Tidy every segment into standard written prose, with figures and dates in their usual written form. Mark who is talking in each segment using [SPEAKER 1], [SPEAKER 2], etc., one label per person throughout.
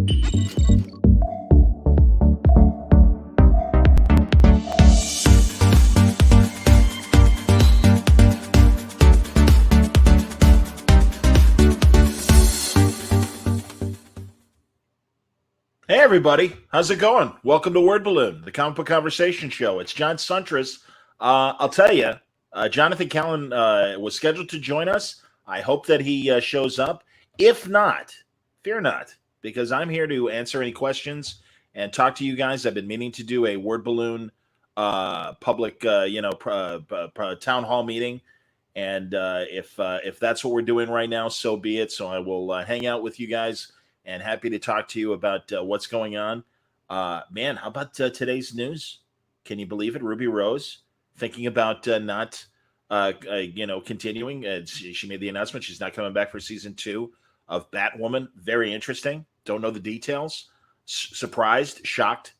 [SPEAKER 1] Hey everybody, how's it going? Welcome to Word Balloon, the comic book conversation show. It's John Suntress. I'll tell you, Jonathan Callan was scheduled to join us. I hope that he shows up. If not, fear not, because I'm here to answer any questions and talk to you guys. I've been meaning to do a Word Balloon public, town hall meeting, and if that's what we're doing right now, so be it. So I will hang out with you guys and happy to talk to you about what's going on. Man, how about today's news? Can you believe it? Ruby Rose thinking about not, continuing. She made the announcement she's not coming back for season 2 of Batwoman. Very interesting. Don't know the details. Surprised, shocked.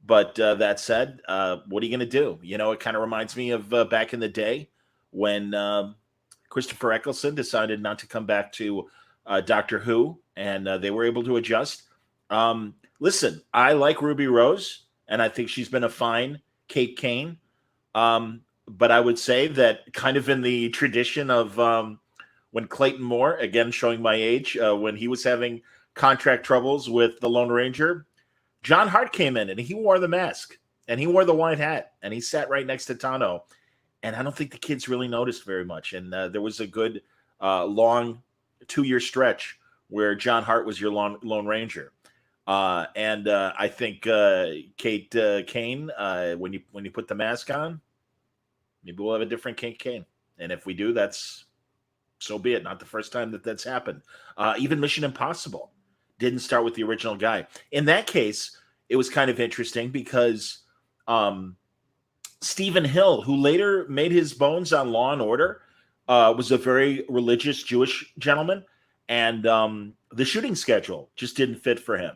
[SPEAKER 1] But that said, what are you going to do? It kind of reminds me of back in the day when Christopher Eccleston decided not to come back to Doctor Who, and they were able to adjust. Listen, I like Ruby Rose, and I think she's been a fine Kate Kane. But I would say that kind of in the tradition of when Clayton Moore, again showing my age, when he was having contract troubles with the Lone Ranger, John Hart came in and he wore the mask and he wore the white hat and he sat right next to Tano. And I don't think the kids really noticed very much. And there was a good long 2-year stretch where John Hart was your Lone Ranger. And I think Kate Kane, when you put the mask on, maybe we'll have a different Kate Kane. And if we do, that's so be it. Not the first time that's happened. Even Mission Impossible didn't start with the original guy. In that case, it was kind of interesting because Stephen Hill, who later made his bones on Law and Order, was a very religious Jewish gentleman, and the shooting schedule just didn't fit for him.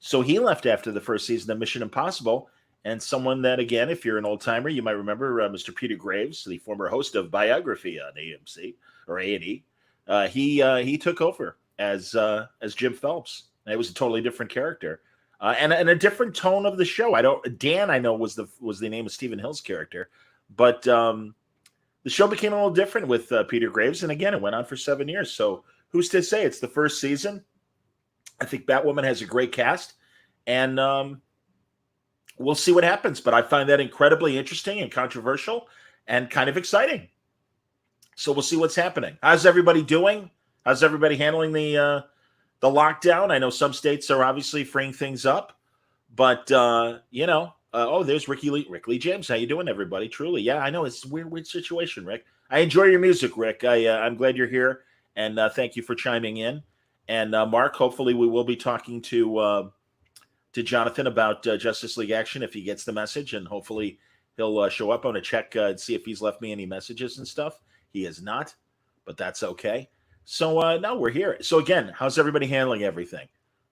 [SPEAKER 1] So he left after the first season of Mission Impossible, and someone that, again, if you're an old-timer, you might remember Mr. Peter Graves, the former host of Biography on AMC, or A&E. He took over as Jim Phelps. And it was a totally different character. And a different tone of the show. Dan, I know, was the name of Stephen Hill's character, but the show became a little different with Peter Graves, and again, it went on for 7 years. So who's to say? It's the first season. I think Batwoman has a great cast, and we'll see what happens. But I find that incredibly interesting and controversial and kind of exciting. So we'll see what's happening. How's everybody doing? How's everybody handling the lockdown? I know some states are obviously freeing things up, but there's Rick Lee James. How you doing, everybody? Truly, yeah, I know it's a weird situation, Rick. I enjoy your music, Rick. I'm glad you're here, and thank you for chiming in. And Mark, hopefully we will be talking to Jonathan about Justice League Action if he gets the message, and hopefully he'll show up. I'm going to check and see if he's left me any messages and stuff. He has not, but that's okay. So now we're here. So again, how's everybody handling everything?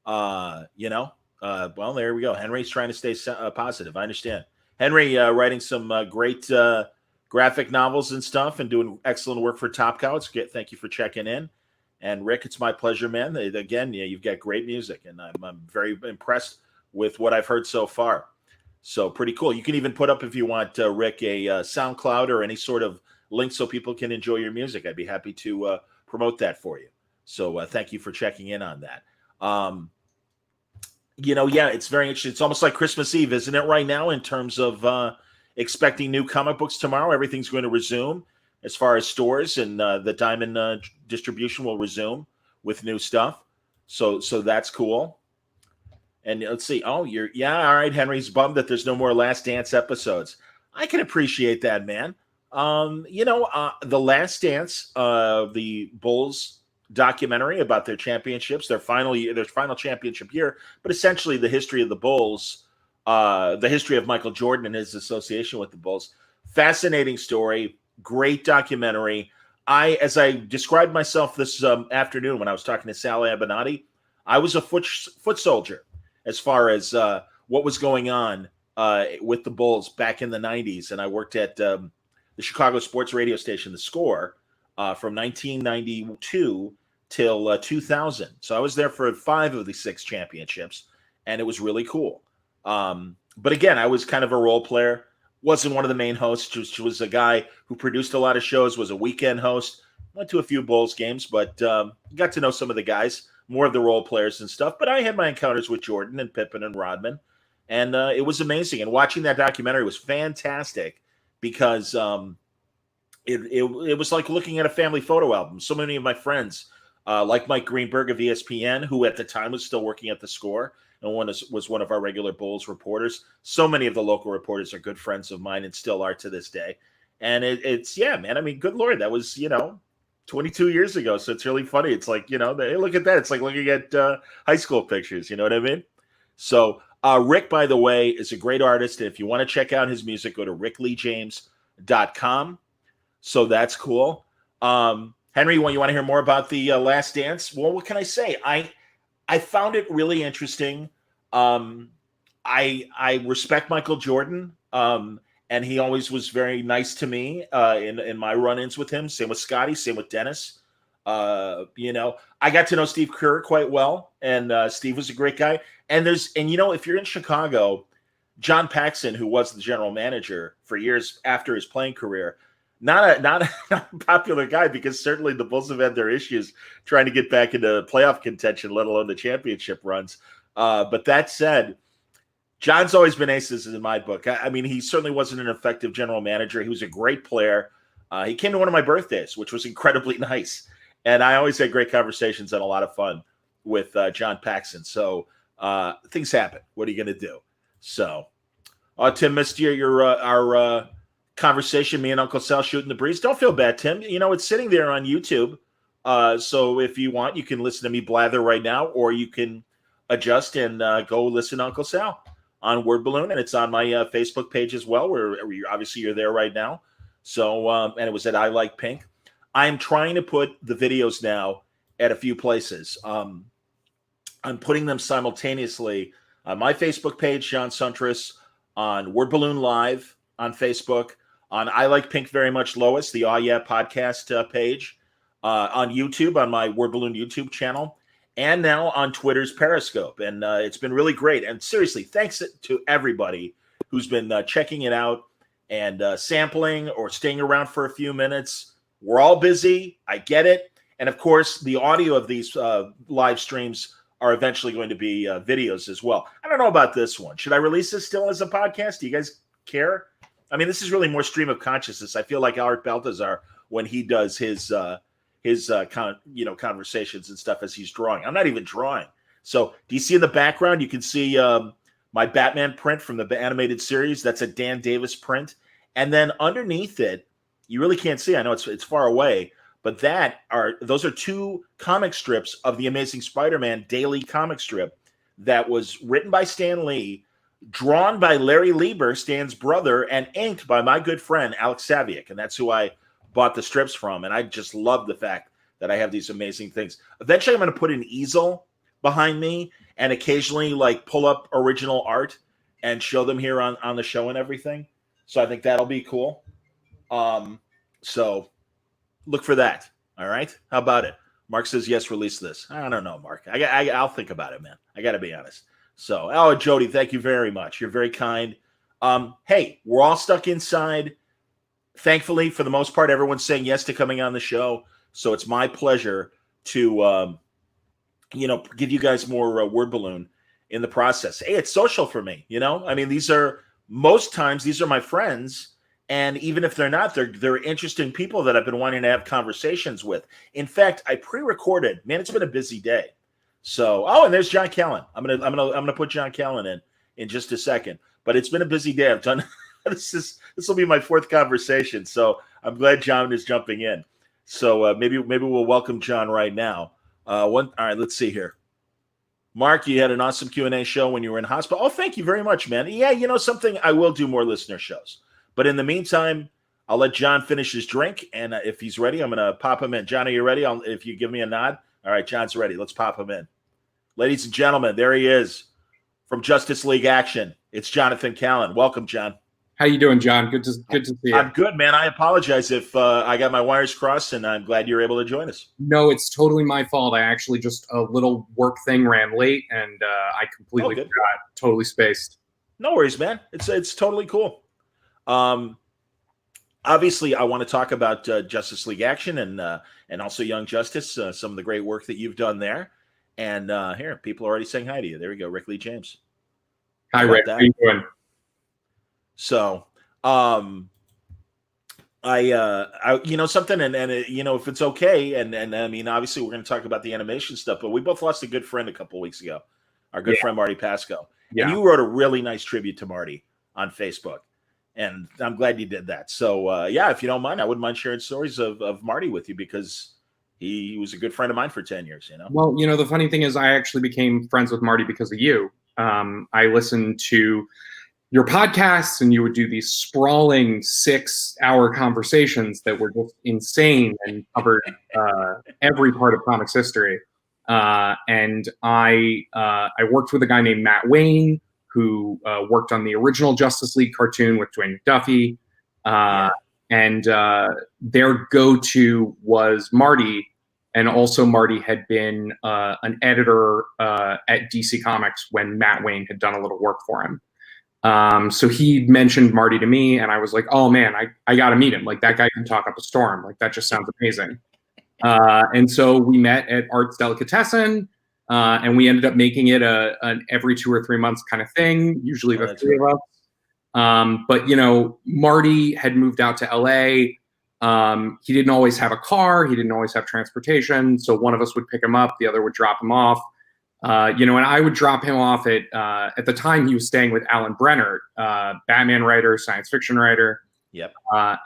[SPEAKER 1] Well, there we go. Henry's trying to stay positive. I understand. Henry writing some great graphic novels and stuff, and doing excellent work for Top Cow. Thank you for checking in. And Rick, it's my pleasure, man. Again, you've got great music, and I'm very impressed with what I've heard so far. So pretty cool. You can even put up, if you want, Rick, a SoundCloud or any sort of link so people can enjoy your music. I'd be happy to promote that for you. So thank you for checking in on that. It's very interesting. It's almost like Christmas Eve, isn't it, right now, in terms of expecting new comic books tomorrow? Everything's going to resume as far as stores, and the Diamond distribution will resume with new stuff. So that's cool. And let's see. Oh, all right. Henry's bummed that there's no more Last Dance episodes. I can appreciate that, man. The Last Dance, the Bulls documentary about their championships, their final championship year, but essentially the history of the Bulls, the history of Michael Jordan and his association with the Bulls. Fascinating story, great documentary. As I described myself this afternoon when I was talking to Sal Abinati, I was a foot soldier as far as what was going on with the Bulls back in the 90s. And I worked at the Chicago sports radio station, The Score, from 1992 till 2000. So I was there for 5 of the 6 championships, and it was really cool. But again, I was kind of a role player. Wasn't one of the main hosts. Just was a guy who produced a lot of shows. Was a weekend host. Went to a few Bulls games, but got to know some of the guys, more of the role players and stuff. But I had my encounters with Jordan and Pippen and Rodman, and it was amazing. And watching that documentary was fantastic because it was like looking at a family photo album. So many of my friends, like Mike Greenberg of ESPN, who at the time was still working at the Score and was one of our regular Bulls reporters. So many of the local reporters are good friends of mine and still are to this day. And it's yeah, man. I mean, good Lord, that was 22 years ago. So it's really funny. It's like hey, look at that. It's like looking at high school pictures. You know what I mean? So Rick, by the way, is a great artist. And if you want to check out his music, go to rickleejames.com. So that's cool. Henry, you want to hear more about the Last Dance? Well, what can I say? I found it really interesting. I respect Michael Jordan, and he always was very nice to me in my run-ins with him. Same with Scotty, same with Dennis. I got to know Steve Kerr quite well, and Steve was a great guy. And if you're in Chicago, John Paxson, who was the general manager for years after his playing career, not a popular guy, because certainly the Bulls have had their issues trying to get back into playoff contention, let alone the championship runs. But that said, John's always been aces in my book. I mean, he certainly wasn't an effective general manager. He was a great player. He came to one of my birthdays, which was incredibly nice. And I always had great conversations and a lot of fun with John Paxson. So things happen. What are you going to do? So, Tim, missed our conversation, me and Uncle Sal shooting the breeze. Don't feel bad, Tim. It's sitting there on YouTube. So if you want, you can listen to me blather right now, or you can adjust and go listen to Uncle Sal on Word Balloon. And it's on my Facebook page as well, where you're there right now. So, and it was at I Like Pink. I'm trying to put the videos now at a few places. I'm putting them simultaneously on my Facebook page, John Suntress, on Word Balloon Live on Facebook, on I Like Pink Very Much Lois, the Aw Yeah podcast page, on YouTube, on my Word Balloon YouTube channel, and now on Twitter's Periscope. And it's been really great. And seriously, thanks to everybody who's been checking it out and sampling or staying around for a few minutes. We're all busy. I get it. And of course, the audio of these live streams are eventually going to be videos as well. I don't know about this one. Should I release this still as a podcast? Do you guys care? I mean, this is really more stream of consciousness. I feel like Art Baltazar when he does his conversations and stuff as he's drawing. I'm not even drawing. So do you see in the background, you can see my Batman print from the animated series. That's a Dan Davis print. And then underneath it, you really can't see. I know it's far away, but those are 2 comic strips of the Amazing Spider-Man daily comic strip that was written by Stan Lee, drawn by Larry Lieber, Stan's brother, and inked by my good friend Alex Saviuk. And that's who I bought the strips from. And I just love the fact that I have these amazing things. Eventually, I'm going to put an easel behind me and occasionally pull up original art and show them here on the show and everything. So I think that'll be cool. So look for that. All right. How about it? Mark says, yes, release this. I don't know, Mark. I'll think about it, man. I got to be honest. So, Jody, thank you very much. You're very kind. Hey, we're all stuck inside. Thankfully, for the most part, everyone's saying yes to coming on the show. So it's my pleasure to, give you guys more Word Balloon in the process. Hey, it's social for me. I mean, most times these are my friends. And even if they're not, they're interesting people that I've been wanting to have conversations with. In fact, I pre-recorded. Man, it's been a busy day. So, and there's John Callan. I'm gonna put John Callan in just a second. But it's been a busy day. I've done this will be my 4th conversation. So I'm glad John is jumping in. So maybe we'll welcome John right now. All right, let's see here. Mark, you had an awesome Q&A show when you were in hospital. Oh, thank you very much, man. Yeah, something, I will do more listener shows. But in the meantime, I'll let John finish his drink. And if he's ready, I'm going to pop him in. John, are you ready? If you give me a nod. All right, John's ready. Let's pop him in. Ladies and gentlemen, there he is from Justice League Action. It's Jonathan Callan. Welcome, John.
[SPEAKER 2] How you doing, John? Good to see you.
[SPEAKER 1] I'm good, man. I apologize if I got my wires crossed, and I'm glad you're able to join us.
[SPEAKER 2] No, it's totally my fault. I actually just a little work thing ran late, and I
[SPEAKER 1] Oh,
[SPEAKER 2] completely
[SPEAKER 1] good.
[SPEAKER 2] forgot. Totally spaced.
[SPEAKER 1] No worries, man. It's totally cool. Um, Obviously, I want to talk about Justice League Action and also Young Justice, some of the great work that you've done there. And here, people are already saying hi to you. There we go, Rick Lee James.
[SPEAKER 2] Hi,
[SPEAKER 1] How about
[SPEAKER 2] Rick. How
[SPEAKER 1] that?
[SPEAKER 2] you doing?
[SPEAKER 1] So, um, something, if it's okay, and I mean, obviously, we're going to talk about the animation stuff, but we both lost a good friend a couple weeks ago, our good
[SPEAKER 2] Yeah,
[SPEAKER 1] friend Marty Pasco, and
[SPEAKER 2] yeah.
[SPEAKER 1] you wrote a really nice tribute to Marty on Facebook, and I'm glad you did that. So, yeah, if you don't mind, I wouldn't mind sharing stories of Marty with you because he was a good friend of mine for 10 years.
[SPEAKER 2] Well, the funny thing is, I actually became friends with Marty because of you. I listened to your podcasts, and you would do these sprawling 6-hour conversations that were just insane and covered every part of comics history. And I worked with a guy named Matt Wayne, who worked on the original Justice League cartoon with Dwayne McDuffie.
[SPEAKER 1] Yeah.
[SPEAKER 2] And their go-to was Marty. And also Marty had been an editor at DC Comics when Matt Wayne had done a little work for him. So he mentioned Marty to me, and I was like, oh man, I got to meet him. Like, that guy can talk up a storm. Like, that just sounds amazing. And so we met at Arts Delicatessen, and we ended up making it an every 2 or 3 months kind of thing, usually the three of us. But, Marty had moved out to LA. He didn't always have a car. He didn't always have transportation. So one of us would pick him up, the other would drop him off. And I would drop him off at the time he was staying with Alan Brennert, Batman writer, science fiction writer.
[SPEAKER 1] Yep.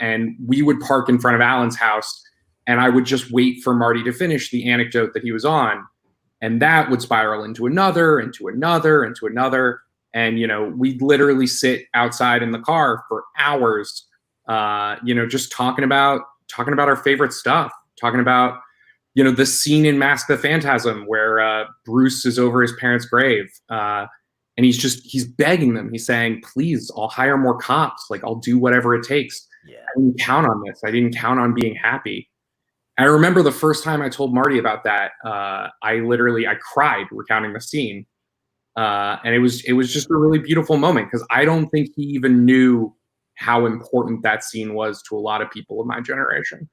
[SPEAKER 2] And we would park in front of Alan's house, and I would just wait for Marty to finish the anecdote that he was on. And that would spiral into another, into another, into another. And, we'd literally sit outside in the car for hours, just talking about our favorite stuff, talking about, the scene in Mask the Phantasm where Bruce is over his parents' grave. And he's begging them. He's saying, please, I'll hire more cops. Like, I'll do whatever it takes.
[SPEAKER 1] Yeah.
[SPEAKER 2] I didn't count on this. I didn't count on being happy. I remember the first time I told Marty about that, I cried recounting the scene. And it was just a really beautiful moment because I don't think he even knew how important that scene was to a lot of people of my generation.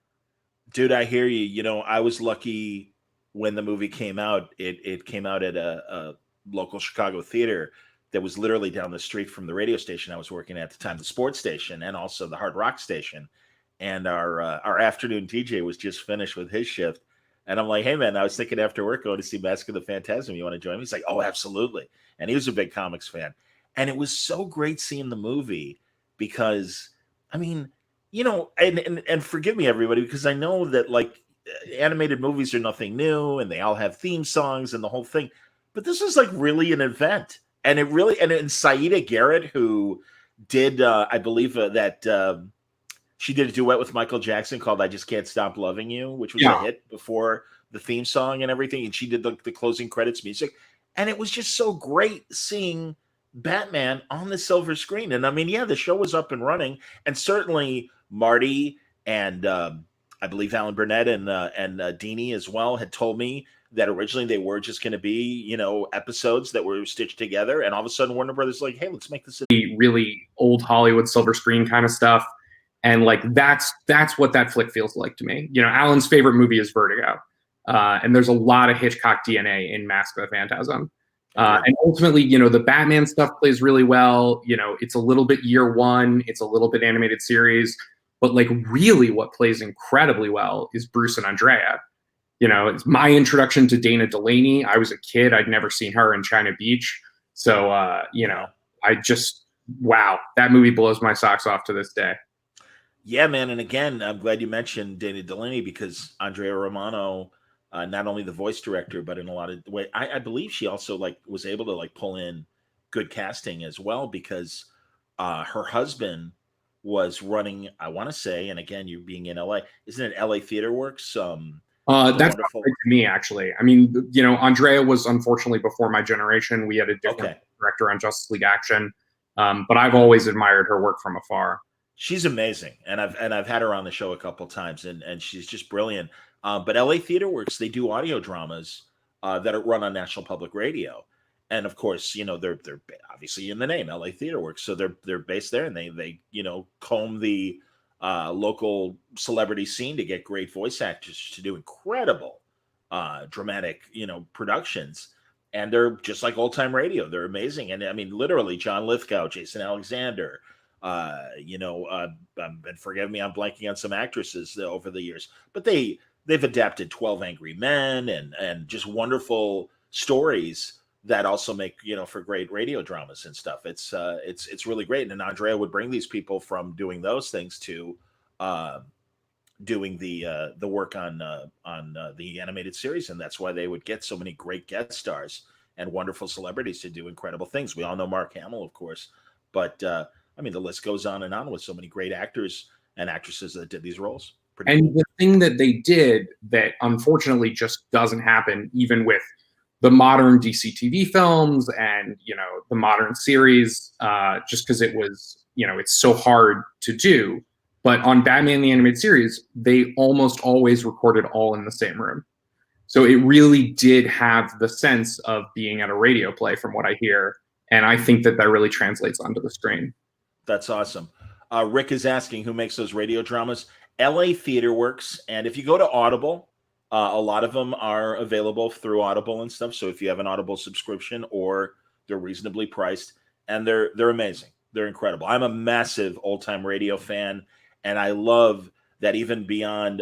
[SPEAKER 1] Dude, I hear you. I was lucky when the movie came out. It came out at a local Chicago theater that was literally down the street from the radio station I was working at the time, the sports station, and also the hard rock station. And our afternoon DJ was just finished with his shift. And I'm like, hey, man, I was thinking after work going to see Mask of the Phantasm. You want to join me? He's like, oh, absolutely. And he was a big comics fan. And it was so great seeing the movie because, I mean, and forgive me, everybody, because I know that like animated movies are nothing new and they all have theme songs and the whole thing. But this is like really an event. And and Saida Garrett, who did, I believe that she did a duet with Michael Jackson called I Just Can't Stop Loving You, which was a hit before the theme song and everything. And she did the closing credits music. And it was just so great seeing Batman on the silver screen. And I mean, yeah, the show was up and running. And certainly Marty and I believe Alan Burnett and Dini as well had told me that originally they were just going to be, episodes that were stitched together. And all of a sudden Warner Brothers like, hey, let's make this
[SPEAKER 2] a really old Hollywood silver screen kind of stuff. And like that's what that flick feels like to me. Alan's favorite movie is Vertigo. And there's a lot of Hitchcock DNA in Mask of the Phantasm. And ultimately, the Batman stuff plays really well. It's a little bit year one. It's a little bit animated series. But like really what plays incredibly well is Bruce and Andrea. It's my introduction to Dana Delaney. I was a kid. I'd never seen her in China Beach. So, wow, that movie blows my socks off to this day.
[SPEAKER 1] Yeah, man. And again, I'm glad you mentioned Dana Delaney because Andrea Romano, not only the voice director, but in a lot of way, I believe she also was able to pull in good casting as well because her husband was running, I want to say, and again, you being in LA, isn't it LA Theater Works?
[SPEAKER 2] That's wonderful to me, actually. I mean, Andrea was unfortunately before my generation. We had a different director on Justice League Action. But I've always admired her work from afar.
[SPEAKER 1] She's amazing, and I've had her on the show a couple times, and she's just brilliant. But LA Theater Works, they do audio dramas that are run on National Public Radio, and of course, they're obviously in the name LA Theater Works, so they're based there, and they comb the local celebrity scene to get great voice actors to do incredible dramatic productions. And they're just like old time radio. They're amazing. And I mean, literally, John Lithgow, Jason Alexander, and forgive me, I'm blanking on some actresses over the years, but they've adapted 12 Angry Men and just wonderful stories that also make for great radio dramas and stuff. It's really great. And Andrea would bring these people from doing those things to doing the work on the animated series, and that's why they would get so many great guest stars and wonderful celebrities to do incredible things. We all know Mark Hamill, of course, but I mean, the list goes on and on with so many great actors and actresses that did these roles.
[SPEAKER 2] Pretty cool. The thing that they did that unfortunately just doesn't happen, even with the modern DC TV films and the modern series, just because it was it's so hard to do. But on Batman the Animated Series, they almost always recorded all in the same room. So it really did have the sense of being at a radio play, from what I hear. And I think that really translates onto the screen.
[SPEAKER 1] That's awesome. Rick is asking who makes those radio dramas. LA Theater Works. And if you go to Audible, a lot of them are available through Audible and stuff. So if you have an Audible subscription, or they're reasonably priced, and they're amazing. They're incredible. I'm a massive old time radio fan. And I love that even beyond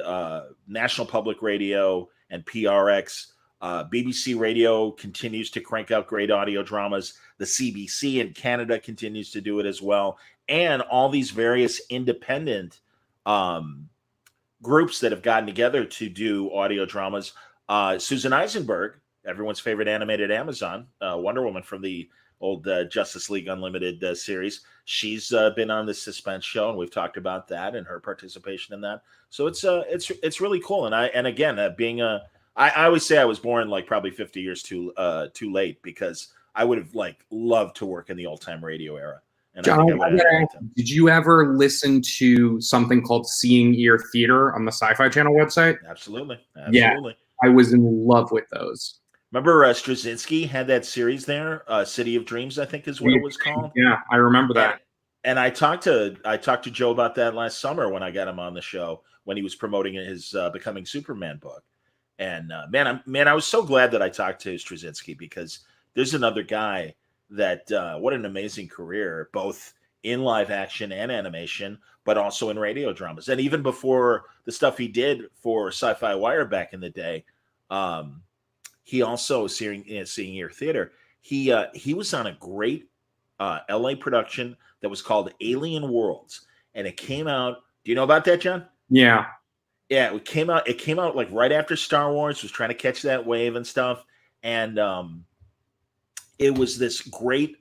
[SPEAKER 1] National Public Radio and PRX, BBC Radio continues to crank out great audio dramas. The CBC in Canada continues to do it as well. And all these various independent groups that have gotten together to do audio dramas. Susan Eisenberg, everyone's favorite animated Amazon, Wonder Woman from the old Justice League Unlimited series. She's been on the Suspense show, and we've talked about that and her participation in that. So it's really cool. And again, being I always say I was born like probably 50 years too late, because I would have loved to work in the old time radio era. And
[SPEAKER 2] John, did you ever listen to something called Seeing Ear Theater on the Sci-Fi Channel website?
[SPEAKER 1] Absolutely.
[SPEAKER 2] Yeah, I was in love with those.
[SPEAKER 1] Remember Straczynski had that series there, City of Dreams, I think is what it was called.
[SPEAKER 2] Yeah, I remember that.
[SPEAKER 1] And I talked to Joe about that last summer when I got him on the show, when he was promoting his Becoming Superman book. And man, I was so glad that I talked to Straczynski, because there's another guy that what an amazing career, both in live action and animation, but also in radio dramas. And even before the stuff he did for Sci-Fi Wire back in the day, he also Seeing Ear Theater. He was on a great LA production that was called Alien Worlds, and it came out. Do you know about that, John?
[SPEAKER 2] Yeah.
[SPEAKER 1] It came out like right after Star Wars was trying to catch that wave and stuff, and it was this great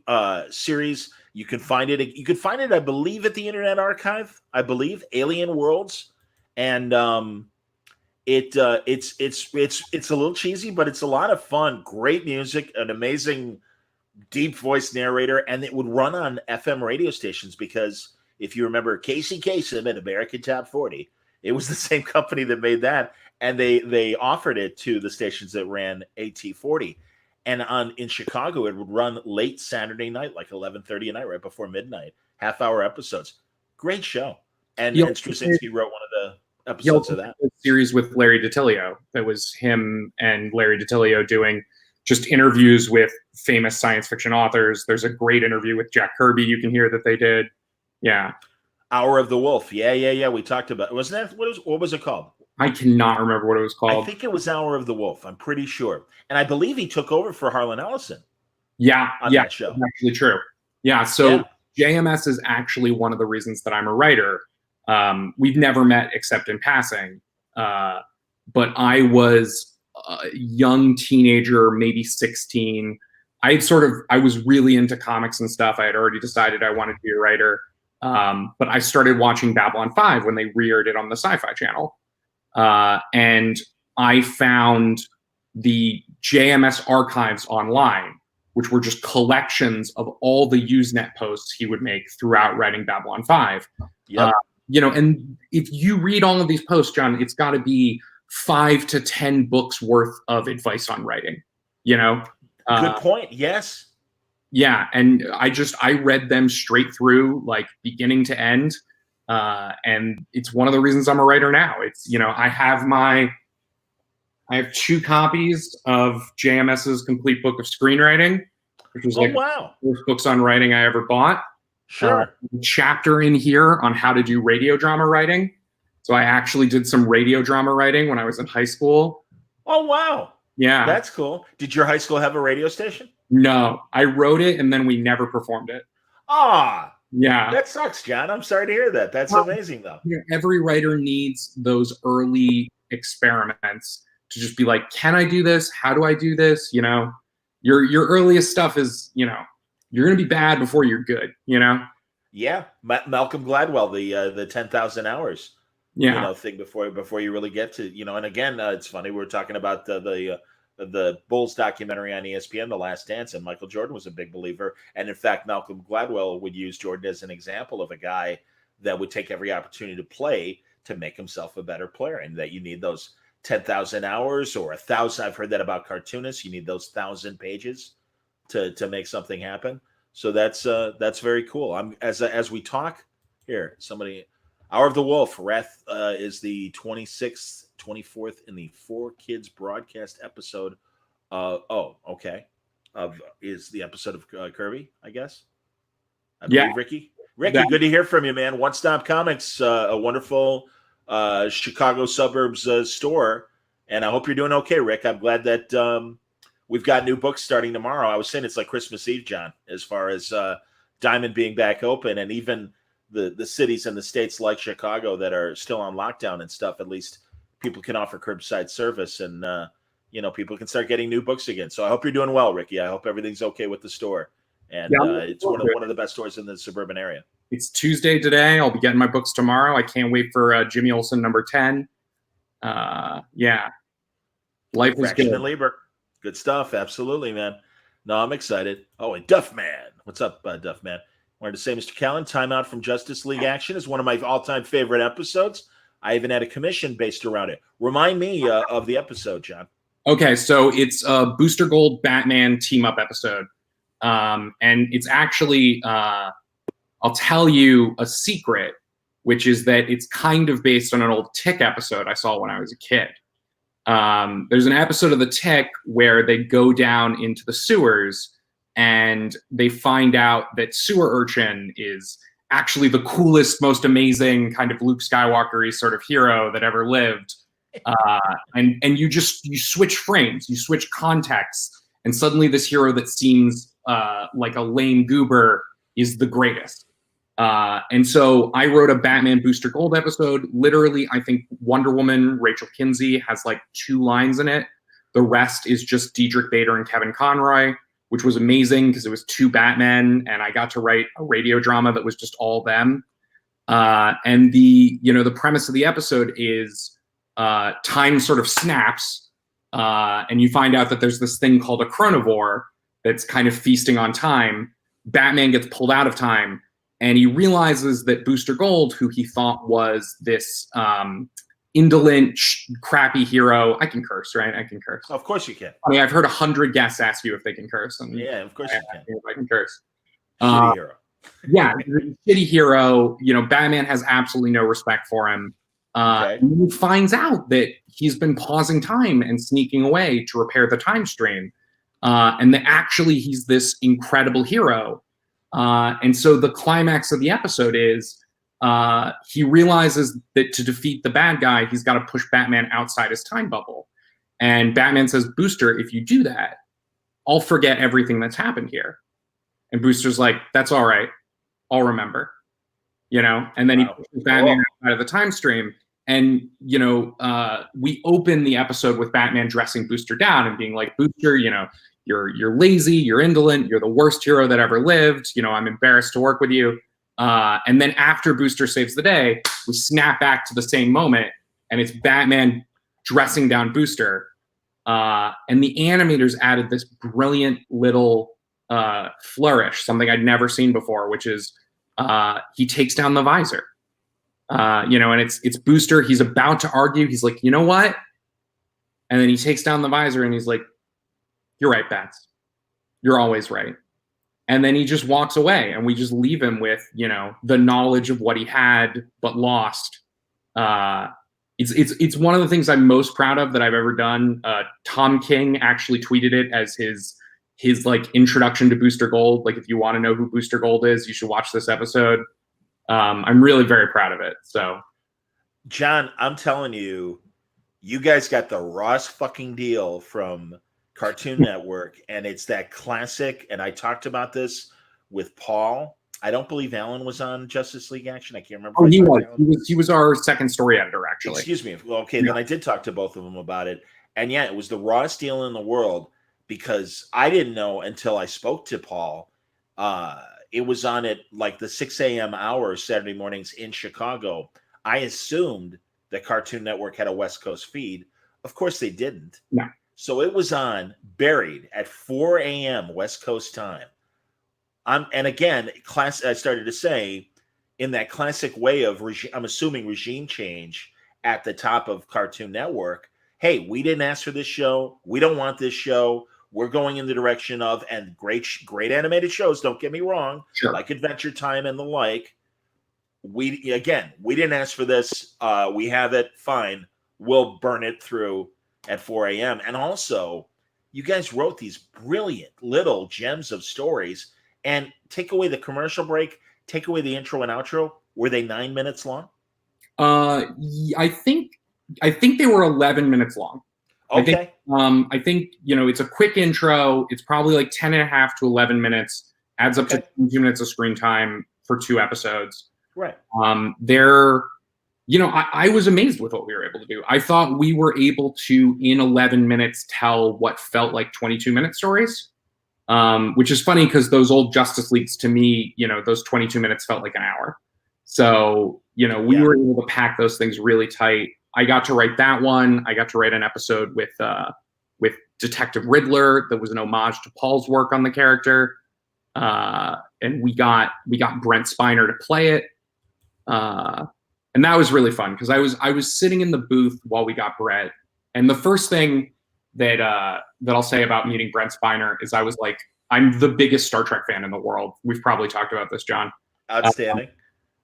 [SPEAKER 1] series. You can find it. You can find it, I believe, at the Internet Archive. I believe Alien Worlds, and it's a little cheesy, but it's a lot of fun. Great music, an amazing deep voice narrator, and it would run on FM radio stations, because if you remember Casey Kasem at American Top 40, it was the same company that made that, and they offered it to the stations that ran AT40. And in Chicago, it would run late Saturday night, like 11:30 at night, right before midnight, half-hour episodes. Great show. And Straczynski wrote one of the episodes of that
[SPEAKER 2] series with Larry DiTillio. That was him and Larry DiTillio doing just interviews with famous science fiction authors. There's a great interview with Jack Kirby you can hear that they did. Yeah.
[SPEAKER 1] Hour of the Wolf. Yeah. We talked about it. Wasn't that what was it called?
[SPEAKER 2] I cannot remember what it was called.
[SPEAKER 1] I think it was Hour of the Wolf. I'm pretty sure. And I believe he took over for Harlan Ellison.
[SPEAKER 2] Yeah.
[SPEAKER 1] On that show.
[SPEAKER 2] That's actually true. Yeah. So JMS is actually one of the reasons that I'm a writer. We've never met except in passing. But I was a young teenager, maybe 16. I was really into comics and stuff. I had already decided I wanted to be a writer. But I started watching Babylon 5 when they re-aired it on the Sci-Fi Channel. And I found the JMS archives online, which were just collections of all the Usenet posts he would make throughout writing Babylon 5.
[SPEAKER 1] Yep.
[SPEAKER 2] And if you read all of these posts, John, it's got to be 5 to 10 books worth of advice on writing.
[SPEAKER 1] Good point. Yes.
[SPEAKER 2] Yeah, and I read them straight through, like beginning to end, and it's one of the reasons I'm a writer now. It's I have 2 copies of JMS's Complete Book of Screenwriting, which was the first books on writing I ever bought.
[SPEAKER 1] Sure.
[SPEAKER 2] A chapter in here on how to do radio drama writing. So I actually did some radio drama writing when I was in high school.
[SPEAKER 1] Oh, wow.
[SPEAKER 2] Yeah.
[SPEAKER 1] That's cool. Did your high school have a radio station?
[SPEAKER 2] No, I wrote it and then we never performed it.
[SPEAKER 1] Ah.
[SPEAKER 2] Yeah.
[SPEAKER 1] That sucks, John. I'm sorry to hear that. That's amazing, though.
[SPEAKER 2] Every writer needs those early experiments to just be like, can I do this? How do I do this? Your earliest stuff is, you're going to be bad before you're good,
[SPEAKER 1] Yeah. Malcolm Gladwell, the 10,000 hours, thing before you really get to, and again, it's funny. We're talking about the Bulls documentary on ESPN, The Last Dance, and Michael Jordan was a big believer. And in fact, Malcolm Gladwell would use Jordan as an example of a guy that would take every opportunity to play to make himself a better player, and that you need those 10,000 hours or 1,000. I've heard that about cartoonists. You need those 1,000 pages to make something happen. So that's very cool. As we talk here, Hour of the Wolf, Wrath is the 26th, 24th in the 4Kids broadcast episode. Is the episode of Kirby, I guess. I believe, Ricky. Good to hear from you, man. One Stop Comics, a wonderful Chicago suburbs store, and I hope you're doing okay, Rick. I'm glad that we've got new books starting tomorrow. I was saying it's like Christmas Eve, John, as far as Diamond being back open, and even the cities and the states like Chicago that are still on lockdown and stuff. At least people can offer curbside service, and people can start getting new books again. So I hope you're doing well, Ricky. I hope everything's okay with the store, and it's one of the best stores in the suburban area.
[SPEAKER 2] It's Tuesday today. I'll be getting my books tomorrow. I can't wait for Jimmy Olsen number 10. Yeah. Life is good.
[SPEAKER 1] And Lieber. Good stuff. Absolutely, man. No, I'm excited. Oh, and Duffman. What's up, Duffman? Wanted to say, Mr. Callan, Time Out from Justice League Action is one of my all-time favorite episodes. I even had a commission based around it. Remind me of the episode, John.
[SPEAKER 2] Okay, so it's a Booster Gold Batman team-up episode. And it's actually... I'll tell you a secret, which is that it's kind of based on an old Tick episode I saw when I was a kid. There's an episode of the Tick where they go down into the sewers and they find out that Sewer Urchin is actually the coolest, most amazing kind of Luke Skywalker-y sort of hero that ever lived. And you switch frames, you switch contexts, and suddenly this hero that seems like a lame goober is the greatest. And so I wrote a Batman Booster Gold episode. Literally, I think Wonder Woman, Rachel Kinsey, has like 2 lines in it. The rest is just Diedrich Bader and Kevin Conroy, which was amazing because it was 2 Batmen, and I got to write a radio drama that was just all them. And the premise of the episode is time sort of snaps, and you find out that there's this thing called a chronivore that's kind of feasting on time. Batman gets pulled out of time, and he realizes that Booster Gold, who he thought was this indolent, crappy hero. I can curse, right? I can curse.
[SPEAKER 1] Of course you can.
[SPEAKER 2] I mean, I've heard 100 guests ask you if they can curse. And
[SPEAKER 1] yeah, of course you can.
[SPEAKER 2] I can curse.
[SPEAKER 1] Shitty hero.
[SPEAKER 2] Yeah, shitty hero. Batman has absolutely no respect for him. And he finds out that he's been pausing time and sneaking away to repair the time stream. And that actually he's this incredible hero. And so the climax of the episode is he realizes that to defeat the bad guy, he's got to push Batman outside his time bubble. And Batman says, Booster, if you do that, I'll forget everything that's happened here. And Booster's like, that's all right. I'll remember. And then he pushes Batman outside of the time stream. And, we open the episode with Batman dressing Booster down and being like, Booster, you're lazy, you're indolent, you're the worst hero that ever lived. I'm embarrassed to work with you. And then after Booster saves the day, we snap back to the same moment, and it's Batman dressing down Booster. And the animators added this brilliant little flourish, something I'd never seen before, which is he takes down the visor. And it's Booster. He's about to argue. He's like, you know what? And then he takes down the visor and he's like, you're right, Bats. You're always right. And then he just walks away, and we just leave him with, the knowledge of what he had but lost. It's one of the things I'm most proud of that I've ever done. Tom King actually tweeted it as his like introduction to Booster Gold. Like, if you want to know who Booster Gold is, you should watch this episode. I'm really very proud of it. So,
[SPEAKER 1] John, I'm telling you, you guys got the rawest fucking deal from Cartoon Network, and it's that classic. And I talked about this with Paul. I don't believe Alan was on Justice League Action. I can't remember.
[SPEAKER 2] Oh, he was our second story editor, actually.
[SPEAKER 1] Excuse me. Well, okay, then I did talk to both of them about it, and yeah, it was the rawest deal in the world, because I didn't know until I spoke to Paul. It was on at like the 6 a.m. hour Saturday mornings in Chicago. I assumed that Cartoon Network had a West Coast feed. Of course, they didn't.
[SPEAKER 2] No. So
[SPEAKER 1] it was buried at 4 a.m. West Coast time. And again, I started to say, in that classic way of I'm assuming regime change at the top of Cartoon Network. Hey, we didn't ask for this show. We don't want this show. We're going in the direction of, and great animated shows. Don't get me wrong,
[SPEAKER 2] sure,
[SPEAKER 1] like Adventure Time and the like. We didn't ask for this. We have it. Fine, we'll burn it through at 4 a.m. And also, you guys wrote these brilliant little gems of stories. And take away the commercial break, take away the intro and outro. Were they 9 minutes long?
[SPEAKER 2] I think they were 11 minutes long.
[SPEAKER 1] Okay.
[SPEAKER 2] I think it's a quick intro. It's probably like 10 and a half to 11 minutes. Adds up to 2 minutes of screen time for 2 episodes.
[SPEAKER 1] Right.
[SPEAKER 2] I was amazed with what we were able to do. I thought we were able to, in 11 minutes, tell what felt like 22-minute stories. Which is funny because those old Justice Leagues, to me, those 22 minutes felt like an hour. So, we were able to pack those things really tight. I got to write that one. I got to write an episode with Detective Riddler that was an homage to Paul's work on the character. And we got Brent Spiner to play it. And that was really fun because I was sitting in the booth while we got Brett. And the first thing that I'll say about meeting Brent Spiner is I was like, I'm the biggest Star Trek fan in the world. We've probably talked about this, John.
[SPEAKER 1] Outstanding.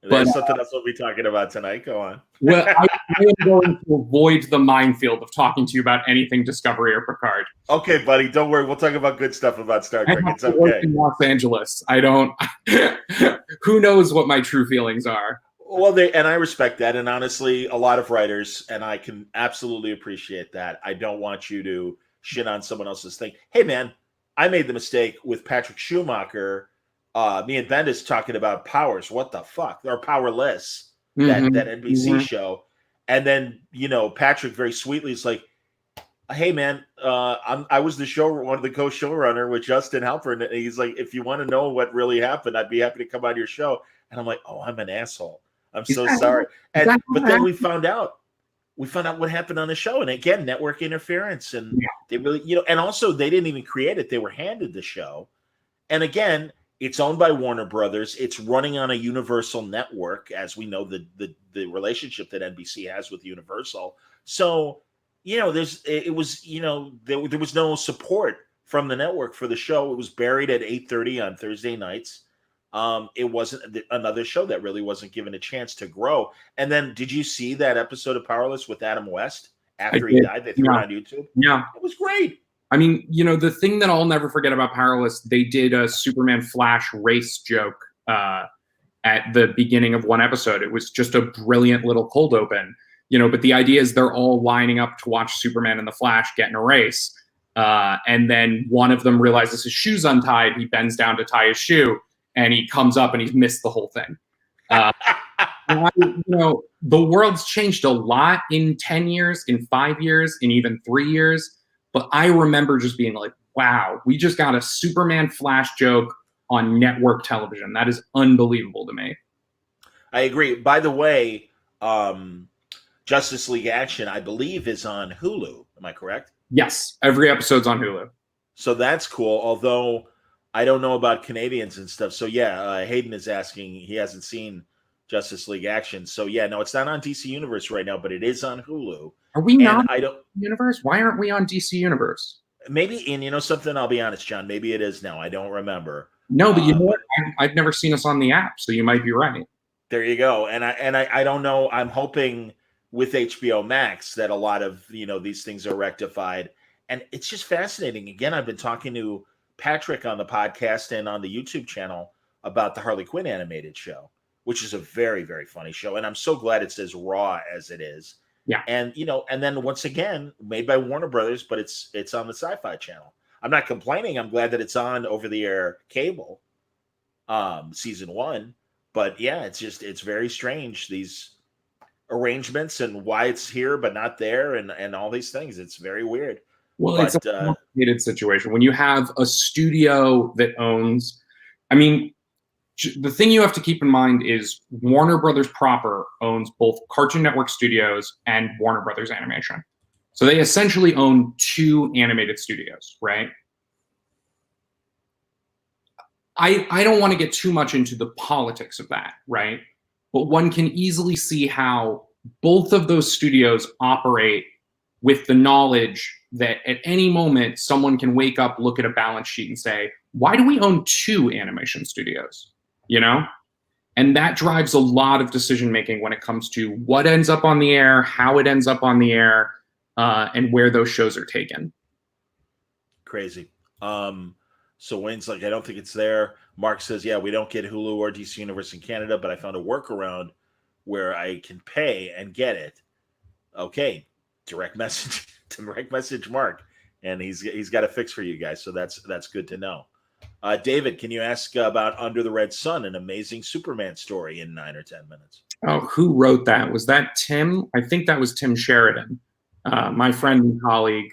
[SPEAKER 1] There's something else we'll be talking about tonight. Go on.
[SPEAKER 2] Well, I am going to avoid the minefield of talking to you about anything Discovery or Picard.
[SPEAKER 1] Okay, buddy. Don't worry. We'll talk about good stuff about Star Trek. It's okay.
[SPEAKER 2] In Los Angeles. I don't. Who knows what my true feelings are?
[SPEAKER 1] Well, and I respect that. And honestly, a lot of writers, and I can absolutely appreciate that. I don't want you to shit on someone else's thing. Hey, man, I made the mistake with Patrick Schumacher. Me and Bendis talking about Powers. What the fuck? Or Powerless, that NBC show. And then, Patrick very sweetly is like, hey, man, I was one of the co-showrunner with Justin Halpern. And he's like, if you want to know what really happened, I'd be happy to come on your show. And I'm like, oh, I'm an asshole. I'm so sorry. But then we found out what happened on the show. And again, network interference. And they really, and also they didn't even create it. They were handed the show. And again, it's owned by Warner Brothers. It's running on a Universal network, as we know the relationship that NBC has with Universal. So, there was no support from the network for the show. It was buried at 8:30 on Thursday nights. It wasn't another show that really wasn't given a chance to grow. And then, did you see that episode of Powerless with Adam West after he died? They threw it on YouTube.
[SPEAKER 2] Yeah,
[SPEAKER 1] it was great.
[SPEAKER 2] I mean, the thing that I'll never forget about Powerless, they did a Superman Flash race joke at the beginning of one episode. It was just a brilliant little cold open, but the idea is they're all lining up to watch Superman and the Flash get in a race. And then one of them realizes his shoe's untied. He bends down to tie his shoe and he comes up and he's missed the whole thing. The world's changed a lot in 10 years, in 5 years, in even 3 years. But I remember just being like, wow, we just got a Superman Flash joke on network television. That is unbelievable to me.
[SPEAKER 1] I agree. By the way, Justice League Action, I believe, is on Hulu. Am I correct?
[SPEAKER 2] Yes. Every episode's on Hulu.
[SPEAKER 1] So that's cool. Although I don't know about Canadians and stuff. So yeah, Hayden is asking. He hasn't seen Justice League Action. So yeah, no, it's not on DC Universe right now, but it is on Hulu.
[SPEAKER 2] Are we
[SPEAKER 1] And
[SPEAKER 2] not
[SPEAKER 1] I don't.
[SPEAKER 2] Universe? Why aren't we on DC Universe?
[SPEAKER 1] Maybe, and you know something. I'll be honest, John. Maybe it is now. I don't remember.
[SPEAKER 2] No, but you know
[SPEAKER 1] But
[SPEAKER 2] what? I've never seen us on the app, so you might be right.
[SPEAKER 1] there you go. And I don't know. I'm hoping with HBO Max that a lot of these things are rectified. And it's just fascinating. Again, I've been talking to Patrick on the podcast and on the YouTube channel about the Harley Quinn animated show, which is a very, very funny show. And I'm so glad it's as raw as it is.
[SPEAKER 2] Yeah.
[SPEAKER 1] And and then once again, made by Warner Brothers, but it's on the Sci-Fi Channel. I'm not complaining. I'm glad that it's on over the air cable, season 1. But yeah, it's very strange, these arrangements and why it's here but not there, and all these things. It's very weird.
[SPEAKER 2] Well,
[SPEAKER 1] But
[SPEAKER 2] it's a complicated situation when you have a studio that owns. I mean, the thing you have to keep in mind is Warner Brothers proper owns both Cartoon Network Studios and Warner Brothers Animation. So they essentially own 2 animated studios, right? I don't want to get too much into the politics of that, right? But one can easily see how both of those studios operate with the knowledge that at any moment someone can wake up, look at a balance sheet and say, why do we own 2 animation studios? And that drives a lot of decision making when it comes to what ends up on the air, how it ends up on the air, and where those shows are taken.
[SPEAKER 1] Crazy. So Wayne's like, I don't think it's there. Mark says, yeah, we don't get Hulu or DC Universe in Canada, but I found a workaround where I can pay and get it. Okay, direct message, Mark, and he's got a fix for you guys. So that's good to know. David, can you ask about Under the Red Sun, an amazing Superman story in 9 or 10 minutes?
[SPEAKER 2] Oh, who wrote that? Was that Tim? I think that was Tim Sheridan, my friend and colleague.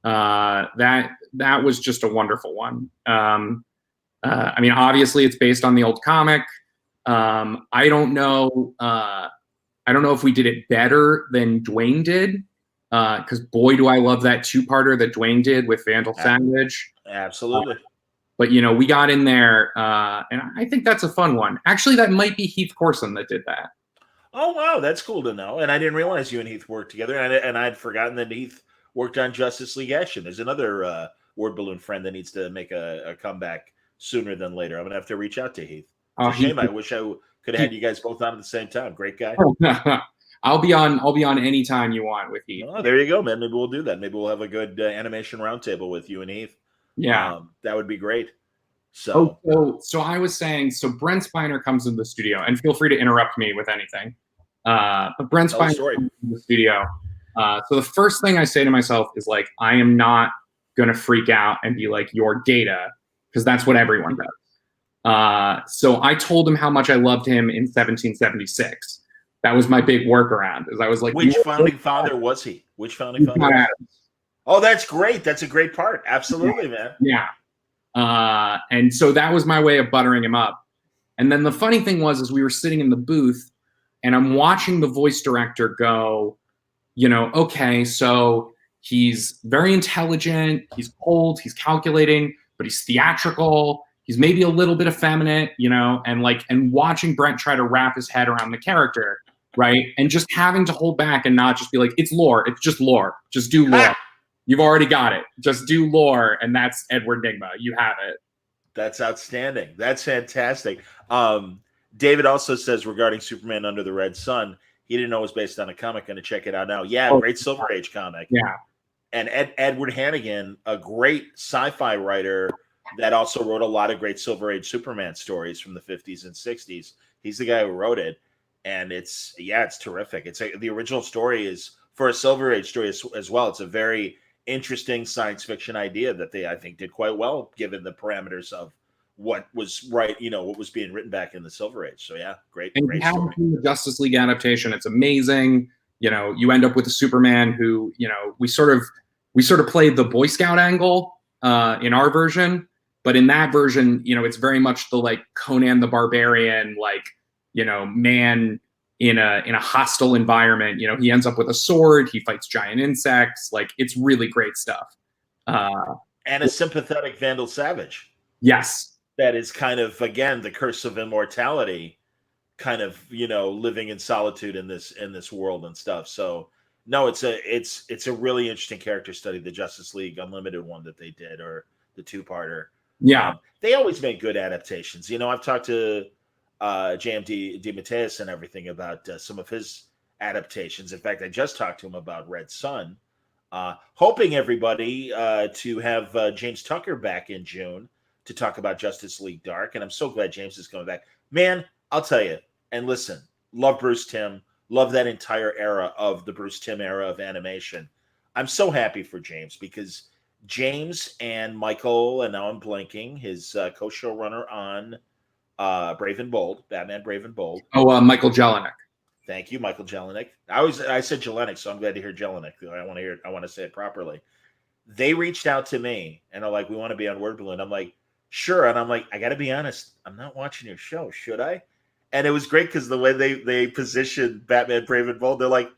[SPEAKER 2] That was just a wonderful one. I mean, obviously, it's based on the old comic. I don't know if we did it better than Dwayne did, because boy, do I love that 2-parter that Dwayne did with Vandal Savage.
[SPEAKER 1] Absolutely.
[SPEAKER 2] But we got in there, and I think that's a fun one. Actually, that might be Heath Corson that did that.
[SPEAKER 1] Oh wow, that's cool to know. And I didn't realize you and Heath worked together, and I'd forgotten that Heath worked on Justice League Action. There's another word balloon friend that needs to make a comeback sooner than later. I'm gonna have to reach out to Heath. It's a shame. I wish I could have had you guys both on at the same time. Great guy.
[SPEAKER 2] I'll be on any time you want with Heath.
[SPEAKER 1] Oh, there you go, man. Maybe we'll do that. Maybe we'll have a good animation roundtable with you and Heath.
[SPEAKER 2] Yeah,
[SPEAKER 1] that would be great. So
[SPEAKER 2] I was saying, so Brent Spiner comes into the studio, and feel free to interrupt me with anything. But Brent Spiner comes into the studio. So the first thing I say to myself is like, I am not going to freak out and be like, your Data, because that's what everyone does. So I told him how much I loved him in 1776. That was my big workaround. Is I was like,
[SPEAKER 1] which founding father was he? Which founding father? Oh, that's great. That's a great part. Absolutely, man.
[SPEAKER 2] Yeah. And so that was my way of buttering him up. And then the funny thing was we were sitting in the booth, and I'm watching the voice director go, okay, so he's very intelligent, he's cold, he's calculating, but he's theatrical, he's maybe a little bit effeminate, and watching Brent try to wrap his head around the character, right? And just having to hold back and not just be like, it's lore, it's just lore, just do lore. You've already got it. Just do lore, and that's Edward Nygma. You have it.
[SPEAKER 1] That's outstanding. That's fantastic. David also says regarding Superman Under the Red Sun, he didn't know it was based on a comic. Going to check it out now. Yeah, great Silver Age comic.
[SPEAKER 2] Yeah.
[SPEAKER 1] And Edward Hannigan, a great sci-fi writer that also wrote a lot of great Silver Age Superman stories from the 50s and 60s. He's the guy who wrote it, and it's terrific. The original story is for a Silver Age story as well. It's a very interesting science fiction idea that they, I think, did quite well given the parameters of what was what was being written back in the Silver Age. So yeah, great story.
[SPEAKER 2] The Justice League adaptation, it's amazing. You end up with a Superman who, we sort of played the Boy Scout angle in our version, but in that version, it's very much the like Conan the Barbarian, man in a hostile environment. He ends up with a sword, he fights giant insects. Like, it's really great stuff.
[SPEAKER 1] And a sympathetic Vandal Savage.
[SPEAKER 2] Yes.
[SPEAKER 1] that is kind of, again, the curse of immortality, kind of, living in solitude in this world and stuff. So no, it's a really interesting character study, the Justice League Unlimited one that they did, or the two-parter.
[SPEAKER 2] Yeah.
[SPEAKER 1] They always make good adaptations. I've talked to JMD DeMatteis and everything about some of his adaptations. In fact, I just talked to him about Red Sun, hoping everybody to have James Tucker back in June to talk about Justice League Dark. And I'm so glad James is coming back. Man, I'll tell you, and listen, love Bruce Timm, love that entire era of the Bruce Timm era of animation. I'm so happy for James, because James and Michael, and now I'm blanking, his co-showrunner on Brave and Bold, Batman Brave and Bold.
[SPEAKER 2] Oh, Michael Jelenic.
[SPEAKER 1] Thank you, Michael Jelenic. I said Jelenic, so I'm glad to hear Jelenic. I want to say it properly. They reached out to me and are like, "We want to be on Word Balloon." I'm like, "Sure." And I'm like, "I got to be honest, I'm not watching your show. Should I?" And it was great because the way they positioned Batman Brave and Bold, they're like,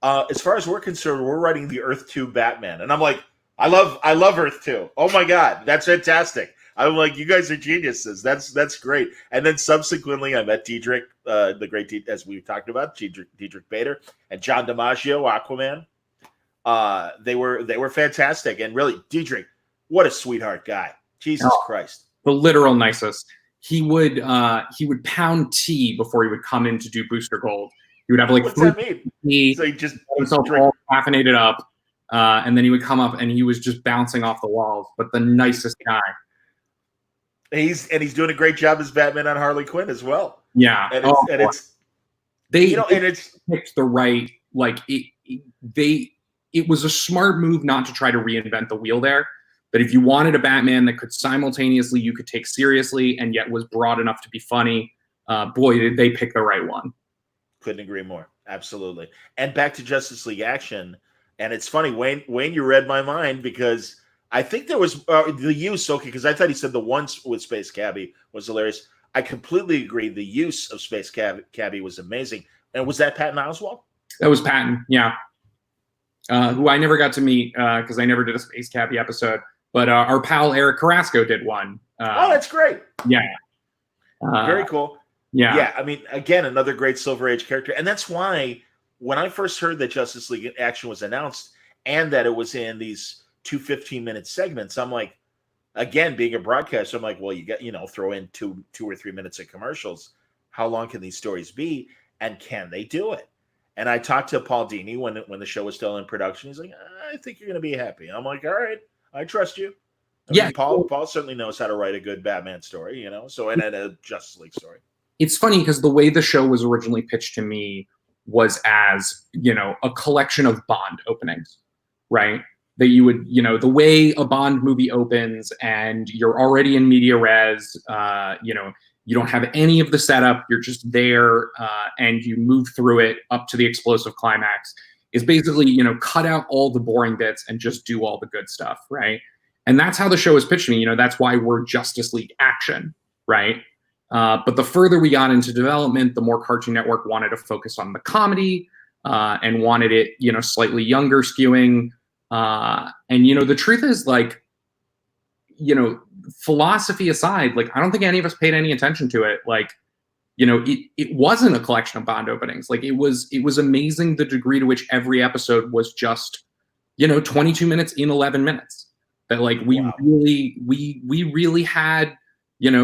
[SPEAKER 1] "As far as we're concerned, we're writing the Earth 2 Batman." And I'm like, I love Earth 2. Oh my God, that's fantastic. I'm like, you guys are geniuses. That's great. And then subsequently, I met Diedrich, the great, as we talked about, Diedrich Bader, and John DiMaggio, Aquaman. They were fantastic, and really, Diedrich, what a sweetheart guy. Jesus Christ,
[SPEAKER 2] the literal nicest. He would pound tea before he would come in to do Booster Gold. He would have like,
[SPEAKER 1] what's that mean?
[SPEAKER 2] Tea,
[SPEAKER 1] so he just
[SPEAKER 2] himself
[SPEAKER 1] drink.
[SPEAKER 2] all caffeinated up, and then he would come up and he was just bouncing off the walls. But the nicest guy.
[SPEAKER 1] He's doing a great job as Batman on Harley Quinn as well.
[SPEAKER 2] Yeah,
[SPEAKER 1] and
[SPEAKER 2] they
[SPEAKER 1] it's
[SPEAKER 2] picked the right, like it was a smart move not to try to reinvent the wheel there. But if you wanted a Batman that could simultaneously you could take seriously and yet was broad enough to be funny, boy, did they pick the right one.
[SPEAKER 1] Couldn't agree more. Absolutely. And back to Justice League Action, and it's funny, Wayne, you read my mind, because I think there was the use, okay, because I thought he said the one with Space Cabbie was hilarious. I completely agree. The use of Space Cabbie was amazing. And was that Patton Oswalt?
[SPEAKER 2] That was Patton, yeah. Who I never got to meet because I never did a Space Cabbie episode. But our pal Eric Carrasco did one.
[SPEAKER 1] Oh, that's great.
[SPEAKER 2] Yeah.
[SPEAKER 1] Very cool.
[SPEAKER 2] Yeah.
[SPEAKER 1] Yeah, I mean, again, another great Silver Age character. And that's why when I first heard that Justice League Action was announced and that it was in these 2 15-minute segments, I'm like, again, being a broadcaster, I'm like, well, you got, throw in two or 3 minutes of commercials. How long can these stories be? And can they do it? And I talked to Paul Dini when the show was still in production. He's like, I think you're going to be happy. I'm like, all right, I trust you. I mean, Paul certainly knows how to write a good Batman story, so and a Justice League story. It's
[SPEAKER 2] funny because the way the show was originally pitched to me was as, a collection of Bond openings, right? That you would, the way a Bond movie opens and you're already in media res, you don't have any of the setup, you're just there and you move through it up to the explosive climax, is basically, cut out all the boring bits and just do all the good stuff, right? And that's how the show is pitched to me. That's why we're Justice League Action, right? But the further we got into development, the more Cartoon Network wanted to focus on the comedy and wanted it, slightly younger skewing. And, the truth is, like, philosophy aside, like, I don't think any of us paid any attention to it. Like, it wasn't a collection of Bond openings. Like, it was amazing the degree to which every episode was just, 22 minutes in 11 minutes. That, like, we really had,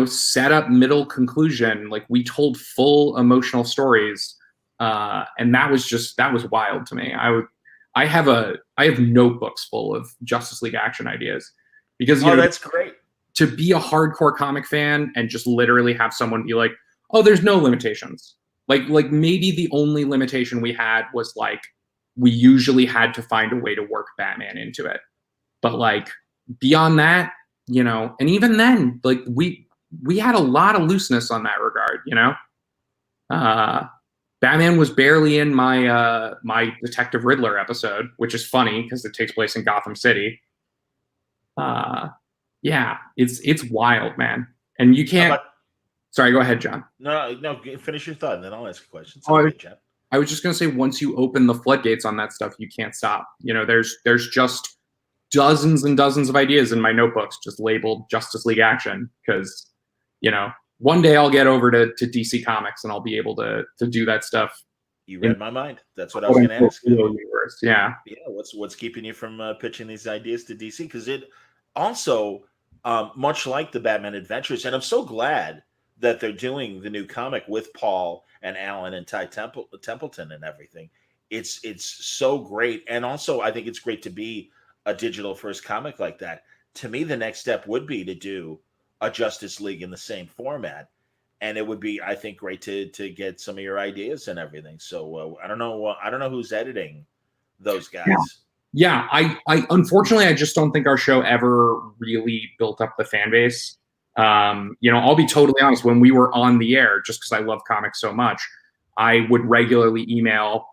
[SPEAKER 2] set up, middle, conclusion. Like, we told full emotional stories. And that was wild to me. I have notebooks full of Justice League Action ideas because,
[SPEAKER 1] that's great.
[SPEAKER 2] To be a hardcore comic fan and just literally have someone be like, oh, there's no limitations. Like maybe the only limitation we had was, like, we usually had to find a way to work Batman into it. But, like, beyond that, and even then, like, we had a lot of looseness on that regard, Batman was barely in my my Detective Riddler episode, which is funny because it takes place in Gotham City. Yeah, it's wild, man. And you can't. Sorry, go ahead, John.
[SPEAKER 1] No, finish your thought, and then I'll ask a question.
[SPEAKER 2] I was just gonna say, once you open the floodgates on that stuff, you can't stop. There's just dozens and dozens of ideas in my notebooks just labeled Justice League Action because, one day I'll get over to DC Comics and I'll be able to do that stuff.
[SPEAKER 1] You read my mind. That's what I was going to ask.
[SPEAKER 2] Universe. Yeah.
[SPEAKER 1] What's keeping you from pitching these ideas to DC? Because it also, much like the Batman Adventures, and I'm so glad that they're doing the new comic with Paul and Alan and Templeton and everything. It's so great, and also I think it's great to be a digital first comic like that. To me, the next step would be to do a Justice League in the same format, and it would be, I think, great to get some of your ideas and everything. So I don't know who's editing those guys.
[SPEAKER 2] Yeah, I unfortunately I just don't think our show ever really built up the fan base. I'll be totally honest. When we were on the air, just because I love comics so much, I would regularly email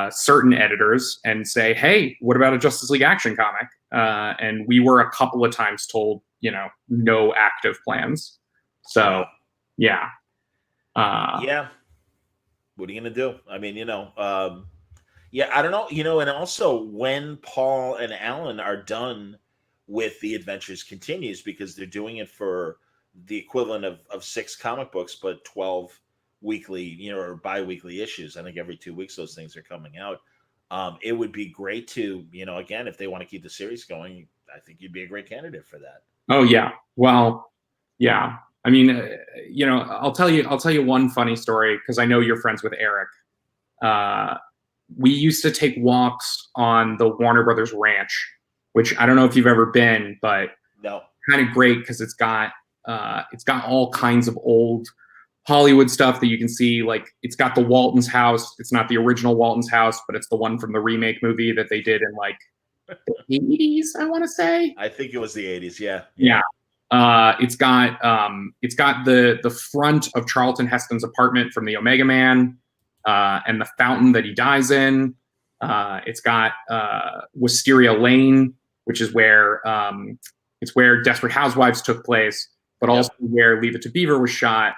[SPEAKER 2] certain editors and say, "Hey, what about a Justice League Action comic?" And we were a couple of times told, no active plans. So, yeah.
[SPEAKER 1] Yeah. What are you gonna do? I mean, yeah, I don't know. And also when Paul and Alan are done with the Adventures Continues, because they're doing it for the equivalent of 6 comic books, but 12 weekly, or bi-weekly issues. I think every 2 weeks those things are coming out. It would be great to, again, if they want to keep the series going, I think you'd be a great candidate for that.
[SPEAKER 2] Oh yeah. Well, yeah. I mean, I'll tell you one funny story because I know you're friends with Eric. We used to take walks on the Warner Brothers Ranch, which I don't know if you've ever been, but
[SPEAKER 1] no,
[SPEAKER 2] kind of great because it's got all kinds of old Hollywood stuff that you can see. Like it's got the Walton's house. It's not the original Walton's house, but it's the one from the remake movie that they did in like the 80s, I want to say.
[SPEAKER 1] I think it was the 80s. Yeah.
[SPEAKER 2] Yeah. It's got the front of Charlton Heston's apartment from the Omega Man, and the fountain that he dies in. It's got Wisteria Lane, which is where it's where Desperate Housewives took place, but also where Leave It to Beaver was shot.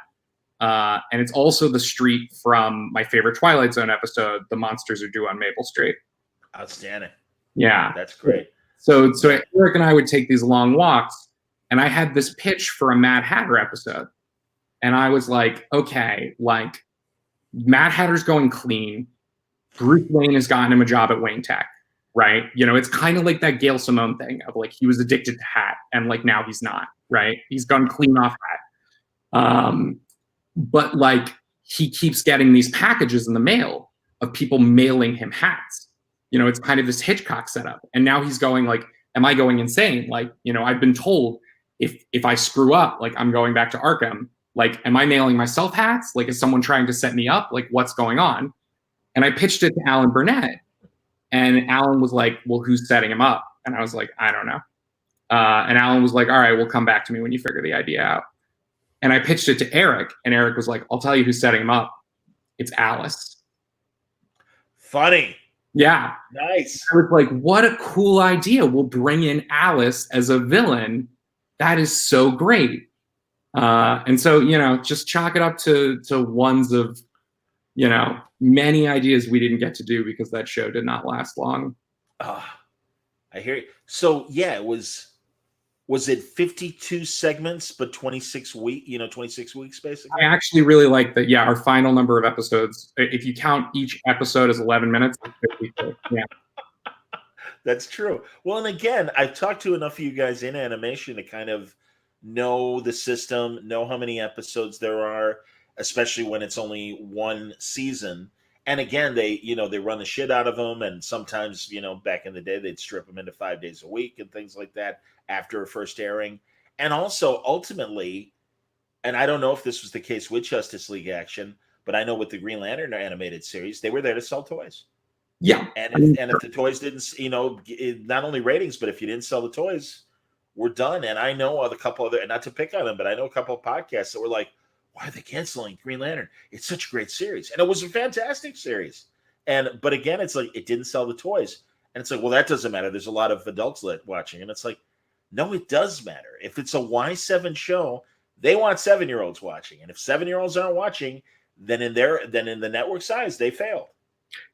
[SPEAKER 2] And it's also the street from my favorite Twilight Zone episode, The Monsters Are Due on Maple Street.
[SPEAKER 1] Outstanding.
[SPEAKER 2] Yeah.
[SPEAKER 1] That's great.
[SPEAKER 2] So Eric and I would take these long walks, and I had this pitch for a Mad Hatter episode. And I was like, okay, like Mad Hatter's going clean. Bruce Wayne has gotten him a job at Wayne Tech, right? It's kind of like that Gail Simone thing of like he was addicted to hat and like now he's not, right? He's gone clean off hat. But like he keeps getting these packages in the mail of people mailing him hats. It's kind of this Hitchcock setup. And now he's going like, am I going insane? Like, I've been told if I screw up, like I'm going back to Arkham. Like, am I mailing myself hats? Like, is someone trying to set me up? Like, what's going on? And I pitched it to Alan Burnett. And Alan was like, well, who's setting him up? And I was like, I don't know. And Alan was like, all right, well, come back to me when you figure the idea out. And I pitched it to Eric. And Eric was like, I'll tell you who's setting him up. It's Alice.
[SPEAKER 1] Funny.
[SPEAKER 2] Yeah.
[SPEAKER 1] Nice.
[SPEAKER 2] I was like, what a cool idea. We'll bring in Alice as a villain. That is so great. And so, just chalk it up to ones of, many ideas we didn't get to do because that show did not last long.
[SPEAKER 1] I hear you. So yeah, was it 52 segments, but 26 weeks basically?
[SPEAKER 2] I actually really like that. Yeah. Our final number of episodes, if you count each episode as 11 minutes, it's 52. Yeah.
[SPEAKER 1] That's true. Well, and again, I've talked to enough of you guys in animation to kind of know the system, know how many episodes there are, especially when it's only one season. And again, they run the shit out of them. And sometimes, back in the day, they'd strip them into 5 days a week and things like that after a first airing. And also ultimately, and I don't know if this was the case with Justice League Action, but I know with the Green Lantern animated series, they were there to sell toys.
[SPEAKER 2] Yeah.
[SPEAKER 1] And if the toys didn't, not only ratings, but if you didn't sell the toys, we're done. And I know a couple other, and not to pick on them, but I know a couple of podcasts that were like, why are they canceling Green Lantern? It's such a great series. And it was a fantastic series. But again, it's like, it didn't sell the toys. And it's like, well, that doesn't matter. There's a lot of adults watching. And it's like, no, it does matter. If it's a Y7 show, they want 7-year-olds watching. And if 7-year-olds aren't watching, then in the network size, they failed.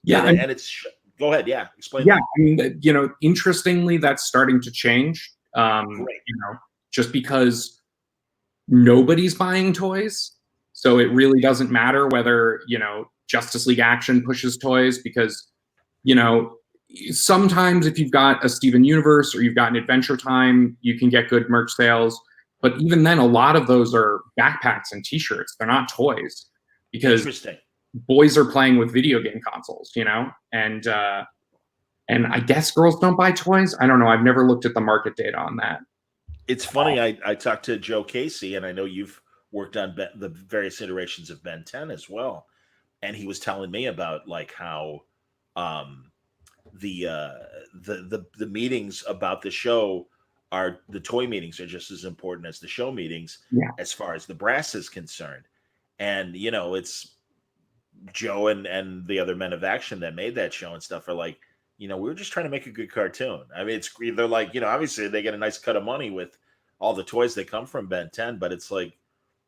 [SPEAKER 2] Yeah.
[SPEAKER 1] And it's Go ahead. Yeah, explain
[SPEAKER 2] Yeah,
[SPEAKER 1] that.
[SPEAKER 2] I mean, you know, interestingly, that's starting to change.
[SPEAKER 1] Great.
[SPEAKER 2] You know, just because nobody's buying toys, so it really doesn't matter whether, you know, Justice League Action pushes toys, because, you know, sometimes if you've got a Steven Universe or you've got an Adventure Time, you can get good merch sales. But even then, a lot of those are backpacks and T-shirts. They're not toys, because
[SPEAKER 1] Interesting.
[SPEAKER 2] boys are playing with video game consoles, you know, and I guess girls don't buy toys. I don't know. I've never looked at the market data on that.
[SPEAKER 1] It's funny. I talked to Joe Casey, and I know you've worked on the various iterations of Ben 10 as well. And he was telling me about like how um, the meetings about the show are the toy meetings are just as important as the show meetings
[SPEAKER 2] Yeah.
[SPEAKER 1] as far as the brass is concerned. And you know, it's Joe and the other men of action that made that show and stuff are like, you know, we were just trying to make a good cartoon. I mean, it's they're like, you know, obviously they get a nice cut of money with all the toys that come from Ben 10, but it's like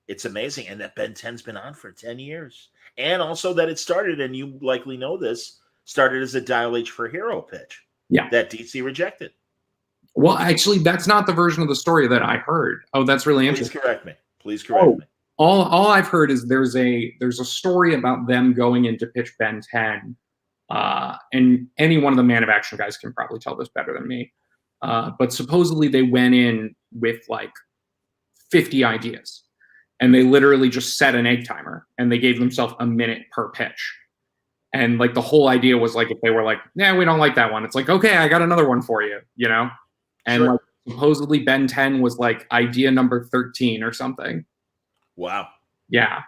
[SPEAKER 1] it's amazing. And that Ben 10's been on for 10 years. And also that it started, and you likely know this, started as a Dial H for Hero pitch.
[SPEAKER 2] Yeah.
[SPEAKER 1] That DC rejected.
[SPEAKER 2] Well, actually, that's not the version of the story that I heard. Oh, that's really
[SPEAKER 1] Please
[SPEAKER 2] interesting.
[SPEAKER 1] correct me. Please correct me.
[SPEAKER 2] All I've heard is there's a story about them going in to pitch Ben 10, and any one of the Man of Action guys can probably tell this better than me. But supposedly they went in with like 50 ideas, and they literally just set an egg timer, and they gave themselves a minute per pitch. And like the whole idea was like, if they were like, "Yeah, we don't like that one," it's like, "Okay, I got another one for you," you know. And
[SPEAKER 1] Sure.
[SPEAKER 2] like supposedly Ben 10 was like idea number 13 or something.
[SPEAKER 1] Wow.
[SPEAKER 2] Yeah.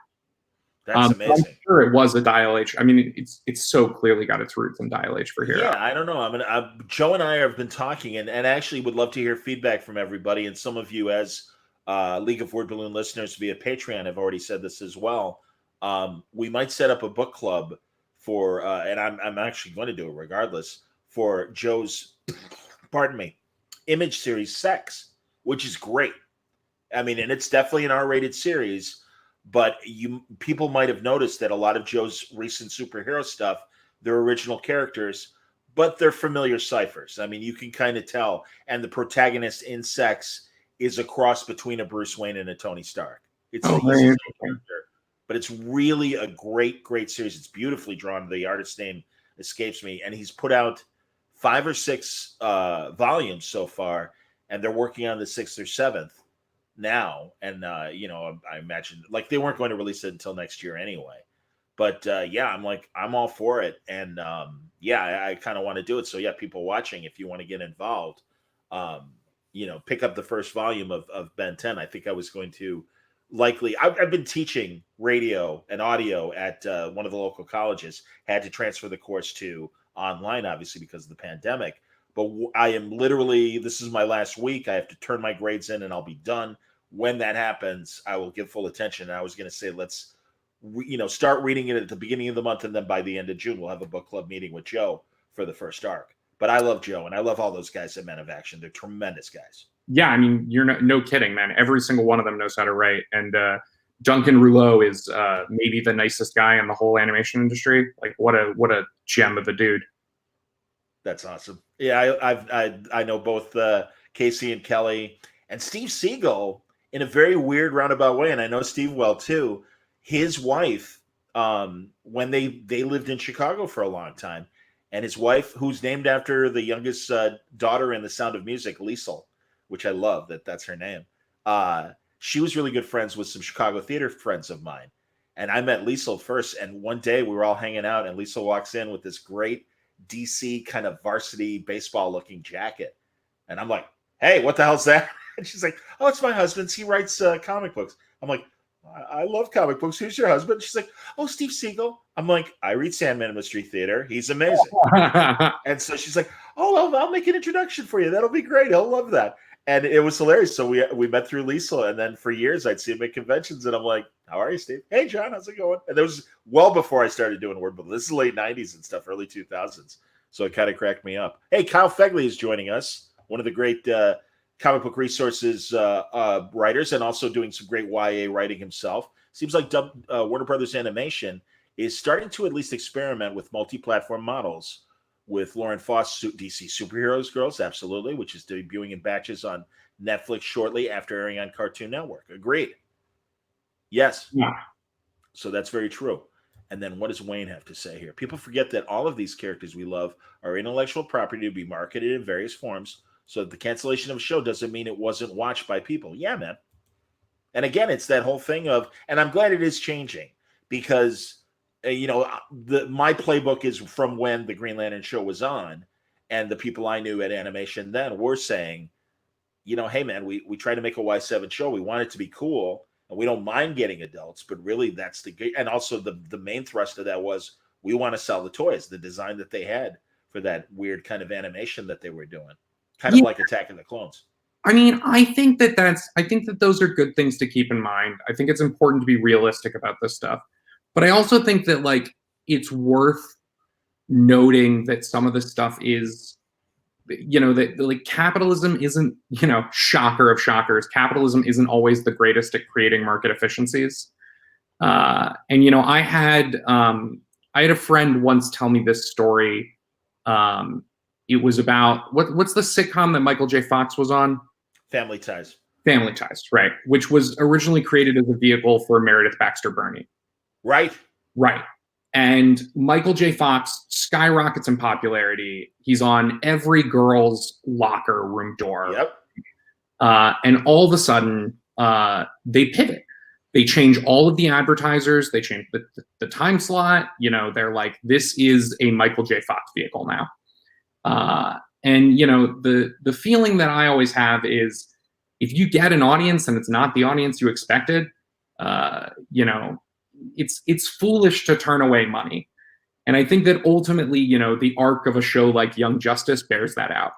[SPEAKER 1] That's amazing.
[SPEAKER 2] I'm sure it was a Dial H. I mean, it's so clearly got its roots in Dial H for Hero.
[SPEAKER 1] Yeah, I don't know. Joe and I have been talking, and actually would love to hear feedback from everybody. And some of you, as League of Word Balloon listeners via Patreon, have already said this as well. We might set up a book club for, and I'm actually going to do it regardless, for Joe's, pardon me, Image series Sex, which is great. I mean, and it's definitely an R-rated series, but people might have noticed that a lot of Joe's recent superhero stuff, they're original characters, but they're familiar ciphers. I mean, you can kind of tell. And the protagonist in Sex is a cross between a Bruce Wayne and a Tony Stark. It's
[SPEAKER 2] Oh,
[SPEAKER 1] he's
[SPEAKER 2] very
[SPEAKER 1] his own
[SPEAKER 2] interesting.
[SPEAKER 1] character, but it's really a great series. It's beautifully drawn. The artist's name escapes me, and he's put out 5 or 6 volumes so far, and they're working on the 6th or 7th now. And you know, I imagine like they weren't going to release it until next year anyway. But yeah, I'm all for it. And yeah, I kind of want to do it. So yeah, people watching, if you want to get involved, you know, pick up the first volume of Ben 10. I think I was going to likely, I've been teaching radio and audio at one of the local colleges, had to transfer the course to online, obviously, because of the pandemic. But I am literally, this is my last week. I have to turn my grades in and I'll be done. When that happens, I will give full attention. And I was going to say, let's, you know, start reading it at the beginning of the month. And then by the end of June, we'll have a book club meeting with Joe for the first arc. But I love Joe and I love all those guys at Men of Action. They're tremendous guys.
[SPEAKER 2] Yeah, I mean, you're no kidding, man. Every single one of them knows how to write. And Duncan Rouleau is maybe the nicest guy in the whole animation industry. Like, what a gem of a dude.
[SPEAKER 1] That's awesome. Yeah, I know both Casey and Kelly and Steve Siegel in a very weird roundabout way, and I know Steve well too. His wife, when they lived in Chicago for a long time, and his wife, who's named after the youngest daughter in The Sound of Music, Liesel, which I love that's her name. She was really good friends with some Chicago theater friends of mine, and I met Liesel first. And one day we were all hanging out, and Liesel walks in with this great DC kind of varsity baseball looking jacket. And I'm like, hey, what the hell's that? And she's like, oh, it's my husband's. He writes comic books. I'm like, I love comic books. Who's your husband? She's like, oh, Steve Siegel. I'm like, I read Sandman and Mystery Theater. He's amazing. And so she's like, oh, I'll make an introduction for you. That'll be great. He'll love that. And it was hilarious. So we met through Liesel, and then for years I'd see him at conventions, and I'm like, how are you, Steve? Hey, John, how's it going? And that was well before I started doing word, but this is late 90s and stuff, early 2000s. So it kind of cracked me up. Hey, Kyle Fegley is joining us, one of the great comic book resources writers, and also doing some great YA writing himself. Seems like Warner Brothers Animation is starting to at least experiment with multi-platform models with Lauren Foss, DC Superheroes Girls, absolutely, which is debuting in batches on Netflix shortly after airing on Cartoon Network. Agreed. Yes.
[SPEAKER 2] Yeah.
[SPEAKER 1] So that's very true. And then what does Wayne have to say here? People forget that all of these characters we love are intellectual property to be marketed in various forms. So the cancellation of a show doesn't mean it wasn't watched by people. Yeah, man. And again, it's that whole thing of, and I'm glad it is changing because, my playbook is from when the Green Lantern show was on, and the people I knew at Animation then were saying, hey man, we try to make a Y7 show. We want it to be cool, and we don't mind getting adults, but really that's and also the main thrust of that was we want to sell the toys, the design that they had for that weird kind of animation that they were doing, kind of like Attack of the Clones.
[SPEAKER 2] I mean, I think that those are good things to keep in mind. I think it's important to be realistic about this stuff. But I also think that it's worth noting that some of this stuff is, that capitalism isn't, shocker of shockers. Capitalism isn't always the greatest at creating market efficiencies. And I had a friend once tell me this story. It was about what's the sitcom that Michael J. Fox was on?
[SPEAKER 1] Family Ties.
[SPEAKER 2] Family Ties, right? Which was originally created as a vehicle for Meredith Baxter Birney.
[SPEAKER 1] Right.
[SPEAKER 2] And Michael J. Fox skyrockets in popularity. He's on every girl's locker room door.
[SPEAKER 1] Yep.
[SPEAKER 2] And all of a sudden, they pivot. They change all of the advertisers. They change the time slot. They're like, this is a Michael J. Fox vehicle now. And the feeling that I always have is if you get an audience and it's not the audience you expected, it's foolish to turn away money. And I think that ultimately, the arc of a show like Young Justice bears that out.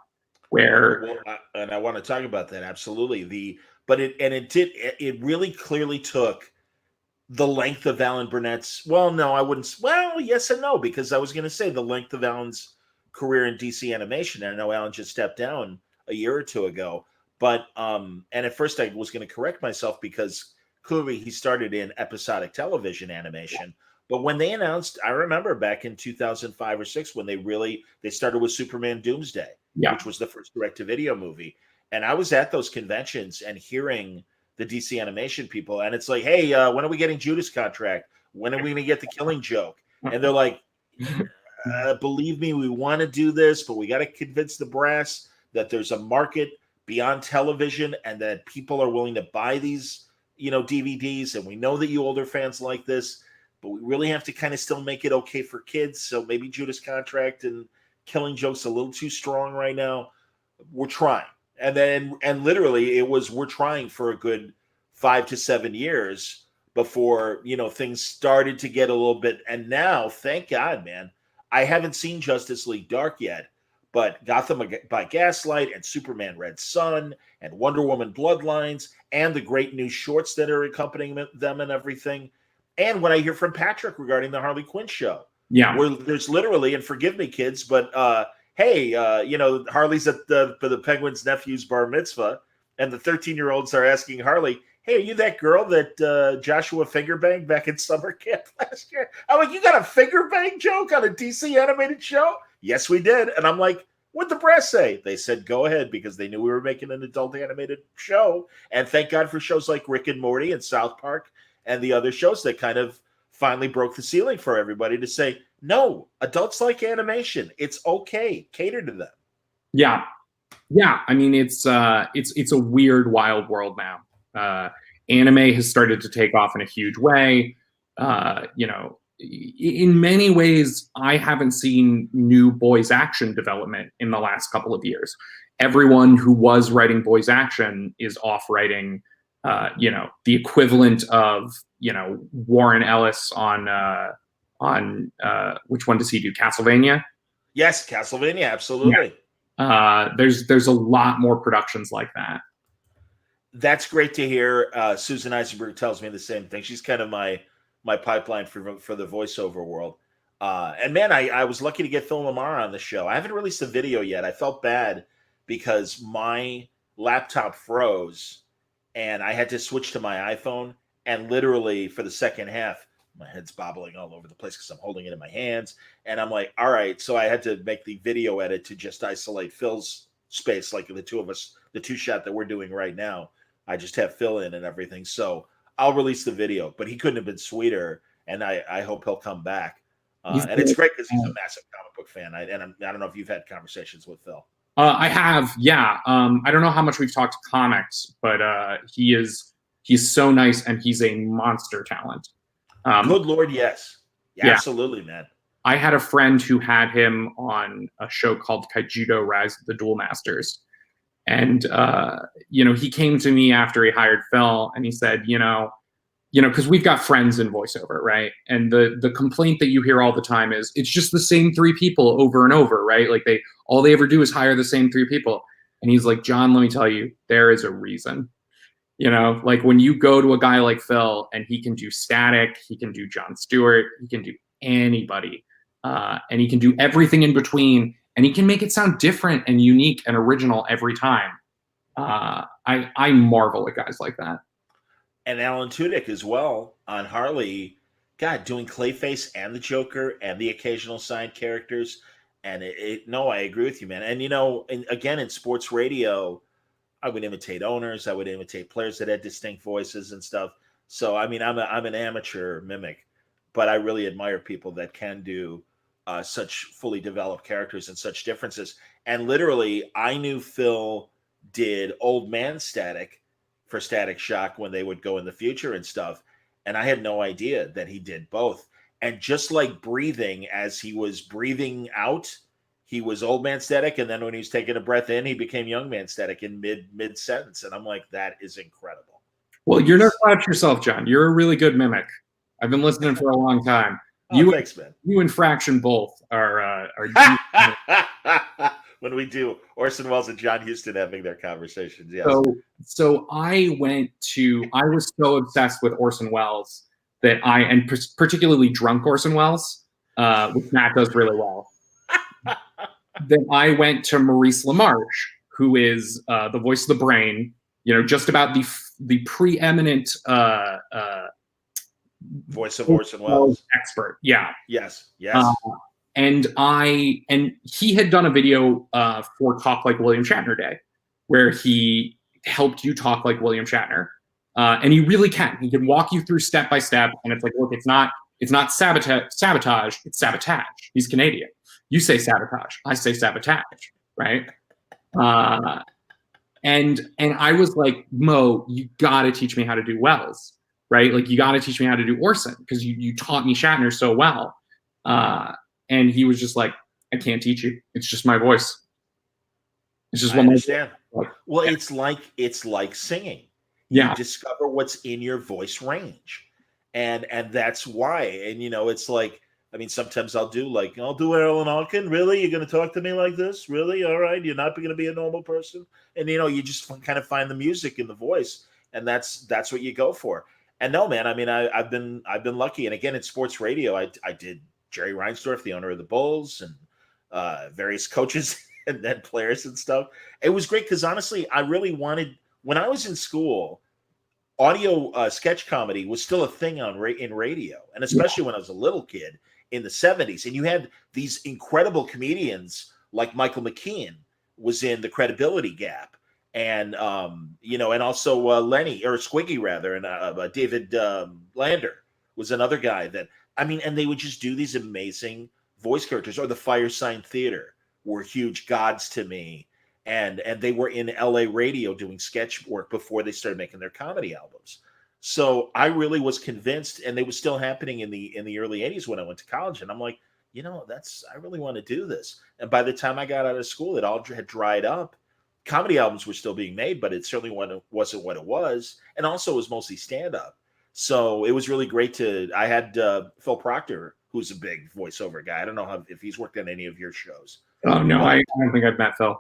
[SPEAKER 1] And I want to talk about that absolutely. It really clearly took the length of Alan Burnett's. Well, no, I wouldn't. Well, yes and no, because I was going to say the length of Alan's career in DC animation. And I know Alan just stepped down a year or two ago, but and at first I was going to correct myself because clearly he started in episodic television animation. But when they announced, I remember back in 2005 or 6 when they started with Superman Doomsday, which was the first direct-to-video movie. And I was at those conventions and hearing the DC animation people, and it's like, hey, when are we getting Judas Contract? When are we going to get the Killing Joke? And they're like, believe me, we want to do this, but we got to convince the brass that there's a market beyond television and that people are willing to buy these, DVDs. And we know that you older fans like this, but we really have to kind of still make it okay for kids. So maybe Judas Contract and Killing Joke's a little too strong right now. We're trying. And literally we're trying for a good 5 to 7 years before, things started to get a little bit. And now, thank God, man, I haven't seen Justice League Dark yet, but Gotham by Gaslight and Superman Red Sun and Wonder Woman Bloodlines and the great new shorts that are accompanying them and everything. And when I hear from Patrick regarding the Harley Quinn show, where there's literally, and forgive me, kids, but hey, Harley's at the Penguin's nephew's bar mitzvah, and the 13-year-olds are asking Harley, hey, are you that girl that Joshua fingerbanged back in summer camp last year? I'm like, you got a fingerbang joke on a DC animated show? Yes, we did. And I'm like, what'd the brass say? They said, go ahead, because they knew we were making an adult animated show. And thank God for shows like Rick and Morty and South Park and the other shows that kind of finally broke the ceiling for everybody to say, no, adults like animation. It's okay. Cater to them.
[SPEAKER 2] Yeah. I mean, it's a weird, wild world now. Anime has started to take off in a huge way. In many ways, I haven't seen new boys action development in the last couple of years. Everyone who was writing boys action is off writing, the equivalent of, Warren Ellis on which one does he do? Castlevania?
[SPEAKER 1] Yes, Castlevania, absolutely.
[SPEAKER 2] Yeah. There's a lot more productions like that.
[SPEAKER 1] That's great to hear. Susan Eisenberg tells me the same thing. She's kind of my pipeline for the voiceover world. And man, I was lucky to get Phil Lamar on the show. I haven't released a video yet. I felt bad because my laptop froze and I had to switch to my iPhone. And literally for the second half, My head's bobbling all over the place because I'm holding it in my hands. And I'm like, all right. So I had to make the video edit to just isolate Phil's space, like the two of us, the two shot that we're doing right now. I just have Phil in and everything. So I'll release the video, but he couldn't have been sweeter. And I hope he'll come back. And it's great because he's a massive comic book fan. I don't know if you've had conversations with Phil.
[SPEAKER 2] I have, yeah. I don't know how much we've talked comics, but he's so nice, and he's a monster talent.
[SPEAKER 1] Good Lord, yes.
[SPEAKER 2] Yeah.
[SPEAKER 1] Absolutely, man.
[SPEAKER 2] I had a friend who had him on a show called Kaijudo Rise of the Duel Masters. And, he came to me after he hired Phil, and he said, because we've got friends in voiceover, right? And the complaint that you hear all the time is it's just the same three people over and over, right? Like all they ever do is hire the same three people. And he's like, John, let me tell you, there is a reason. Like when you go to a guy like Phil and he can do Static, he can do Jon Stewart, he can do anybody, and he can do everything in between, and he can make it sound different and unique and original every time. I marvel at guys like that.
[SPEAKER 1] And Alan Tudyk as well on Harley, God, doing Clayface and the Joker and the occasional side characters. And no, I agree with you, man. And again, in sports radio, I would imitate owners. I would imitate players that had distinct voices and stuff. So, I mean, I'm an amateur mimic, but I really admire people that can do such fully developed characters and such differences. And literally, I knew Phil did Old Man Static for Static Shock when they would go in the future and stuff. And I had no idea that he did both. And just like breathing, as he was breathing out, he was Old Man Static, and then when he was taking a breath in, he became Young Man Static in mid sentence. And I'm like, that is incredible.
[SPEAKER 2] Well, you're no slouch yourself, John. You're a really good mimic. I've been listening for a long time.
[SPEAKER 1] Thanks, man.
[SPEAKER 2] You and Fraction both are
[SPEAKER 1] when we do Orson Welles and John Huston having their conversations. Yes.
[SPEAKER 2] So I was so obsessed with Orson Welles that particularly drunk Orson Welles, which Matt does really well. Then I went to Maurice LaMarche, who is the voice of the brain, just about the preeminent
[SPEAKER 1] voice of Orson Welles
[SPEAKER 2] expert. Yeah.
[SPEAKER 1] Yes.
[SPEAKER 2] And he had done a video for Talk Like William Shatner Day, where he helped you talk like William Shatner. And he really can. He can walk you through step by step. And it's like, look, it's not sabotage, it's sabotage. He's Canadian. You say sabotage, I say sabotage, right? And I was like, Mo, you got to teach me how to do Wells, right? Like, you got to teach me how to do Orson, because you taught me Shatner so well. And he was just like, I can't teach you. It's just my voice. It's just
[SPEAKER 1] I understand. Well, yeah. It's like singing.
[SPEAKER 2] Yeah.
[SPEAKER 1] You discover what's in your voice range. And that's why. And, it's like, I mean, sometimes I'll do Alan Alkin. Really? You're going to talk to me like this? Really? All right. You're not going to be a normal person. And, you just kind of find the music in the voice. And that's what you go for. And no, man, I mean, I've been lucky. And again, in sports radio, I did Jerry Reinsdorf, the owner of the Bulls, and various coaches and then players and stuff. It was great because honestly, I really wanted, when I was in school, audio sketch comedy was still a thing in radio. And especially when I was a little kid in the 70s. And you had these incredible comedians like Michael McKean was in The Credibility Gap. And, and also Lenny, or Squiggy rather, and David Lander was another guy that, I mean, and they would just do these amazing voice characters. Or the Firesign Theater were huge gods to me. And they were in LA radio doing sketch work before they started making their comedy albums. So I really was convinced, and they were still happening in the early 80s when I went to college. And I'm like, I really want to do this. And by the time I got out of school, it all had dried up. Comedy albums were still being made, but it certainly wasn't what it was. And also it was mostly stand-up. So it was really great I had Phil Proctor, who's a big voiceover guy. I don't know if he's worked on any of your shows.
[SPEAKER 2] Oh, no, I don't think I've met Phil.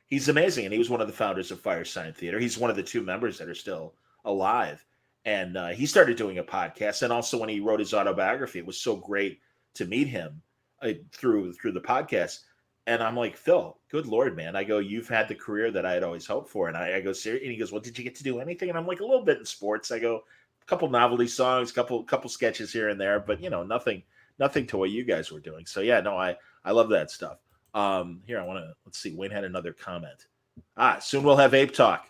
[SPEAKER 1] He's amazing. And he was one of the founders of Firesign Theater. He's one of the 2 members that are still alive. And he started doing a podcast. And also when he wrote his autobiography, it was so great to meet him through the podcast. And I'm like, Phil, good Lord, man. I go, you've had the career that I had always hoped for. And I go, seriously? And he goes, well, did you get to do anything? And I'm like, a little bit in sports. I go, couple novelty songs, couple sketches here and there, but nothing to what you guys were doing. So yeah, no, I love that stuff. Here I want to let's see. Wayne had another comment. Soon we'll have Ape Talk.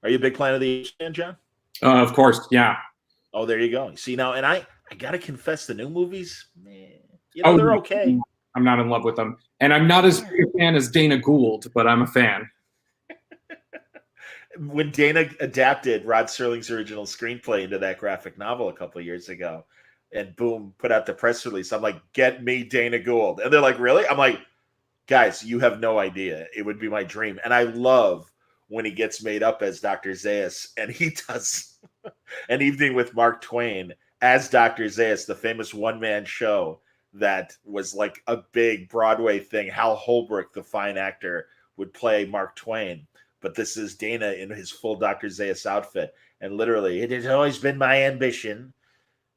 [SPEAKER 1] Are you a big fan of the Ape Man, John?
[SPEAKER 2] Of course, yeah.
[SPEAKER 1] Oh, there you go. See now, and I gotta confess, the new movies, man, they're okay.
[SPEAKER 2] I'm not in love with them, and I'm not as big a fan as Dana Gould, but I'm a fan.
[SPEAKER 1] When Dana adapted Rod Serling's original screenplay into that graphic novel a couple of years ago, and boom, put out the press release, I'm like, get me Dana Gould. And they're like, really? I'm like, guys, you have no idea. It would be my dream. And I love when he gets made up as Dr. Zaius, and he does An Evening with Mark Twain as Dr. Zaius, the famous one-man show that was like a big Broadway thing. Hal Holbrook, the fine actor, would play Mark Twain. But this is Dana in his full Dr. Zaius outfit. And literally, it has always been my ambition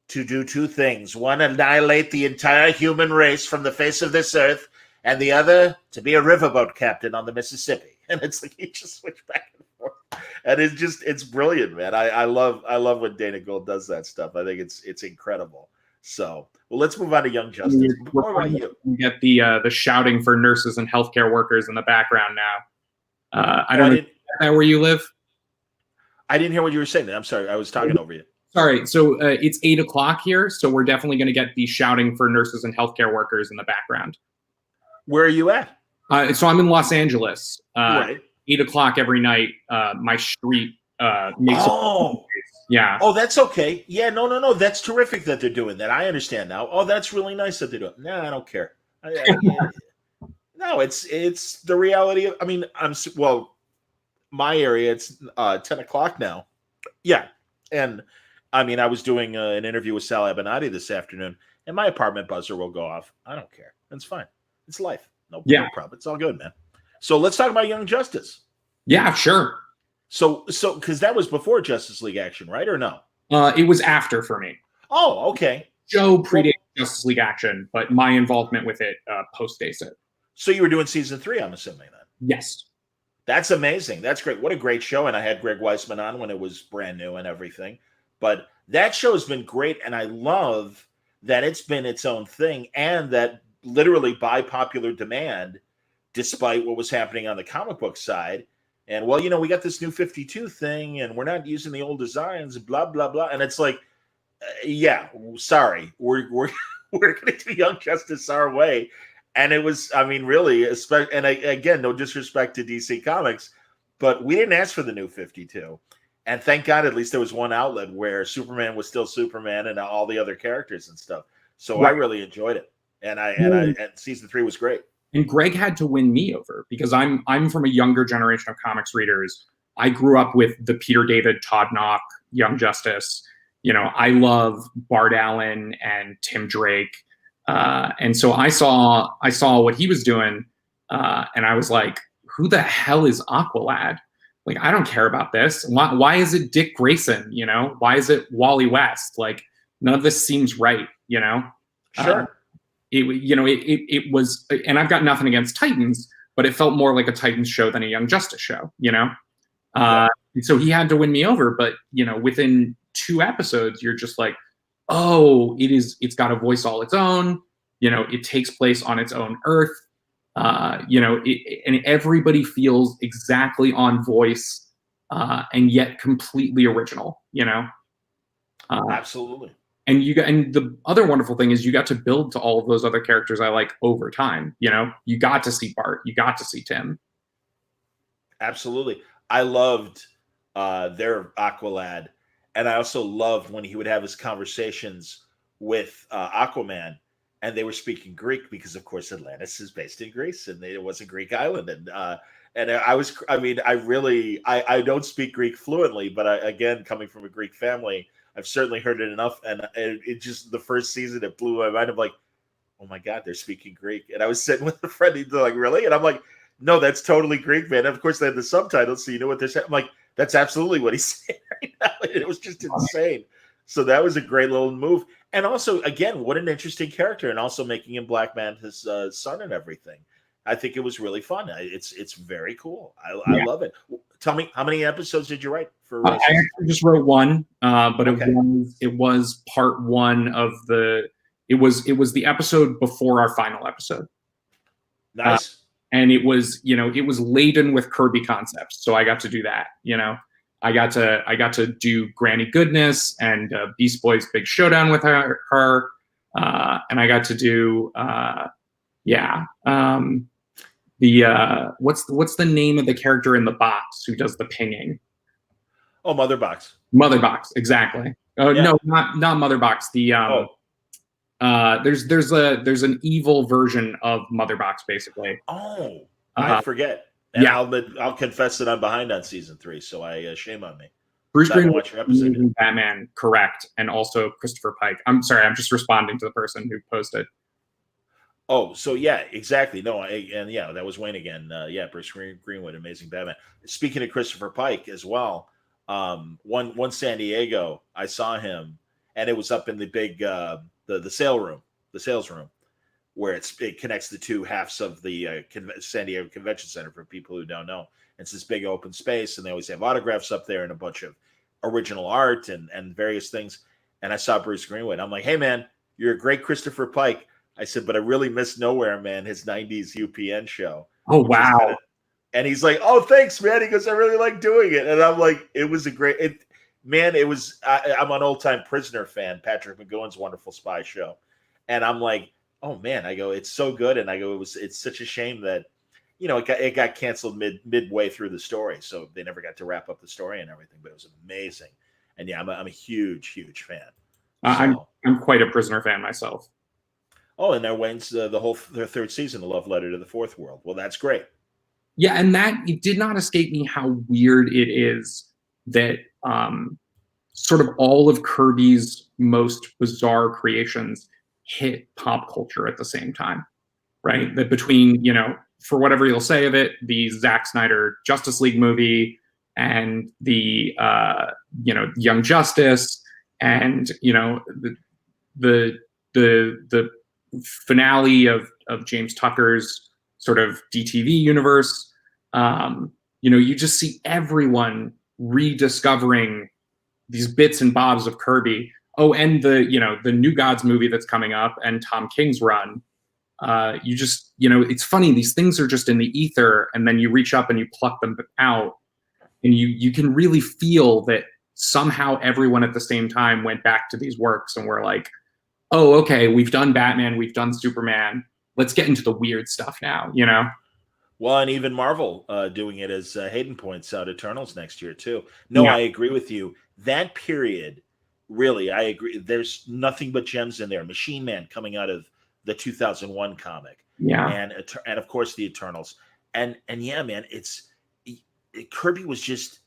[SPEAKER 1] to do two things. One, annihilate the entire human race from the face of this earth, and the other, to be a riverboat captain on the Mississippi. And it's like he just switched back and forth. And it's brilliant, man. I love when Dana Gould does that stuff. I think it's incredible. So, well, let's move on to Young Justice. What about you?
[SPEAKER 2] You get the shouting for nurses and healthcare workers in the background now. I don't know. Is that where you live?
[SPEAKER 1] I didn't hear what you were saying. I'm sorry. I was talking over you.
[SPEAKER 2] Sorry. So it's 8:00 here. So we're definitely going to get the shouting for nurses and healthcare workers in the background.
[SPEAKER 1] Where are you at?
[SPEAKER 2] So I'm in Los Angeles.
[SPEAKER 1] Right.
[SPEAKER 2] 8:00 every night. My street makes. Yeah.
[SPEAKER 1] Oh, that's okay. Yeah. No. That's terrific that they're doing that. I understand now. Oh, that's really nice that they're doing it. No, I don't care. No, it's the reality of. I mean, my area, it's 10:00 now. Yeah, and I mean, I was doing an interview with Sal Abenati this afternoon, and my apartment buzzer will go off. I don't care. It's fine. It's life. No problem. It's all good, man. So let's talk about Young Justice.
[SPEAKER 2] Yeah, sure.
[SPEAKER 1] So because that was before Justice League Action, right, or no?
[SPEAKER 2] It was after for me.
[SPEAKER 1] Oh, okay.
[SPEAKER 2] Joe predated Justice League Action, but my involvement with it postdates it.
[SPEAKER 1] So you were doing season 3, I'm assuming then.
[SPEAKER 2] Yes.
[SPEAKER 1] That's amazing. That's great. What a great show. And I had Greg Weisman on when it was brand new and everything. But that show has been great. And I love that it's been its own thing and that literally by popular demand, despite what was happening on the comic book side. And, well, we got this new 52 thing and we're not using the old designs, blah, blah, blah. And it's like, yeah, sorry. We're going to do Young Justice our way. And it was, I mean, really, and again, no disrespect to DC Comics, but we didn't ask for the new 52. And thank God, at least there was one outlet where Superman was still Superman and all the other characters and stuff. So right. I really enjoyed it. And season 3 was great.
[SPEAKER 2] And Greg had to win me over because I'm from a younger generation of comics readers. I grew up with the Peter David, Todd Nauck, Young Justice. I love Bart Allen and Tim Drake. And so I saw what he was doing, and I was like, who the hell is Aqualad? Like, I don't care about this. Why is it Dick Grayson? Why is it Wally West? Like, none of this seems right,
[SPEAKER 1] Sure.
[SPEAKER 2] It was, and I've got nothing against Titans, but it felt more like a Titans show than a Young Justice show, And so he had to win me over, but, within 2 episodes, you're just like, oh, it's got a voice all its own. It takes place on its own Earth. And everybody feels exactly on voice, and yet completely original.
[SPEAKER 1] Absolutely.
[SPEAKER 2] And the other wonderful thing is you got to build to all of those other characters I like over time. You got to see Bart, you got to see Tim.
[SPEAKER 1] Absolutely, I loved their Aqualad. And I also loved when he would have his conversations with Aquaman, and they were speaking Greek because, of course, Atlantis is based in Greece, and it was a Greek island. And I don't speak Greek fluently, but again, coming from a Greek family, I've certainly heard it enough. And it just the first season, it blew my mind. I'm like, oh my God, they're speaking Greek. And I was sitting with a friend, and they're like, really? And I'm like, no, that's totally Greek, man. And of course, they had the subtitles, so you know what they're saying. I'm like, that's absolutely what he's saying right now. It was just insane. So that was a great little move. And also, again, what an interesting character. And also making him Black Man his son and everything. I think it was really fun. It's very cool. I love it. Tell me, how many episodes did you write for
[SPEAKER 2] I actually just wrote one, but
[SPEAKER 1] Okay.
[SPEAKER 2] it was part one of the. It was the episode before our final episode.
[SPEAKER 1] Nice.
[SPEAKER 2] And it was, it was laden with Kirby concepts, so I got to do that. I got to do Granny Goodness and Beast Boy's big showdown with her, and I got to do what's the name of the character in the box who does the pinging?
[SPEAKER 1] Oh, Mother Box.
[SPEAKER 2] Mother Box, exactly. Oh
[SPEAKER 1] Yeah.
[SPEAKER 2] no, not Mother Box. The there's an evil version of Mother Box, basically.
[SPEAKER 1] Oh, I forget. And yeah, I'll confess that I'm behind on season 3, so shame on me.
[SPEAKER 2] Bruce Greenwood, Batman, correct, and also Christopher Pike. I'm sorry, I'm just responding to the person who posted.
[SPEAKER 1] Oh, so yeah, exactly. No, that was Wayne again. Bruce Greenwood, Amazing Batman. Speaking of Christopher Pike as well, one San Diego, I saw him, and it was up in the big the sales room, where it connects the two halves of the San Diego Convention Center for people who don't know. It's this big open space, and they always have autographs up there and a bunch of original art and various things. And I saw Bruce Greenwood. I'm like, hey, man, you're a great Christopher Pike. I said, but I really miss Nowhere Man, his 90s UPN show.
[SPEAKER 2] Oh, wow.
[SPEAKER 1] And he's like, oh, thanks, man. He goes, I really like doing it. And I'm like, it was a great I'm an old-time Prisoner fan, Patrick McGowan's wonderful spy show. And I'm like, oh, man, I go, it's so good. And I go, it's such a shame that, it got canceled midway through the story. So they never got to wrap up the story and everything, but it was amazing. And yeah, I'm a huge, huge fan.
[SPEAKER 2] I'm quite a Prisoner fan myself.
[SPEAKER 1] Oh, and there Wayne's their third season, The Love Letter to the Fourth World. Well, that's great.
[SPEAKER 2] Yeah, and it did not escape me how weird it is that sort of all of Kirby's most bizarre creations hit pop culture at the same time, right? That between, for whatever you'll say of it, the Zack Snyder Justice League movie and the, Young Justice and, the finale of James Tucker's sort of DTV universe, you just see everyone rediscovering these bits and bobs of Kirby. Oh, and the New Gods movie that's coming up and Tom King's run. It's funny, these things are just in the ether, and then you reach up and you pluck them out, and you can really feel that somehow everyone at the same time went back to these works and were like, oh, okay, we've done Batman, we've done Superman. Let's get into the weird stuff now,
[SPEAKER 1] Well, and even Marvel doing it, as Hayden points out, Eternals next year too. No, yeah. I agree with you. That period, really, I agree. There's nothing but gems in there. Machine Man coming out of the 2001 comic, and of course the Eternals, and yeah, man, Kirby was just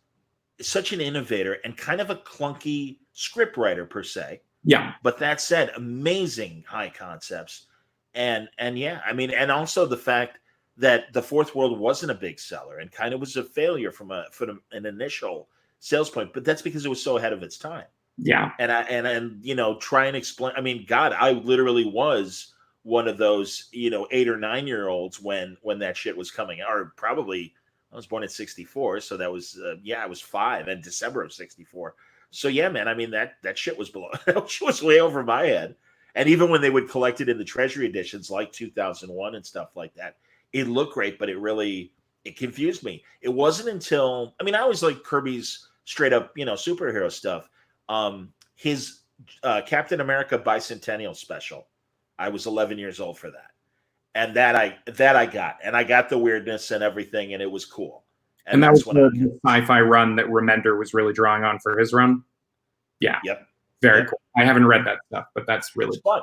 [SPEAKER 1] such an innovator and kind of a clunky script writer per se.
[SPEAKER 2] Yeah.
[SPEAKER 1] But that said, amazing high concepts. And yeah, I mean, and also the fact that the Fourth World wasn't a big seller and kind of was a failure from an initial sales point, but that's because it was so ahead of its time.
[SPEAKER 2] Yeah.
[SPEAKER 1] And try and explain. I mean, God, I literally was one of those, 8 or 9 year olds when that shit was coming out, or probably I was born in 64. So that was, I was 5 in December of 64. So yeah, man, I mean, that shit was was way over my head. And even when they would collect it in the Treasury editions like 2001 and stuff like that, it looked great, but it confused me. It wasn't until, I always liked Kirby's straight up, superhero stuff. His Captain America Bicentennial special, I was 11 years old for that. And that I got. And I got the weirdness and everything, and it was cool.
[SPEAKER 2] And that was the sci-fi run that Remender was really drawing on for his run. Yeah.
[SPEAKER 1] Yep.
[SPEAKER 2] Very cool. I haven't read that stuff, but that's really
[SPEAKER 1] fun.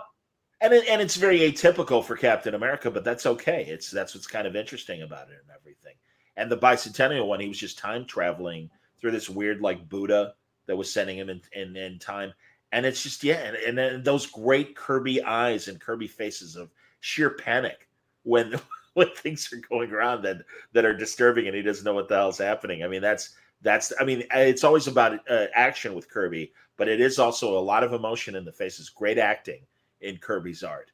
[SPEAKER 1] And it's very atypical for Captain America, but that's okay. That's what's kind of interesting about it and everything. And the Bicentennial one, he was just time traveling through this weird like Buddha that was sending him in time. And it's just, and then those great Kirby eyes and Kirby faces of sheer panic when things are going around that are disturbing and he doesn't know what the hell's happening. I mean, it's always about action with Kirby, but it is also a lot of emotion in the faces. Great acting in Kirby's art.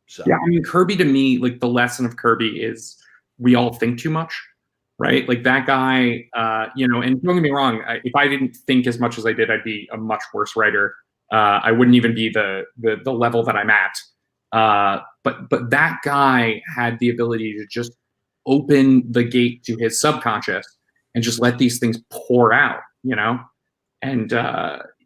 [SPEAKER 1] So
[SPEAKER 2] yeah, Kirby, to me, like, the lesson of Kirby is we all think too much. right? Like that guy, you know, and don't get me wrong, if I didn't think as much as I did, I'd be a much worse writer. I wouldn't even be the level that I'm at. But that guy had the ability to just open the gate to his subconscious and just let these things pour out, you know? And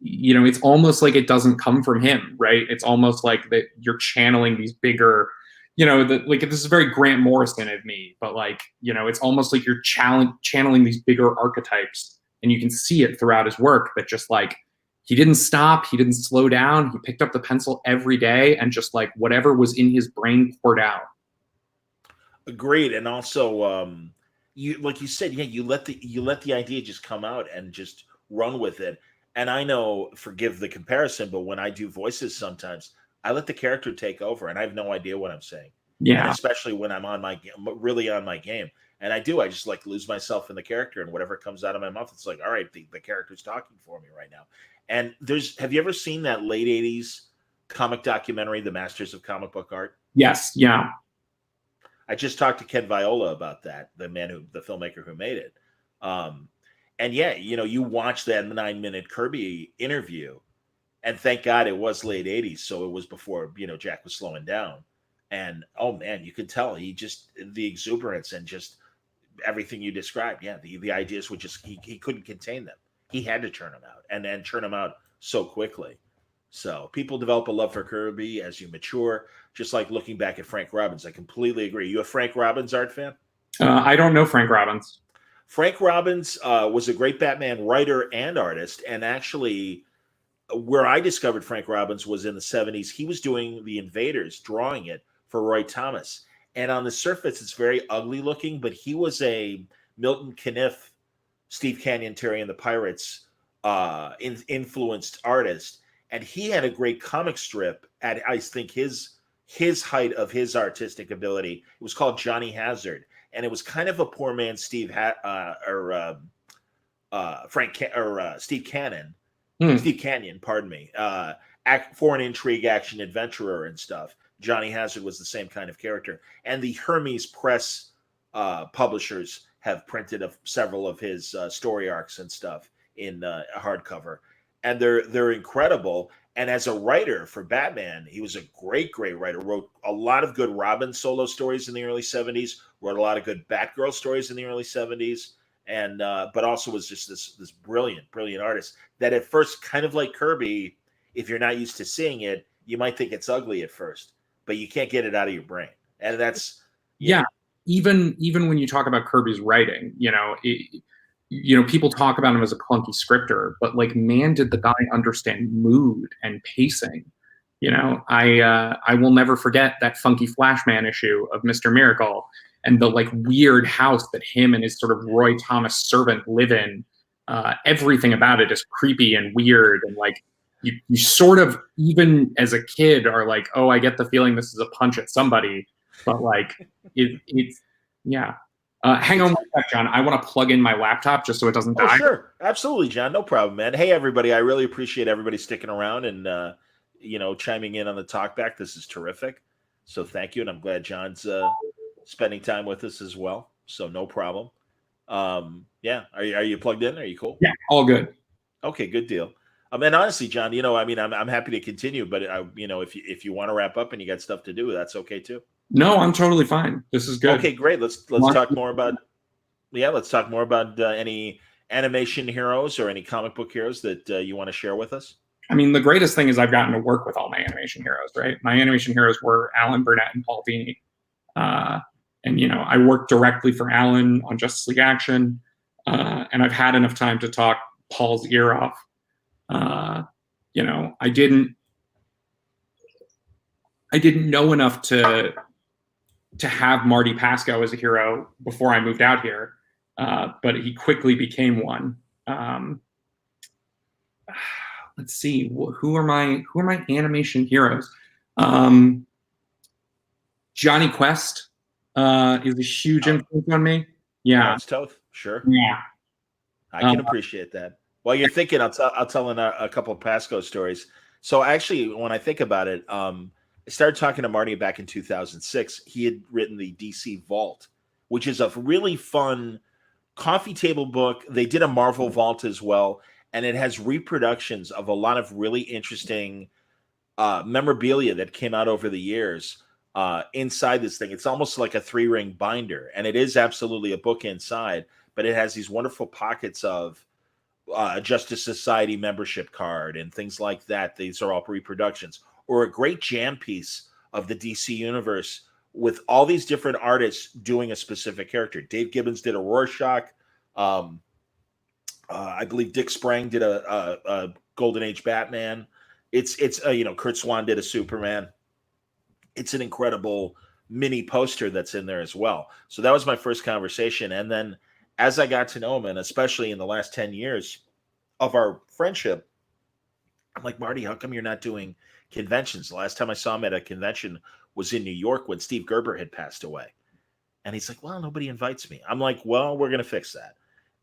[SPEAKER 2] you know, it's almost like it doesn't come from him, right? It's almost like that you're channeling these bigger, you know, like this is very Grant Morrison of me, but like, you know, it's almost like you're channeling these bigger archetypes, and you can see it throughout his work that just like he didn't stop, he didn't slow down, he picked up the pencil every day and just like whatever was in his brain poured out.
[SPEAKER 1] Agreed. And also, you like you said, yeah, you let the idea just come out and just run with it. And I know, forgive the comparison, but when I do voices, sometimes I let the character take over, and I have no idea what I'm saying. And
[SPEAKER 2] Yeah.
[SPEAKER 1] especially when I'm really on my game, and I just like lose myself in the character, and whatever comes out of my mouth, it's like, all right, the character's talking for me right now. And have you ever seen that late '80s comic documentary, The Masters of Comic Book Art?
[SPEAKER 2] Yes. Yeah.
[SPEAKER 1] I just talked to Ken Viola about that, the filmmaker who made it. And yeah, you know, you watch that 9-minute Kirby interview, and thank God it was late '80s, so it was before, you know, Jack was slowing down. And oh man, you could tell he just, the exuberance and just everything you described. Yeah, the ideas would just, he couldn't contain them. He had to churn them out, and then churn them out so quickly. So people develop a love for Kirby as you mature, just like looking back at Frank Robbins. I completely agree. You a Frank Robbins art fan?
[SPEAKER 2] I don't know Frank Robbins.
[SPEAKER 1] Frank Robbins was a great Batman writer and artist, and actually, where I discovered Frank Robbins was in the '70s. He was doing The Invaders, drawing it for Roy Thomas, and on the surface, it's very ugly looking. But he was a Milton Caniff, Steve Canyon, Terry and the Pirates influenced artist, and he had a great comic strip at, I think, his height of his artistic ability. It was called Johnny Hazard, and it was kind of a poor man Steve Cannon, Steve Canyon, pardon me, foreign intrigue, action adventurer and stuff. Johnny Hazard was the same kind of character, and the Hermes Press publishers have printed several of his story arcs and stuff in hardcover, and they're incredible. And as a writer for Batman, he was a great writer. Wrote a lot of good Robin solo stories in the early '70s. Wrote a lot of good Batgirl stories in the early '70s, and but also was just this brilliant artist that at first, kind of like Kirby, if you're not used to seeing it, you might think it's ugly at first, but you can't get it out of your brain. And that's
[SPEAKER 2] yeah. Even when you talk about Kirby's writing, you know, people talk about him as a clunky scripter, but like, man, did the guy understand mood and pacing? You know, I will never forget that funky Flashman issue of Mr. Miracle and the like weird house that him and his sort of Roy Thomas servant live in. Everything about it is creepy and weird, and like you sort of, even as a kid, are like, oh, I get the feeling this is a punch at somebody, but like it's yeah. Hang on one sec, John. I want to plug in my laptop just so it doesn't die.
[SPEAKER 1] Oh, sure. Absolutely, John. No problem, man. Hey, everybody. I really appreciate everybody sticking around and, you know, chiming in on the talkback. This is terrific. So thank you. And I'm glad John's spending time with us as well. So no problem. Yeah. Are you plugged in? Are you cool?
[SPEAKER 2] Yeah, all good.
[SPEAKER 1] Okay, good deal. And honestly, John, you know, I mean, I'm happy to continue, but you know, if you want to wrap up and you got stuff to do, that's okay too.
[SPEAKER 2] No, I'm totally fine. This is good.
[SPEAKER 1] Okay, great. Let's talk more about any animation heroes or any comic book heroes that you want to share with us.
[SPEAKER 2] I mean, the greatest thing is I've gotten to work with all my animation heroes, right? My animation heroes were Alan Burnett and Paul Dini. And, you know, I worked directly for Alan on Justice League Action. And I've had enough time to talk Paul's ear off. You know, I didn't know enough to have Marty Pasco as a hero before I moved out here, but he quickly became one. Let's see, who are my animation heroes? Johnny Quest is a huge influence on me. Yeah,
[SPEAKER 1] that's tough. Sure.
[SPEAKER 2] Yeah,
[SPEAKER 1] I can appreciate that. While you're thinking, I'll tell a couple of Pasco stories. So actually, when I think about it, I started talking to Marty back in 2006. He had written the DC Vault, which is a really fun coffee table book. They did a Marvel Vault as well, and it has reproductions of a lot of really interesting memorabilia that came out over the years inside this thing. It's almost like a 3-ring binder, and it is absolutely a book inside, but it has these wonderful pockets of Justice Society membership card and things like that. These are all reproductions, or a great jam piece of the DC universe with all these different artists doing a specific character. Dave Gibbons did a Rorschach. I believe Dick Sprang did a Golden Age Batman. It's Kurt Swan did a Superman. It's an incredible mini poster that's in there as well. So that was my first conversation. And then as I got to know him, and especially in the last 10 years of our friendship, I'm like, Marty, how come you're not doing conventions? The last time I saw him at a convention was in New York when Steve Gerber had passed away. And he's like, well, nobody invites me. I'm like, well, we're going to fix that.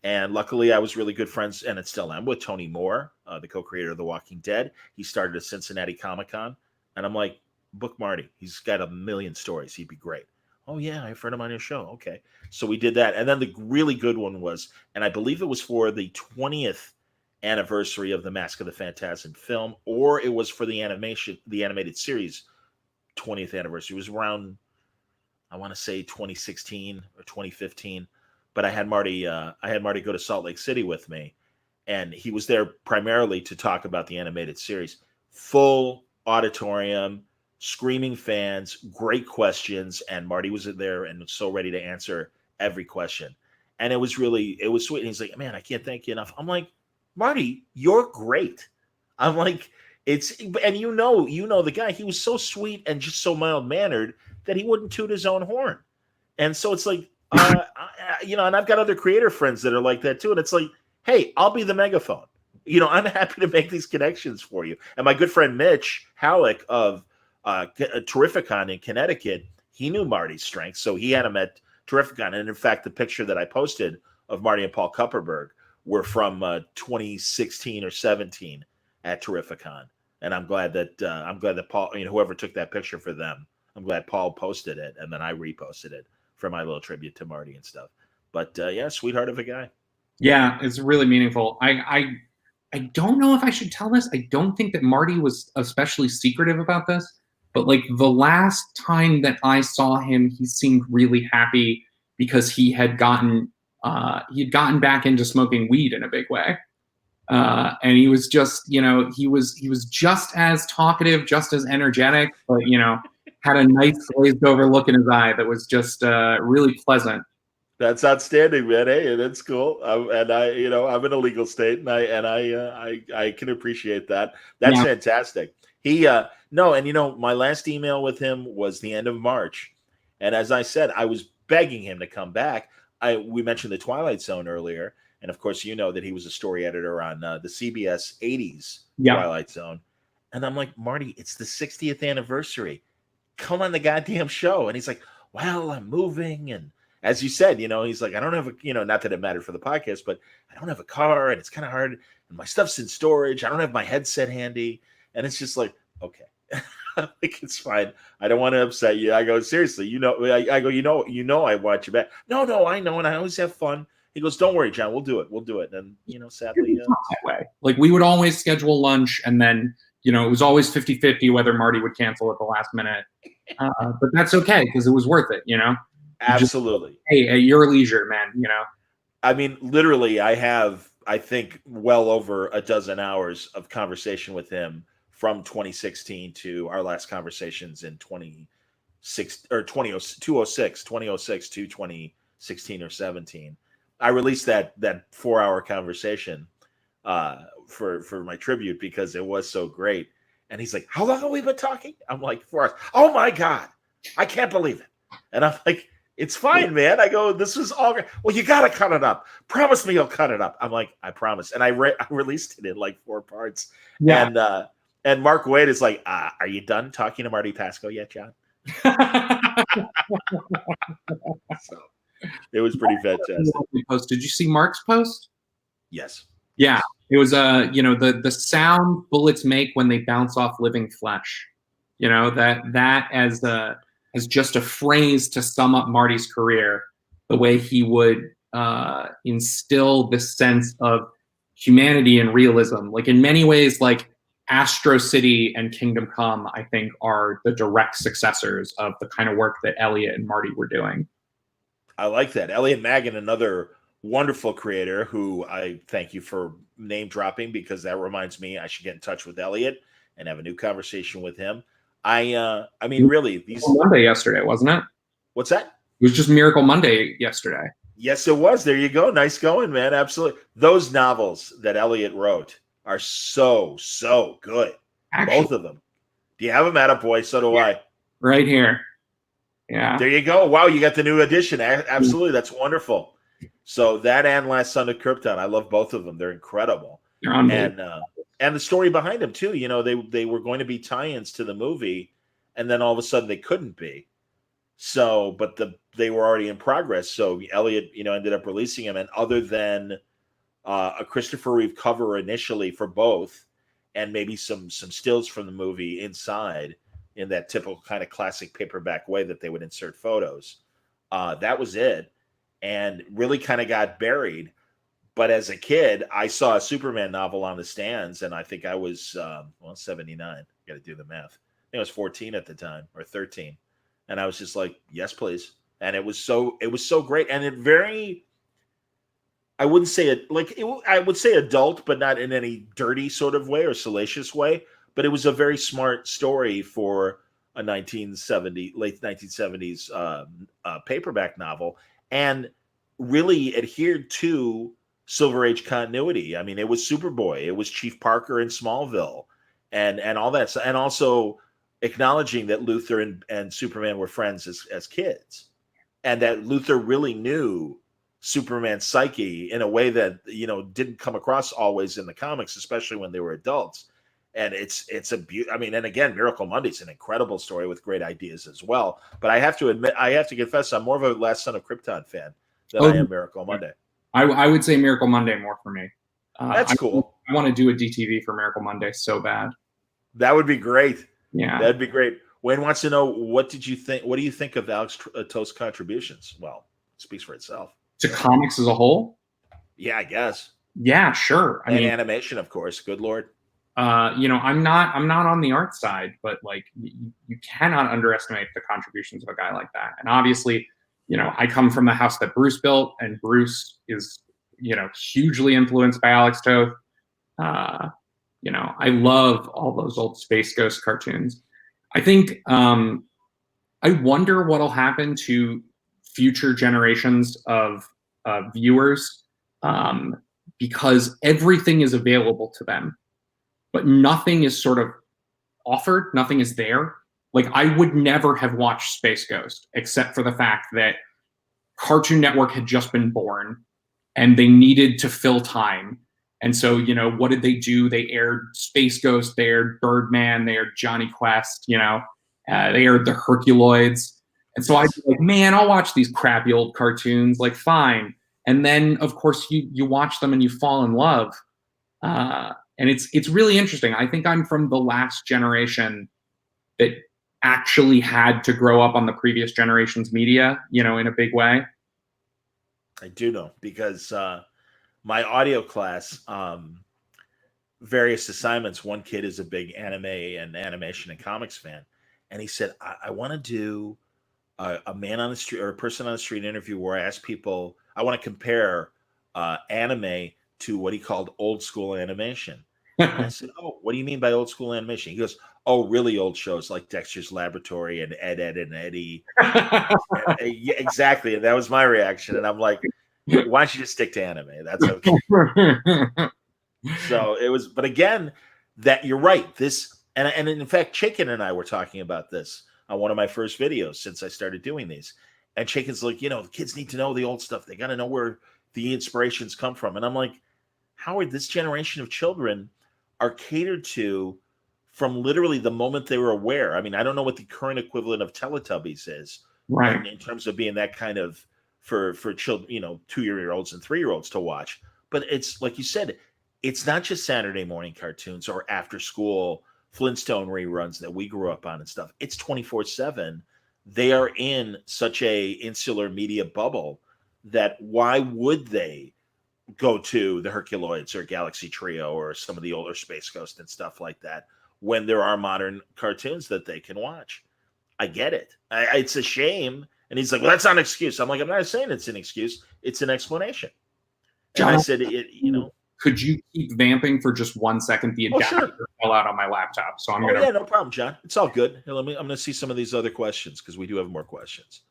[SPEAKER 1] And luckily, I was really good friends, and it still am, with Tony Moore, the co-creator of The Walking Dead. He started a Cincinnati Comic-Con. And I'm like, book Marty. He's got a million stories. He'd be great. Oh, yeah, I've heard him on your show. Okay. So we did that. And then the really good one was, and I believe it was for the 20th anniversary of the Mask of the Phantasm film, or it was for the animated series 20th anniversary. It was around, I want to say 2016 or 2015. But I had Marty go to Salt Lake City with me, and he was there primarily to talk about the animated series. Full auditorium, screaming fans, great questions, and Marty was there and so ready to answer every question. And it was sweet. And he's like, man, I can't thank you enough. I'm like, Marty, you're great. I'm like, and you know the guy, he was so sweet and just so mild-mannered that he wouldn't toot his own horn. And so it's like, and I've got other creator friends that are like that too. And it's like, hey, I'll be the megaphone. I'm happy to make these connections for you. And my good friend Mitch Halleck of Terrificon in Connecticut, he knew Marty's strengths. So he had him at Terrificon. And in fact, the picture that I posted of Marty and Paul Kupperberg were from 2016 or 17 at Terrificon. And I'm glad that Paul, whoever took that picture for them, I'm glad Paul posted it and then I reposted it for my little tribute to Marty and stuff. But yeah, sweetheart of a guy.
[SPEAKER 2] Yeah, it's really meaningful. I don't know if I should tell this. I don't think that Marty was especially secretive about this, but like the last time that I saw him, he seemed really happy because he had gotten back into smoking weed in a big way. And he was just, he was just as talkative, just as energetic, but had a nice glazed over look in his eye that was just really pleasant.
[SPEAKER 1] That's outstanding, man. Hey, that's cool. I'm in a legal state, and I can appreciate that. That's fantastic. He my last email with him was the end of March, and as I said, I was begging him to come back. We mentioned the Twilight Zone earlier, and of course, that he was a story editor on the CBS '80s Twilight Zone, and I'm like, Marty, it's the 60th anniversary. Come on the goddamn show. And he's like, well, I'm moving. And as you said, he's like, I don't have not that it mattered for the podcast, but I don't have a car and it's kind of hard. And my stuff's in storage. I don't have my headset handy. And it's just like, okay, like, it's fine. I don't want to upset you. I go, seriously, I go, I watch you back. No, I know. And I always have fun. He goes, don't worry, John, we'll do it. And, sadly,
[SPEAKER 2] that way. Like we would always schedule lunch and then, it was always 50-50 whether Marty would cancel at the last minute. But that's okay because it was worth it,
[SPEAKER 1] Absolutely.
[SPEAKER 2] Just, hey, at your leisure, man,
[SPEAKER 1] I mean, literally, I have, I think, well over a dozen hours of conversation with him from 2016 to our last conversations in 2006 to 2016 or 17. I released that 4-hour conversation for my tribute because it was so great. And he's like, how long have we been talking? I'm like, 4 hours. Oh my God, I can't believe it. And I'm like, it's fine, man. I go, this was all great. Well, you got to cut it up. Promise me you'll cut it up. I'm like, I promise. And I released it in like 4 parts. Yeah. And Mark Wade is like, are you done talking to Marty Pasco yet, John? So it was pretty fantastic.
[SPEAKER 2] Did you see Mark's post?
[SPEAKER 1] Yes.
[SPEAKER 2] Yeah. It was the sound bullets make when they bounce off living flesh. That as just a phrase to sum up Marty's career, the way he would instill this sense of humanity and realism. Like in many ways, like Astro City and Kingdom Come, I think, are the direct successors of the kind of work that Elliot and Marty were doing.
[SPEAKER 1] I like that. Elliot Maggin, another wonderful creator who I thank you for name dropping, because that reminds me I should get in touch with Elliot and have a new conversation with him. I mean, really, these
[SPEAKER 2] Monday yesterday, wasn't it?
[SPEAKER 1] what's that?
[SPEAKER 2] It was just Miracle Monday yesterday.
[SPEAKER 1] Yes, it was. There you go. Nice going, man. Absolutely. Those novels that Elliot wrote are so good.
[SPEAKER 2] Actually,
[SPEAKER 1] Both of them. Do you have them? Attaboy. So do I.
[SPEAKER 2] Right here. Yeah.
[SPEAKER 1] There you go. Wow, you got the new edition. Absolutely. That's wonderful. So that and Last Son of Krypton. I love both of them. They're incredible.
[SPEAKER 2] They're unbelievable.
[SPEAKER 1] And the story behind them too. You know, they were going to be tie-ins to the movie, and then all of a sudden they couldn't be. So, but they were already in progress. So Elliot, ended up releasing them. And other than a Christopher Reeve cover initially for both, and maybe some stills from the movie inside in that typical kind of classic paperback way that they would insert photos, that was it. And really kind of got buried. But as a kid, I saw a Superman novel on the stands, and I think I was 79. Got to do the math. I think I was 14 at the time, or 13. And I was just like, yes, please. And it was so great. And I wouldn't say it I would say adult, but not in any dirty sort of way or salacious way. But it was a very smart story for a late 1970s paperback novel, and really adhered to Silver Age continuity. I mean, it was Superboy, it was Chief Parker in Smallville, and all that, and also acknowledging that Luthor and Superman were friends as kids, and that Luthor really knew Superman's psyche in a way that didn't come across always in the comics, especially when they were adults. And it's I mean, and again, Miracle Monday's an incredible story with great ideas as well. But I have to confess, I'm more of a Last Son of Krypton fan than I am Miracle Monday.
[SPEAKER 2] I would say Miracle Monday more for me.
[SPEAKER 1] That's cool.
[SPEAKER 2] I want to do a DTV for Miracle Monday so bad.
[SPEAKER 1] That would be great.
[SPEAKER 2] Yeah,
[SPEAKER 1] that'd be great. Wayne wants to know, what do you think of Alex Toth's contributions? Well, it speaks for itself.
[SPEAKER 2] To comics as a whole?
[SPEAKER 1] Yeah, I guess.
[SPEAKER 2] Yeah, sure. I mean,
[SPEAKER 1] animation, of course. Good Lord.
[SPEAKER 2] I'm not on the art side, but like you cannot underestimate the contributions of a guy like that. And obviously, I come from the house that Bruce built, and Bruce is, hugely influenced by Alex Toth. I love all those old Space Ghost cartoons. I think I wonder what'll happen to future generations of viewers, because everything is available to them, but nothing is sort of offered. Nothing is there. Like, I would never have watched Space Ghost except for the fact that Cartoon Network had just been born and they needed to fill time. And so, what did they do? They aired Space Ghost, they aired Birdman, they aired Johnny Quest, they aired the Herculoids. And so I'd be like, man, I'll watch these crappy old cartoons, like, fine. And then, of course, you watch them and you fall in love. And it's really interesting. I think I'm from the last generation that actually had to grow up on the previous generation's media, in a big way.
[SPEAKER 1] I do know, because my audio class, various assignments, one kid is a big anime and animation and comics fan. And he said, I want to do a man on the street or a person on the street interview where I ask people, I want to compare anime to what he called old school animation. And I said, oh, what do you mean by old school animation? He goes, oh, really old shows like Dexter's Laboratory and Ed, Ed, and Eddie. Yeah, exactly. And that was my reaction. And I'm like, why don't you just stick to anime? That's okay. So it was, but again, that you're right. This, and in fact, Chaikin and I were talking about this on one of my first videos since I started doing these. And Chaikin's like, the kids need to know the old stuff. They got to know where the inspirations come from. And I'm like, Howard, this generation of children are catered to from literally the moment they were aware. I mean, I don't know what the current equivalent of Teletubbies is,
[SPEAKER 2] right,
[SPEAKER 1] in terms of being that kind of for children, 2-year-olds and 3-year-olds to watch. But it's like you said, it's not just Saturday morning cartoons or after school Flintstone reruns that we grew up on and stuff. It's 24/7. They are in such a insular media bubble that why would they go to the Herculoids or Galaxy Trio or some of the older Space Ghost and stuff like that when there are modern cartoons that they can watch? I get it. It's a shame. And he's like, well, that's not an excuse. I'm like, I'm not saying it's an excuse. It's an explanation. And
[SPEAKER 2] John,
[SPEAKER 1] I said, you know.
[SPEAKER 2] Could you keep vamping for just 1 second? The adapter fell out on my laptop. So I'm going to.
[SPEAKER 1] Yeah, no problem, John. It's all good. Here, I'm going to see some of these other questions because we do have more questions.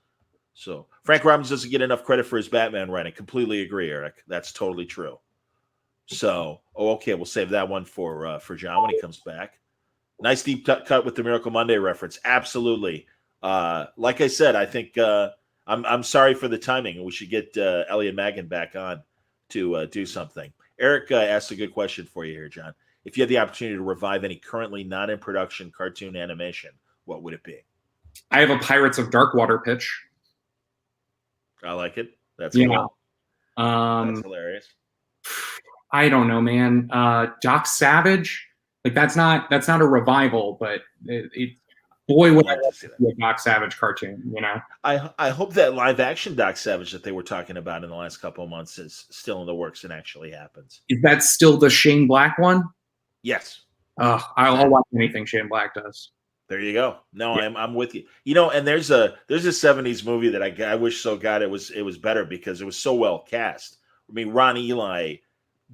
[SPEAKER 1] So Frank Robbins doesn't get enough credit for his Batman writing. Completely agree, Eric. That's totally true. So, okay, we'll save that one for John when he comes back. Nice deep cut with the Miracle Monday reference. Absolutely. Like I said, I think I'm sorry for the timing. We should get Elliot Magan back on to do something. Eric asked a good question for you here, John. If you had the opportunity to revive any currently not in production cartoon animation, what would it be?
[SPEAKER 2] I have a Pirates of Darkwater pitch.
[SPEAKER 1] I like it. That's cool.
[SPEAKER 2] That's
[SPEAKER 1] hilarious.
[SPEAKER 2] I don't know, man. Doc Savage, like that's not a revival, but boy, would I love to see a Doc Savage cartoon. You know,
[SPEAKER 1] I hope that live action Doc Savage that they were talking about in the last couple of months is still in the works and actually happens.
[SPEAKER 2] Is that still the Shane Black one?
[SPEAKER 1] Yes.
[SPEAKER 2] I'll watch anything Shane Black does.
[SPEAKER 1] There you go. No, yeah. I'm with you. You know, and there's a 70s movie that I wish so God it was better because it was so well cast. I mean, Ron Eli,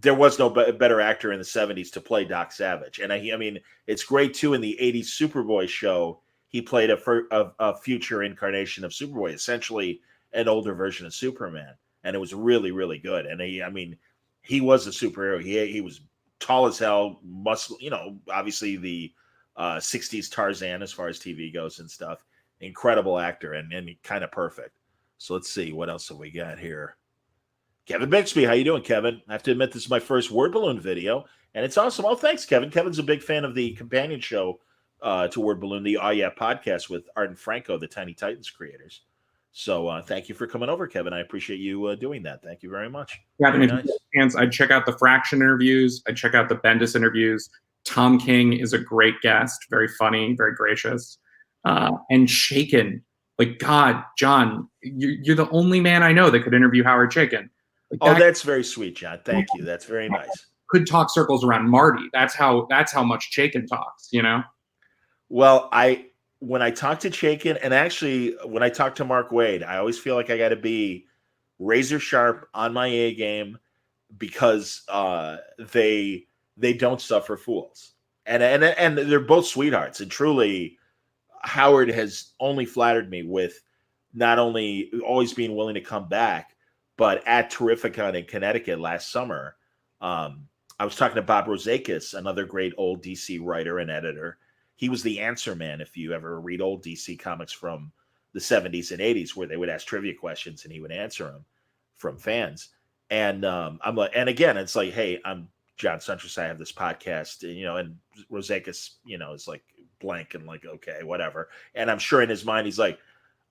[SPEAKER 1] there was no better actor in the 70s to play Doc Savage. And I mean, it's great too in the 80s Superboy show. He played a future incarnation of Superboy, essentially an older version of Superman. And it was really, really good. And he was a superhero. He was tall as hell, muscle, you know, obviously the 60s Tarzan as far as TV goes and stuff. Incredible actor and kind of perfect. So let's see, what else have we got here? Kevin Bixby, how you doing, Kevin? I have to admit, this is my first Word Balloon video, and it's awesome. Oh, thanks, Kevin. Kevin's a big fan of the companion show to Word Balloon, the Oh Yeah podcast with Art and Franco, the Tiny Titans creators. So thank you for coming over, Kevin. I appreciate you doing that. Thank you very much.
[SPEAKER 2] Yeah, very nice. Chance, I'd check out the Fraction interviews. I'd check out the Bendis interviews. Tom King is a great guest, very funny, very gracious. And Shaken, like, God, John, you're the only man I know that could interview Howard Chaykin.
[SPEAKER 1] Like that's very sweet, John. Thank you. That's very nice.
[SPEAKER 2] Could talk circles around Marty. That's how much Chaykin talks, you know?
[SPEAKER 1] Well, when I talk to Chaykin, and actually when I talk to Mark Waid, I always feel like I got to be razor sharp on my A game because they don't suffer fools. And they're both sweethearts. And truly, Howard has only flattered me with not only always being willing to come back, but at Terrificon in Connecticut last summer, I was talking to Bob Rozakis, another great old DC writer and editor. He was the answer man if you ever read old DC comics from the 70s and 80s, where they would ask trivia questions and he would answer them from fans. And I'm like, and again, it's like, hey, I'm John Suntress. I have this podcast, you know, and Rozakis, you know, is like blank and like, okay, whatever. And I'm sure in his mind, he's like,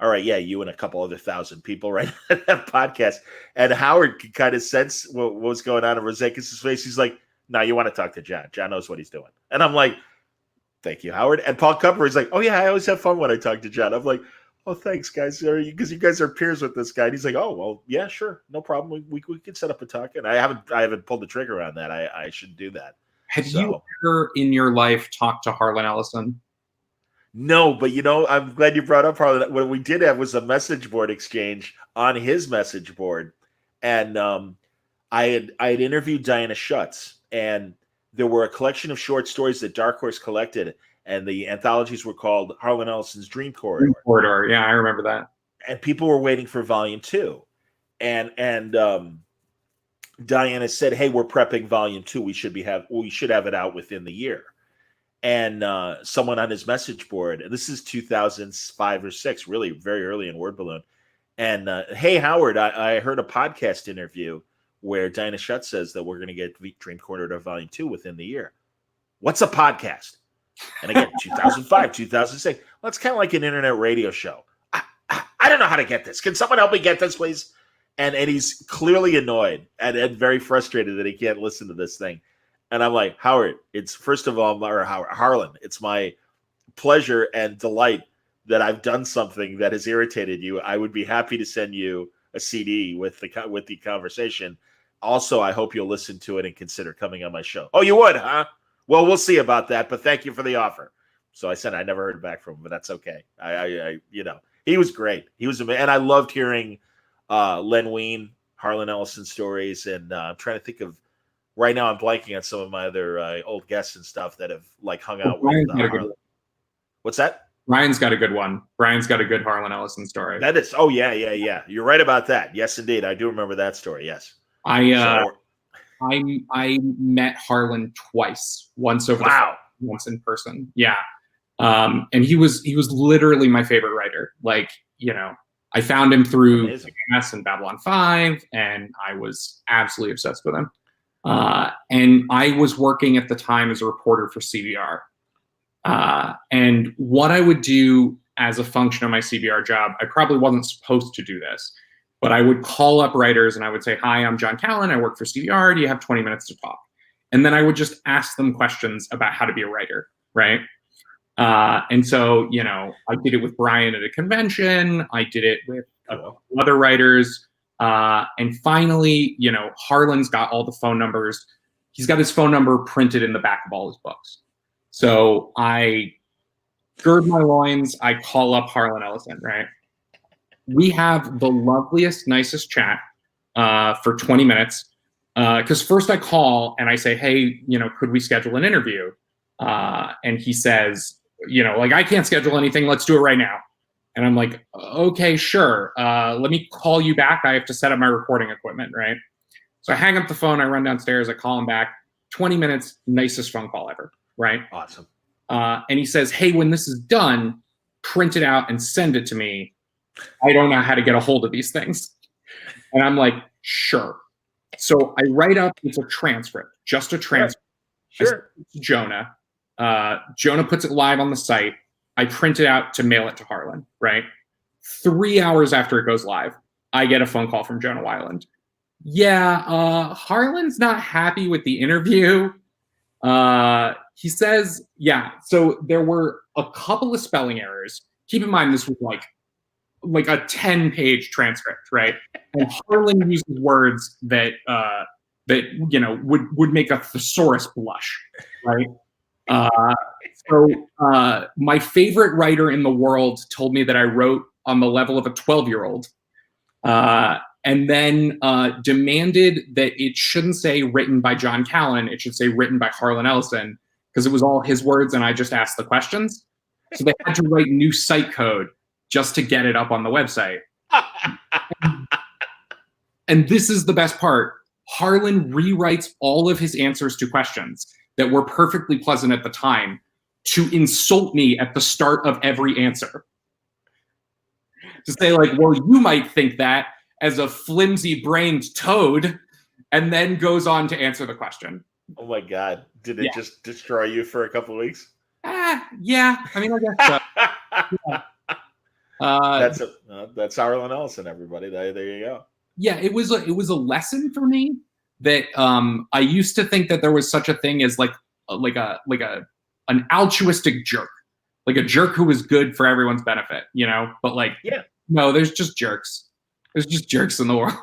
[SPEAKER 1] all right, yeah, you and a couple other 1,000 people right on that podcast. And Howard could kind of sense what was going on in Rozakis' face. He's like, no, you want to talk to John. John knows what he's doing. And I'm like, thank you, Howard. And Paul Cupper is like, oh, yeah, I always have fun when I talk to John. I'm like, oh, thanks, guys. Because you guys are peers with this guy. And he's like, oh, well, yeah, sure. No problem. We could set up a talk. And I haven't pulled the trigger on that. I should do that.
[SPEAKER 2] Have you ever in your life talked to Harlan Ellison?
[SPEAKER 1] No, but you know, I'm glad you brought up Harlan. What we did have was a message board exchange on his message board, and I had interviewed Diana Schutz, and there were a collection of short stories that Dark Horse collected, and the anthologies were called Harlan Ellison's Dream Corridor.
[SPEAKER 2] Dream Corridor, yeah, I remember that.
[SPEAKER 1] And people were waiting for Volume 2, and Diana said, "Hey, we're prepping Volume 2. We should have it out within the year." And someone on his message board, and this is 2005 or 6, really very early in Word Balloon. And hey, Howard, I heard a podcast interview where Diana Schutz says that we're going to get Dream Corridor Volume 2 within the year. What's a podcast? And again, 2005, 2006. Well, it's kind of like an internet radio show. I don't know how to get this. Can someone help me get this, please? And he's clearly annoyed and very frustrated that he can't listen to this thing. And I'm like, Howard, it's first of all, or Harlan, it's my pleasure and delight that I've done something that has irritated you. I would be happy to send you a CD with the conversation. Also, I hope you'll listen to it and consider coming on my show. Oh, you would, huh? Well, we'll see about that, but thank you for the offer. So I said I never heard back from him, but that's okay. I he was great. He was amazing, and I loved hearing Len Wein, Harlan Ellison stories, and I'm trying to think of right now. I'm blanking on some of my other old guests and stuff that have like hung out with. What's that?
[SPEAKER 2] Ryan's got a good one. Brian's got a good Harlan Ellison story.
[SPEAKER 1] That is. Oh yeah. You're right about that. Yes, indeed. I do remember that story. Yes.
[SPEAKER 2] I met Harlan twice. Once over the phone, once in person. Yeah. And he was literally my favorite writer. Like, I found him through MS and Babylon 5, and I was absolutely obsessed with him. And I was working at the time as a reporter for CBR. And what I would do as a function of my CBR job, I probably wasn't supposed to do this, but I would call up writers and I would say, "Hi, I'm John Callan. I work for CBR. Do you have 20 minutes to talk?" And then I would just ask them questions about how to be a writer, right? And so, I did it with Brian at a convention. I did it with other writers. And finally, Harlan's got all the phone numbers. He's got his phone number printed in the back of all his books. So I gird my loins. I call up Harlan Ellison, right? We have the loveliest, nicest chat for 20 minutes. Because first I call and I say, "Hey, could we schedule an interview?" And he says, "I can't schedule anything. Let's do it right now." And I'm like, "Okay, sure. Let me call you back. I have to set up my recording equipment," right? So I hang up the phone. I run downstairs. I call him back. 20 minutes, nicest phone call ever, right?
[SPEAKER 1] Awesome.
[SPEAKER 2] And he says, "Hey, when this is done, print it out and send it to me. I don't know how to get a hold of these things." And I'm like, "Sure." So I write up, it's a transcript, just a transcript.
[SPEAKER 1] Sure.
[SPEAKER 2] Jonah. Jonah puts it live on the site. I print it out to mail it to Harlan, right? 3 hours after it goes live, I get a phone call from Jonah Weiland. "Yeah, Harlan's not happy with the interview." He says, so there were a couple of spelling errors. Keep in mind, this was like a 10-page transcript, right? And Harlan uses words that would make a thesaurus blush, right? So my favorite writer in the world told me that I wrote on the level of a 12-year-old, and then demanded that it shouldn't say written by John Callan. It should say written by Harlan Ellison, because it was all his words and I just asked the questions. So they had to write new site code just to get it up on the website. And this is the best part. Harlan rewrites all of his answers to questions that were perfectly pleasant at the time to insult me at the start of every answer. To say like, "Well, you might think that as a flimsy-brained toad," and then goes on to answer the question.
[SPEAKER 1] Oh my God. Did it just destroy you for a couple of weeks?
[SPEAKER 2] Yeah. I mean, I guess so.
[SPEAKER 1] That's Harlan Ellison, everybody. There you go.
[SPEAKER 2] Yeah, it was a lesson for me that I used to think that there was such a thing as an altruistic jerk, like a jerk who was good for everyone's benefit, but no, there's just jerks. There's just jerks in the world.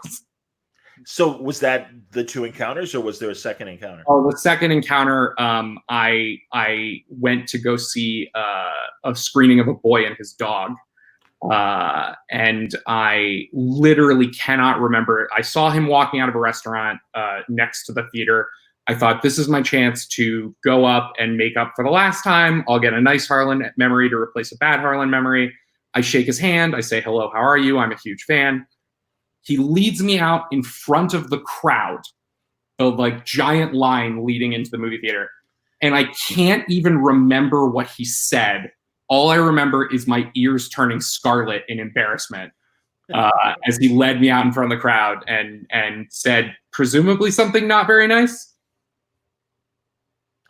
[SPEAKER 1] So was that the two encounters, or was there a second encounter?
[SPEAKER 2] Oh, the second encounter, I went to go see a screening of A Boy and His Dog. And I literally cannot remember. I saw him walking out of a restaurant next to the theater. I thought, this is my chance to go up and make up for the last time. I'll get a nice Harlan memory to replace a bad Harlan memory. I shake his hand. I say, "Hello, how are you? I'm a huge fan." He leads me out in front of the crowd, the giant line leading into the movie theater. And I can't even remember what he said. All I remember is my ears turning scarlet in embarrassment as he led me out in front of the crowd and said, presumably something not very nice.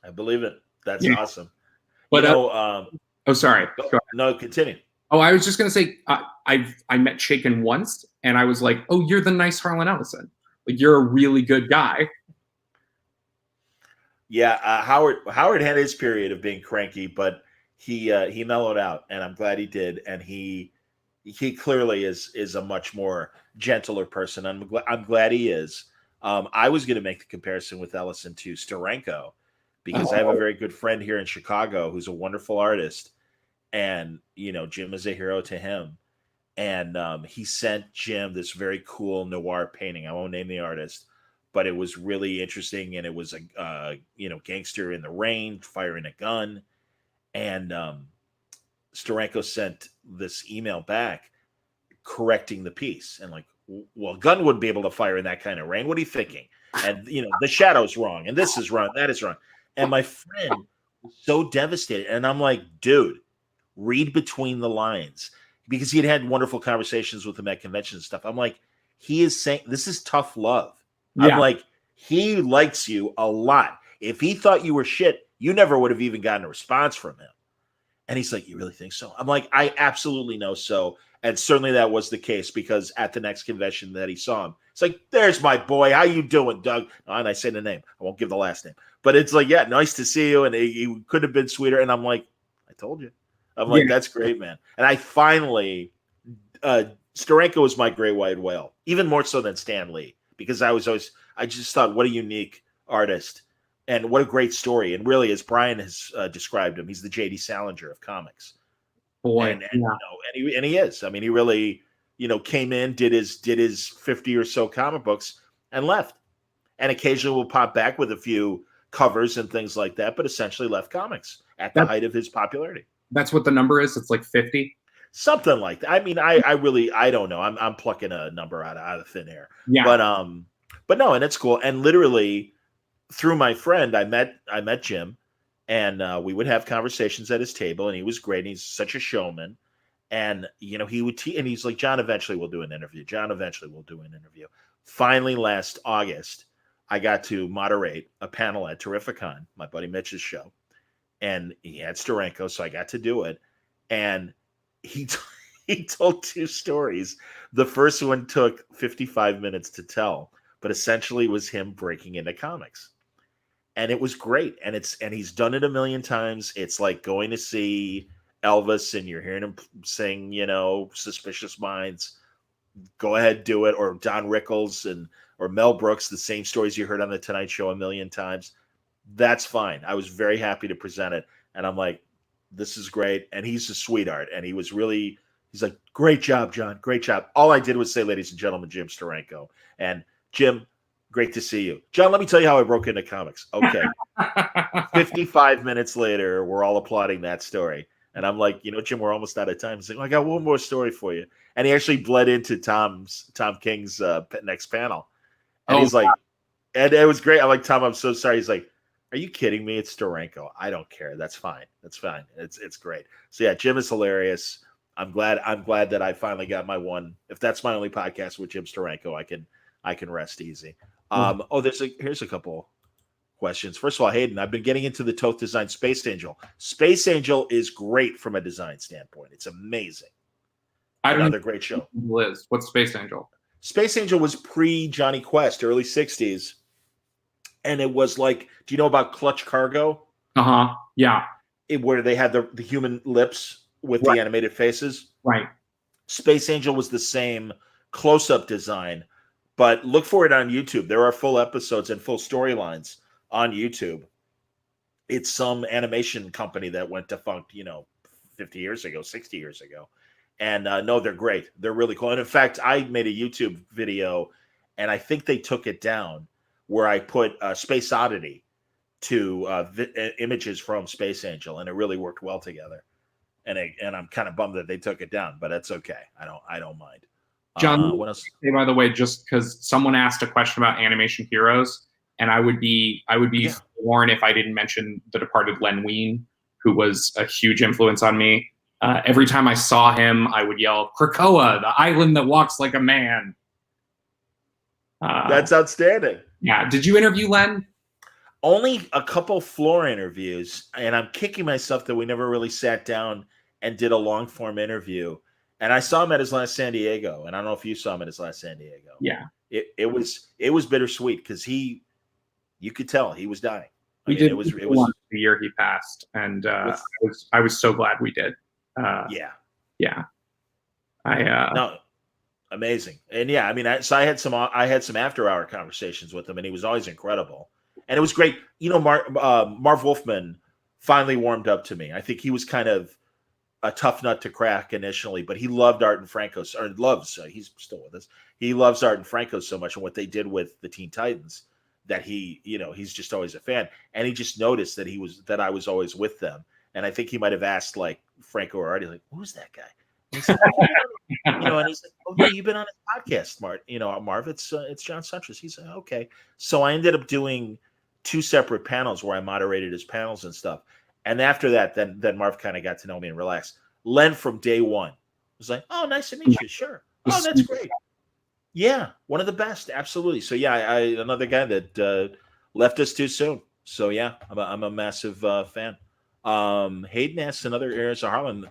[SPEAKER 1] I believe it. That's awesome.
[SPEAKER 2] But sorry.
[SPEAKER 1] No, continue.
[SPEAKER 2] Oh, I was just gonna say I met Shaken once, and I was like, "Oh, you're the nice Harlan Ellison. Like, you're a really good guy."
[SPEAKER 1] Yeah, Howard had his period of being cranky, but he mellowed out, and I'm glad he did. And he he clearly is a much more gentler person. I'm glad he is. I was going to make the comparison with Ellison to Steranko because I have a
[SPEAKER 2] Oh,
[SPEAKER 1] very good friend here in Chicago who's a wonderful artist, and Jim is a hero to him. And he sent Jim this very cool noir painting. I won't name the artist, but it was really interesting, and it was a gangster in the rain firing a gun, and Steranko sent this email back correcting the piece and like, well, gun wouldn't be able to fire in that kind of rain. What are you thinking? And the shadow's wrong, and this is wrong, that is wrong. And my friend was so devastated, and I'm like, dude, read between the lines, because he had wonderful conversations with him at conventions and stuff. I'm like, he is saying this is tough love. I'm
[SPEAKER 2] yeah.
[SPEAKER 1] like, he likes you a lot. If he thought you were shit, you never would have even gotten a response from him. And he's like, you really think so? I'm like, I absolutely know so. And certainly that was the case, because at the next convention that he saw him, it's like, there's my boy. How you doing, Doug? And I say the name. I won't give the last name. But it's like, yeah, nice to see you. And he could have been sweeter. And I'm like, I told you. I'm like,
[SPEAKER 2] Yeah.
[SPEAKER 1] that's great, man. And I finally, Steranko was my great white whale, even more so than Stan Lee, because I just thought, what a unique artist. And what a great story. And really, as Brian has described him, he's the J.D. Salinger of comics.
[SPEAKER 2] Boy.
[SPEAKER 1] And
[SPEAKER 2] Yeah.
[SPEAKER 1] and he is. I mean, he really, came in, did his 50 or so comic books and left. And occasionally will pop back with a few covers and things like that, but essentially left comics at the
[SPEAKER 2] That,
[SPEAKER 1] height of his popularity.
[SPEAKER 2] that's what the number is. It's like 50.
[SPEAKER 1] Something like that. I mean, I really, I don't know. I'm plucking a number out of thin air.
[SPEAKER 2] Yeah.
[SPEAKER 1] But no, and it's cool. And literally, through my friend, I met Jim, and we would have conversations at his table, and he was great. And he's such a showman, and he would and he's like, John, eventually we'll do an interview. John, eventually we'll do an interview. Finally, last August, I got to moderate a panel at Terrificon, my buddy Mitch's show, and he had Steranko, so I got to do it, and he. He told two stories. The first one took 55 minutes to tell, but essentially was him breaking into comics. And it was great. And he's done it a million times. It's like going to see Elvis and you're hearing him sing, Suspicious Minds. Go ahead, do it. Or Don Rickles or Mel Brooks, the same stories you heard on the Tonight Show a million times. That's fine. I was very happy to present it. And I'm like, this is great. And he's a sweetheart. And he's like, great job, John. Great job. All I did was say, ladies and gentlemen, Jim Steranko. And Jim, great to see you. John, let me tell you how I broke into comics. Okay. 55 minutes later, we're all applauding that story. And I'm like, Jim, we're almost out of time. He's like, I got one more story for you. And he actually bled into Tom King's next panel. And he's like, and it was great. I'm like, Tom, I'm so sorry. He's like, are you kidding me? It's Steranko. I don't care. That's fine. That's fine. It's great. So yeah, Jim is hilarious. I'm glad that I finally got my one. If that's my only podcast with Jim Steranko, I can rest easy. Here's a couple questions. First of all, Hayden, I've been getting into the Toth design Space Angel. Space Angel is great from a design standpoint. It's amazing. Another great show.
[SPEAKER 2] Liz, what's Space Angel?
[SPEAKER 1] Space Angel was pre Johnny Quest, early 60s. And it was like, do you know about Clutch Cargo?
[SPEAKER 2] Yeah.
[SPEAKER 1] Where they had the human lips with the animated faces.
[SPEAKER 2] Right.
[SPEAKER 1] Space Angel was the same close-up design, but look for it on YouTube. There are full episodes and full storylines on YouTube. It's some animation company that went defunct, 50 years ago, 60 years ago. And no, they're great. They're really cool. And in fact, I made a YouTube video, and I think they took it down, where I put Space Oddity to images from Space Angel, and it really worked well together. And I'm kind of bummed that they took it down, but that's okay. I don't mind.
[SPEAKER 2] John,
[SPEAKER 1] what else?
[SPEAKER 2] Hey, by the way, just because someone asked a question about animation heroes, and I would be sworn if I didn't mention the departed Len Wein, who was a huge influence on me. Every time I saw him, I would yell, "Krakoa, the island that walks like a man."
[SPEAKER 1] That's outstanding.
[SPEAKER 2] Yeah. Did you interview Len?
[SPEAKER 1] Only a couple floor interviews, and I'm kicking myself that we never really sat down and did a long form interview. And I saw him at his last San Diego, and I don't know if you saw him at his last San Diego.
[SPEAKER 2] Yeah,
[SPEAKER 1] it was bittersweet because you could tell he was dying.
[SPEAKER 2] It was the year he passed, and I was so glad we did.
[SPEAKER 1] Yeah. No, amazing. And yeah, I mean, I had some after hour conversations with him, and he was always incredible. And it was great. Marv Wolfman finally warmed up to me. I think he was kind of a tough nut to crack initially, but he loved Art and Franco, or loves. He's still with us. He loves Art and Franco so much, and what they did with the Teen Titans, that he's just always a fan. And he just noticed that I was always with them. And I think he might have asked like Franco or Artie, like, "Who's that guy?" And he said, and he's like, "Oh yeah, you've been on his podcast, Marv. It's John Suntress." He's like, "Okay." So I ended up doing two separate panels where I moderated his panels and stuff. And after that, then Marv kind of got to know me and relaxed. Len from day one was like, "Oh, nice to meet you. Sure. Oh, that's great. Yeah, one of the best. Absolutely." So yeah, another guy that left us too soon. So yeah, I'm a massive fan. Hayden asks another Aries of Harlem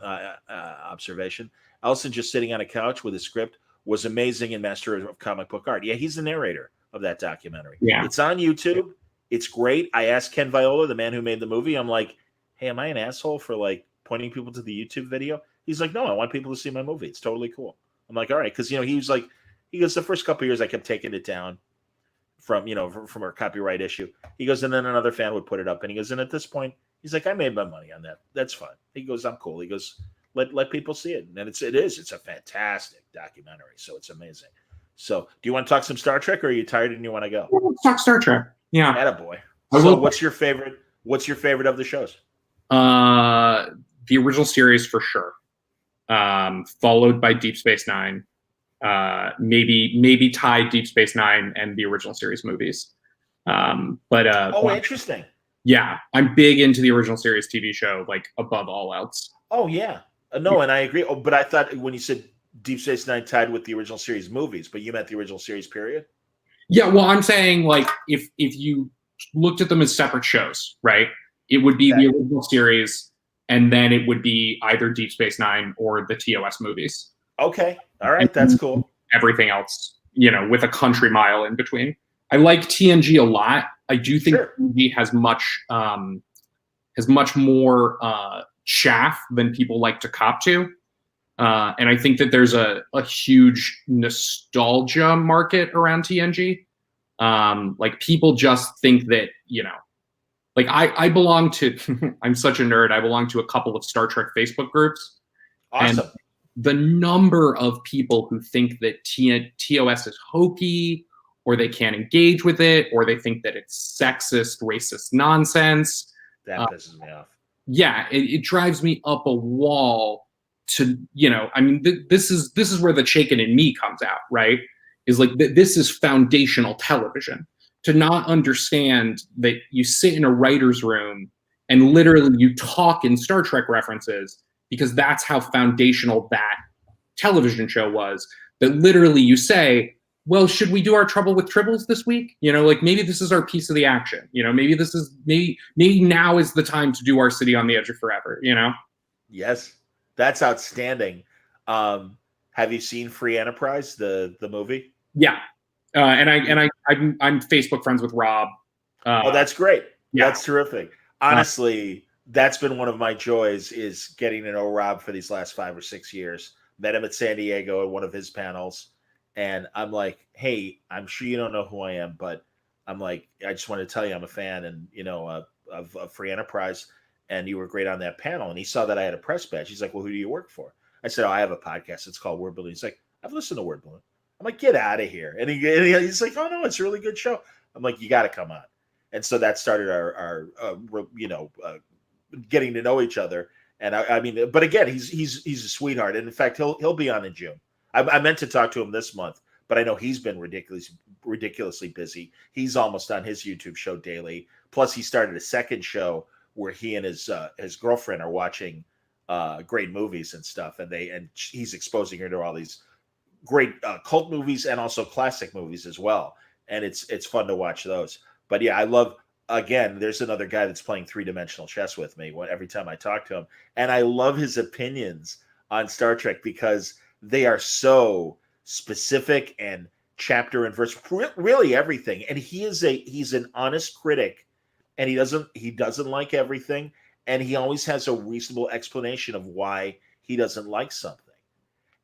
[SPEAKER 1] observation. Elson just sitting on a couch with a script was amazing in Master of Comic Book Art. Yeah, he's the narrator of that documentary.
[SPEAKER 2] Yeah.
[SPEAKER 1] It's on YouTube. It's great. I asked Ken Viola, the man who made the movie, I'm like, "Hey, am I an asshole for like pointing people to the YouTube video?" He's like, "No, I want people to see my movie. It's totally cool." I'm like, "All right," because he was like, he goes, "The first couple of years I kept taking it down from our copyright issue." He goes, and then another fan would put it up, and he goes, and at this point, he's like, "I made my money on that. That's fine." He goes, "I'm cool." He goes, let people see it, and it's a fantastic documentary, so it's amazing. So, do you want to talk some Star Trek, or are you tired and you want to go?
[SPEAKER 2] Let's talk Star Trek. Yeah.
[SPEAKER 1] Attaboy. So, what's your favorite? What's your favorite of the shows?
[SPEAKER 2] The original series for sure, followed by Deep Space Nine. Maybe tied Deep Space Nine and the original series movies.
[SPEAKER 1] Interesting.
[SPEAKER 2] Yeah, I'm big into the original series TV show, like above all else.
[SPEAKER 1] Oh yeah, no, and I agree. Oh, but I thought when you said Deep Space Nine tied with the original series movies, but you meant the original series period.
[SPEAKER 2] Yeah, well, I'm saying like if you looked at them as separate shows, right? It would be the original series, and then it would be either Deep Space Nine or the TOS movies.
[SPEAKER 1] Okay, all right, that's cool.
[SPEAKER 2] Everything else, with a country mile in between. I like TNG a lot. I do think TNG has much more chaff than people like to cop to. And I think that there's a huge nostalgia market around TNG. Like people just think that, like I belong to, I'm such a nerd. I belong to a couple of Star Trek Facebook groups.
[SPEAKER 1] Awesome.
[SPEAKER 2] And the number of people who think that TOS is hokey, or they can't engage with it, or they think that it's sexist, racist nonsense.
[SPEAKER 1] That pisses me off.
[SPEAKER 2] Yeah, it drives me up a wall to, I mean, this is where the Chaykin in me comes out, right? Is like, this is foundational television. To not understand that you sit in a writer's room and literally you talk in Star Trek references, because that's how foundational that television show was, that literally you say, well, should we do our Trouble with Tribbles this week? Like maybe this is our piece of the action. Maybe now is the time to do our City on the Edge of Forever.
[SPEAKER 1] Yes, that's outstanding. Have you seen Free Enterprise, the movie?
[SPEAKER 2] Yeah, and I'm Facebook friends with Rob.
[SPEAKER 1] That's great.
[SPEAKER 2] Yeah.
[SPEAKER 1] That's terrific. Honestly, that's been one of my joys, is getting to know Rob for these last 5 or 6 years. Met him at San Diego at one of his panels. And I'm like, "Hey, I'm sure you don't know who I am, but I'm like, I just want to tell you I'm a fan, and of Free Enterprise, and you were great on that panel." And he saw that I had a press badge. He's like, "Well, who do you work for?" I said, "Oh, I have a podcast. It's called Word Balloon." He's like, "I've listened to Word Balloon." I'm like, "Get out of here!" And he's like, "Oh no, it's a really good show." I'm like, "You got to come on." And so that started our getting to know each other. And I mean, but again, he's a sweetheart, and in fact, he'll be on in June. I meant to talk to him this month, but I know he's been ridiculously busy. He's almost on his YouTube show daily. Plus, he started a second show where he and his girlfriend are watching great movies and stuff, and he's exposing her to all these great cult movies and also classic movies as well. And it's fun to watch those. But yeah, I love. Again, there's another guy that's playing 3-dimensional chess with me every time I talk to him, and I love his opinions on Star Trek because they are so specific and chapter and verse, really everything. And he's an honest critic, and he doesn't like everything, and he always has a reasonable explanation of why he doesn't like something.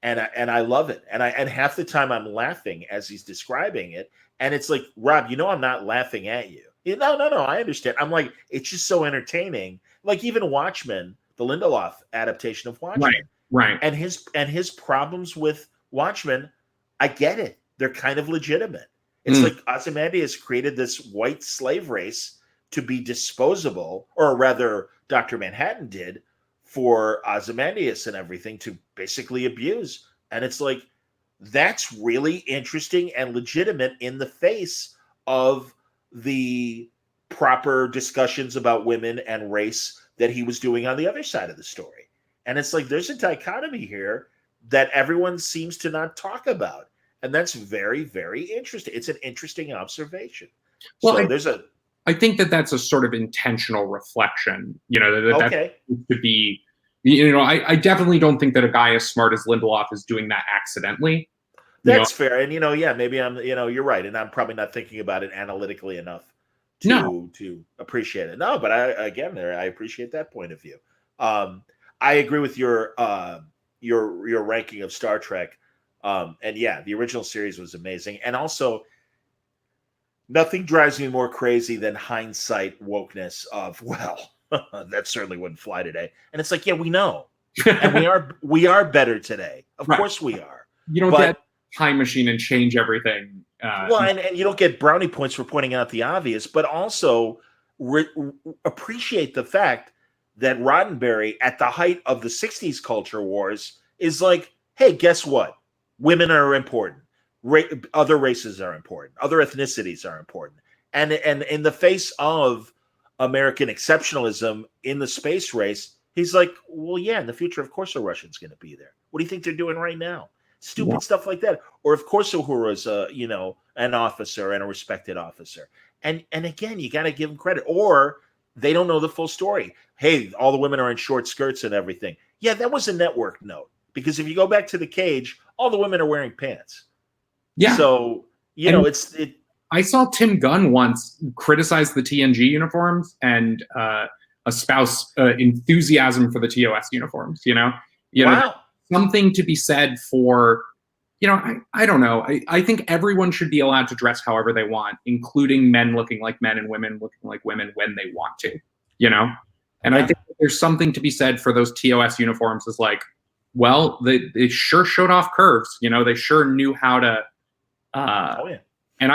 [SPEAKER 1] and I love it. And half the time I'm laughing as he's describing it, and it's like, Rob, I'm not laughing at you. No, no, no, I understand. I'm like, it's just so entertaining. Like even Watchmen, the Lindelof adaptation of
[SPEAKER 2] Right.
[SPEAKER 1] Watchmen,
[SPEAKER 2] Right.
[SPEAKER 1] and his problems with Watchmen, I get it. They're kind of legitimate. It's like Ozymandias created this white slave race to be disposable, or rather, Dr. Manhattan did for Ozymandias and everything to basically abuse. And it's like, that's really interesting and legitimate in the face of the proper discussions about women and race that he was doing on the other side of the story. And it's like, there's a dichotomy here that everyone seems to not talk about. And that's very, very interesting. It's an interesting observation.
[SPEAKER 2] Well,
[SPEAKER 1] So
[SPEAKER 2] I think that that's a sort of intentional reflection, that
[SPEAKER 1] okay.
[SPEAKER 2] to be, I definitely don't think that a guy as smart as Lindelof is doing that accidentally.
[SPEAKER 1] That's fair. And, yeah, maybe you're right. And I'm probably not thinking about it analytically enough
[SPEAKER 2] No.
[SPEAKER 1] to appreciate it. No, but I appreciate that point of view. I agree with your ranking of Star Trek. And yeah, the original series was amazing. And also, nothing drives me more crazy than hindsight wokeness of, well, that certainly wouldn't fly today. And it's like, yeah, we know. And we are better today. Of
[SPEAKER 2] Right.
[SPEAKER 1] course we are.
[SPEAKER 2] You don't get a time machine and change everything.
[SPEAKER 1] Well, and you don't get brownie points for pointing out the obvious, but also appreciate the fact that Roddenberry, at the height of the 60s culture wars, is like, hey, guess what? Women are important. Other races are important. Other ethnicities are important. And in the face of American exceptionalism in the space race, he's like, well, yeah, in the future, of course, a Russian's going to be there. What do you think they're doing right now? Stupid stuff like that. Or of course, Uhura's an officer and a respected officer. And again, you got to give them credit. Or they don't know the full story. Hey, all the women are in short skirts and everything. Yeah, that was a network note. Because if you go back to the cage, all the women are wearing pants.
[SPEAKER 2] Yeah.
[SPEAKER 1] So,
[SPEAKER 2] I saw Tim Gunn once criticize the TNG uniforms and espouse enthusiasm for the TOS uniforms.
[SPEAKER 1] Wow.
[SPEAKER 2] Something to be said for, I don't know. I think everyone should be allowed to dress however they want, including men looking like men and women looking like women when they want to, And I think there's something to be said for those TOS uniforms as like, well, they sure showed off curves. They sure knew how to. And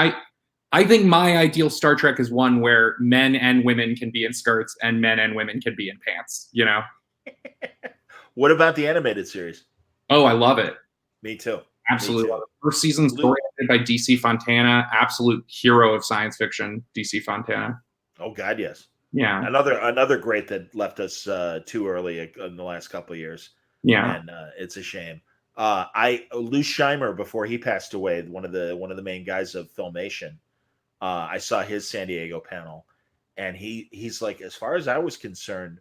[SPEAKER 2] I think my ideal Star Trek is one where men and women can be in skirts and men and women can be in pants,
[SPEAKER 1] What about the animated series?
[SPEAKER 2] Oh, I love it.
[SPEAKER 1] Me too.
[SPEAKER 2] Absolutely. First season story by DC Fontana, absolute hero of science fiction, DC Fontana.
[SPEAKER 1] Oh God, yes.
[SPEAKER 2] Yeah.
[SPEAKER 1] Another great that left us too early in the last couple of years.
[SPEAKER 2] Yeah.
[SPEAKER 1] And it's a shame. Lou Scheimer, before he passed away, one of the main guys of Filmation, I saw his San Diego panel, and he's like, as far as I was concerned,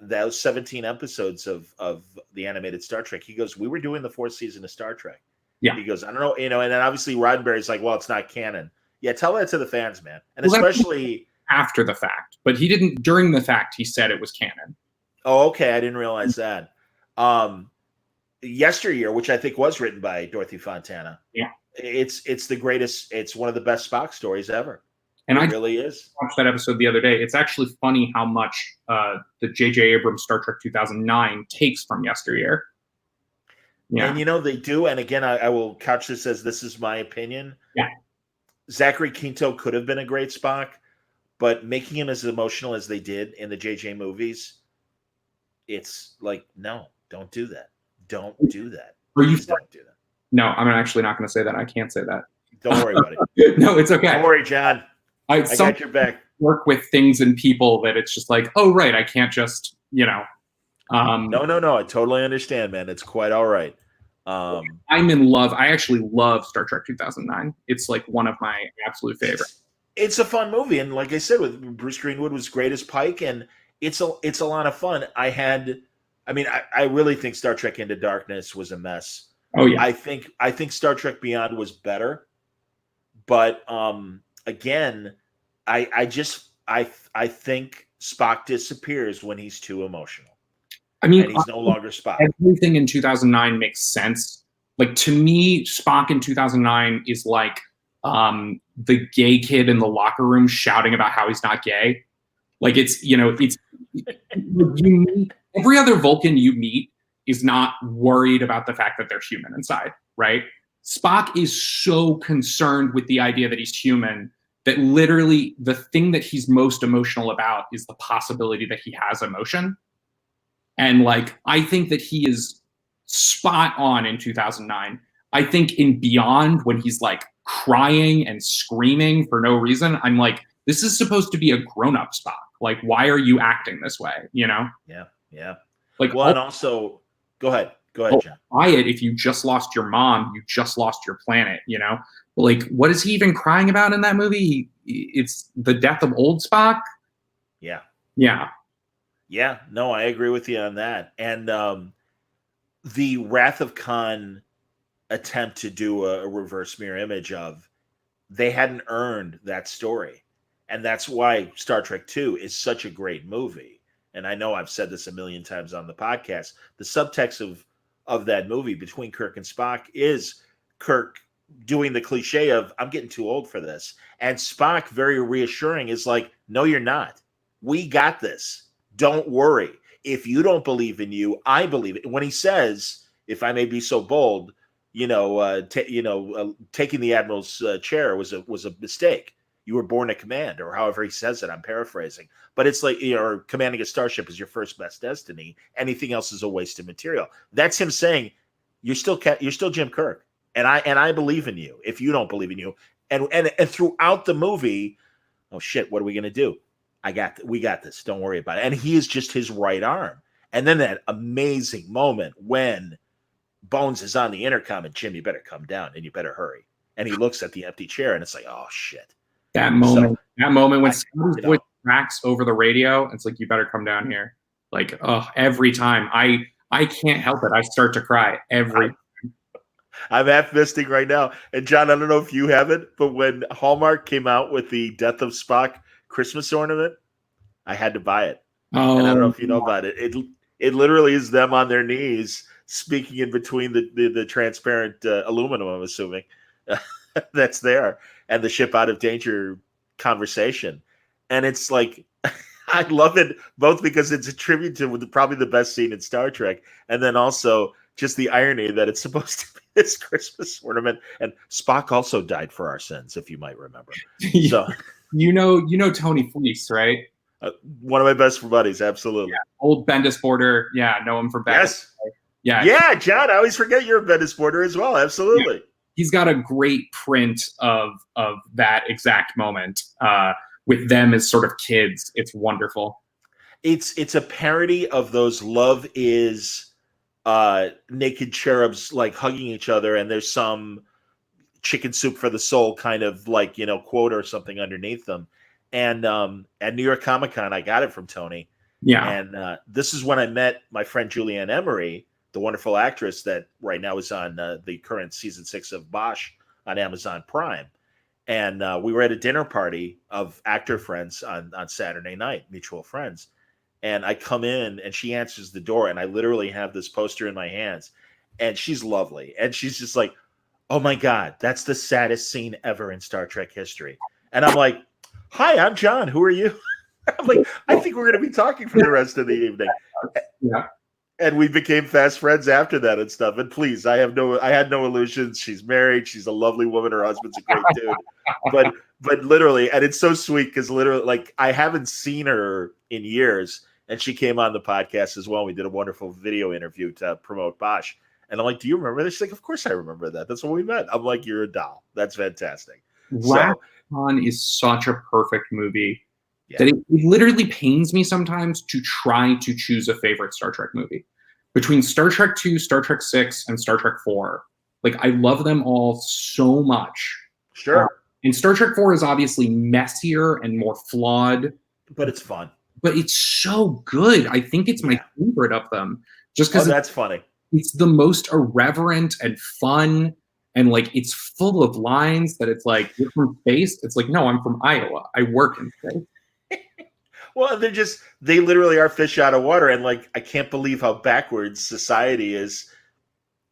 [SPEAKER 1] those 17 episodes of the animated Star Trek, he goes, we were doing the fourth season of Star Trek.
[SPEAKER 2] Yeah.
[SPEAKER 1] He goes, I don't know, and then obviously Roddenberry's like, well, it's not canon. Yeah, tell that to the fans, man. And especially
[SPEAKER 2] after the fact, but he didn't during the fact, he said it was canon.
[SPEAKER 1] Oh, okay. I didn't realize that. Yesteryear, which I think was written by Dorothy Fontana.
[SPEAKER 2] Yeah.
[SPEAKER 1] It's the greatest, it's one of the best Spock stories ever.
[SPEAKER 2] And
[SPEAKER 1] it really is.
[SPEAKER 2] Watched that episode the other day. It's actually funny how much the J.J. Abrams Star Trek 2009 takes from Yesteryear.
[SPEAKER 1] Yeah. And they do. And again, I will couch this as this is my opinion.
[SPEAKER 2] Yeah.
[SPEAKER 1] Zachary Quinto could have been a great Spock, but making him as emotional as they did in the JJ movies, it's like, no, don't do that. Don't do that. Please don't do that.
[SPEAKER 2] No, I'm actually not going to say that. I can't say that.
[SPEAKER 1] Don't worry, buddy.
[SPEAKER 2] No, it's okay.
[SPEAKER 1] Don't worry, John. I got your back.
[SPEAKER 2] Work with things and people that it's just like, oh, right, I can't just,
[SPEAKER 1] No. I totally understand, man. It's quite all right.
[SPEAKER 2] I'm in love. I actually love Star Trek 2009. It's like one of my absolute favorites.
[SPEAKER 1] It's a fun movie, and like I said, with Bruce Greenwood was great as Pike, and it's a lot of fun. I really think Star Trek Into Darkness was a mess.
[SPEAKER 2] Oh yeah.
[SPEAKER 1] I think Star Trek Beyond was better, but again, I think Spock disappears when he's too emotional.
[SPEAKER 2] I mean,
[SPEAKER 1] and he's no longer Spock.
[SPEAKER 2] everything in 2009 makes sense. Like, to me, Spock in 2009 is like the gay kid in the locker room shouting about how he's not gay. Like, it's you meet, every other Vulcan you meet is not worried about the fact that they're human inside, right? Spock is so concerned with the idea that he's human that literally the thing that he's most emotional about is the possibility that he has emotion. And like, I think that he is spot on in 2009. I think in Beyond, when he's like crying and screaming for no reason, I'm like, this is supposed to be a grown-up Spock. Like, why are you acting this way? You know?
[SPEAKER 1] Yeah.
[SPEAKER 2] Like,
[SPEAKER 1] Well, and also, go ahead, John.
[SPEAKER 2] Quiet. If you just lost your mom, you just lost your planet. You know? Like, what is he even crying about in that movie? It's the death of old Spock.
[SPEAKER 1] Yeah. No, I agree with you on that. And the Wrath of Khan attempt to do a reverse mirror image of, they hadn't earned that story. And that's why Star Trek II is such a great movie. And I know I've said this a million times on the podcast. The subtext of that movie between Kirk and Spock is Kirk doing the cliche of, I'm getting too old for this. And Spock, very reassuring, is like, no, you're not. We got this. Don't worry. If you don't believe in you, I believe it. When he says, if I may be so bold, taking the admiral's chair was a mistake. You were born to command, or however he says it. I'm paraphrasing, but it's like, commanding a starship is your first best destiny. Anything else is a waste of material. That's him saying, you're still Jim Kirk, and I believe in you. If you don't believe in you, and throughout the movie, oh shit, what are we gonna do? We got this. Don't worry about it. And he is just his right arm. And then that amazing moment when Bones is on the intercom and, Jim, you better come down and you better hurry. And he looks at the empty chair and it's like, oh shit.
[SPEAKER 2] That moment when Scotty's voice cracks over the radio, it's like, you better come down here. Like, oh, every time I can't help it. I start to cry every.
[SPEAKER 1] I'm half misting right now. And John, I don't know if you have it, but when Hallmark came out with the Death of Spock Christmas ornament, I had to buy it.
[SPEAKER 2] Oh,
[SPEAKER 1] and I don't know if you know about it. It literally is them on their knees speaking in between the transparent aluminum, I'm assuming, that's there, and the ship out of danger conversation. And it's like, I love it both because it's a tribute to probably the best scene in Star Trek, and then also just the irony that it's supposed to be this Christmas ornament. And Spock also died for our sins, if you might remember. So
[SPEAKER 2] you know Tony Fleece, right?
[SPEAKER 1] One of my best buddies, absolutely.
[SPEAKER 2] Yeah, old Bendis Border. Yeah, know him for Bendis.
[SPEAKER 1] Yes. Yeah, John, I always forget you're a Bendis Border as well. Absolutely. Yeah.
[SPEAKER 2] He's got a great print of that exact moment with them as sort of kids. It's wonderful.
[SPEAKER 1] It's a parody of those Love Is naked cherubs like hugging each other, and there's some chicken soup for the soul kind of like, quote or something underneath them. And at New York Comic Con, I got it from Tony.
[SPEAKER 2] Yeah.
[SPEAKER 1] And this is when I met my friend Julianne Emery, the wonderful actress that right now is on the current season 6 of Bosch on Amazon Prime. And we were at a dinner party of actor friends on Saturday night, mutual friends. And I come in and she answers the door, and I literally have this poster in my hands. And she's lovely. And she's just like, oh my God, that's the saddest scene ever in Star Trek history. And I'm like, hi, I'm John. Who are you? I'm like, I think we're going to be talking for the rest of the evening.
[SPEAKER 2] Yeah.
[SPEAKER 1] And we became fast friends after that and stuff. And please, I had no illusions. She's married. She's a lovely woman. Her husband's a great dude. But literally, and it's so sweet because literally, like, I haven't seen her in years. And she came on the podcast as well. We did a wonderful video interview to promote Bosch. And I'm like, do you remember this? She's like, of course I remember that. That's when we met. I'm like, you're a doll. That's fantastic.
[SPEAKER 2] Wrath on is such a perfect movie that it literally pains me sometimes to try to choose a favorite Star Trek movie. Between Star Trek 2, Star Trek 6, and Star Trek 4, like, I love them all so much.
[SPEAKER 1] Sure.
[SPEAKER 2] And Star Trek 4 is obviously messier and more flawed.
[SPEAKER 1] But it's fun.
[SPEAKER 2] But it's so good. I think it's my favorite of them. Just because
[SPEAKER 1] that's funny.
[SPEAKER 2] It's the most irreverent and fun. And like, it's full of lines that it's like, you're from space. It's like, no, I'm from Iowa. I work in space.
[SPEAKER 1] Well, they literally are fish out of water. And like, I can't believe how backwards society is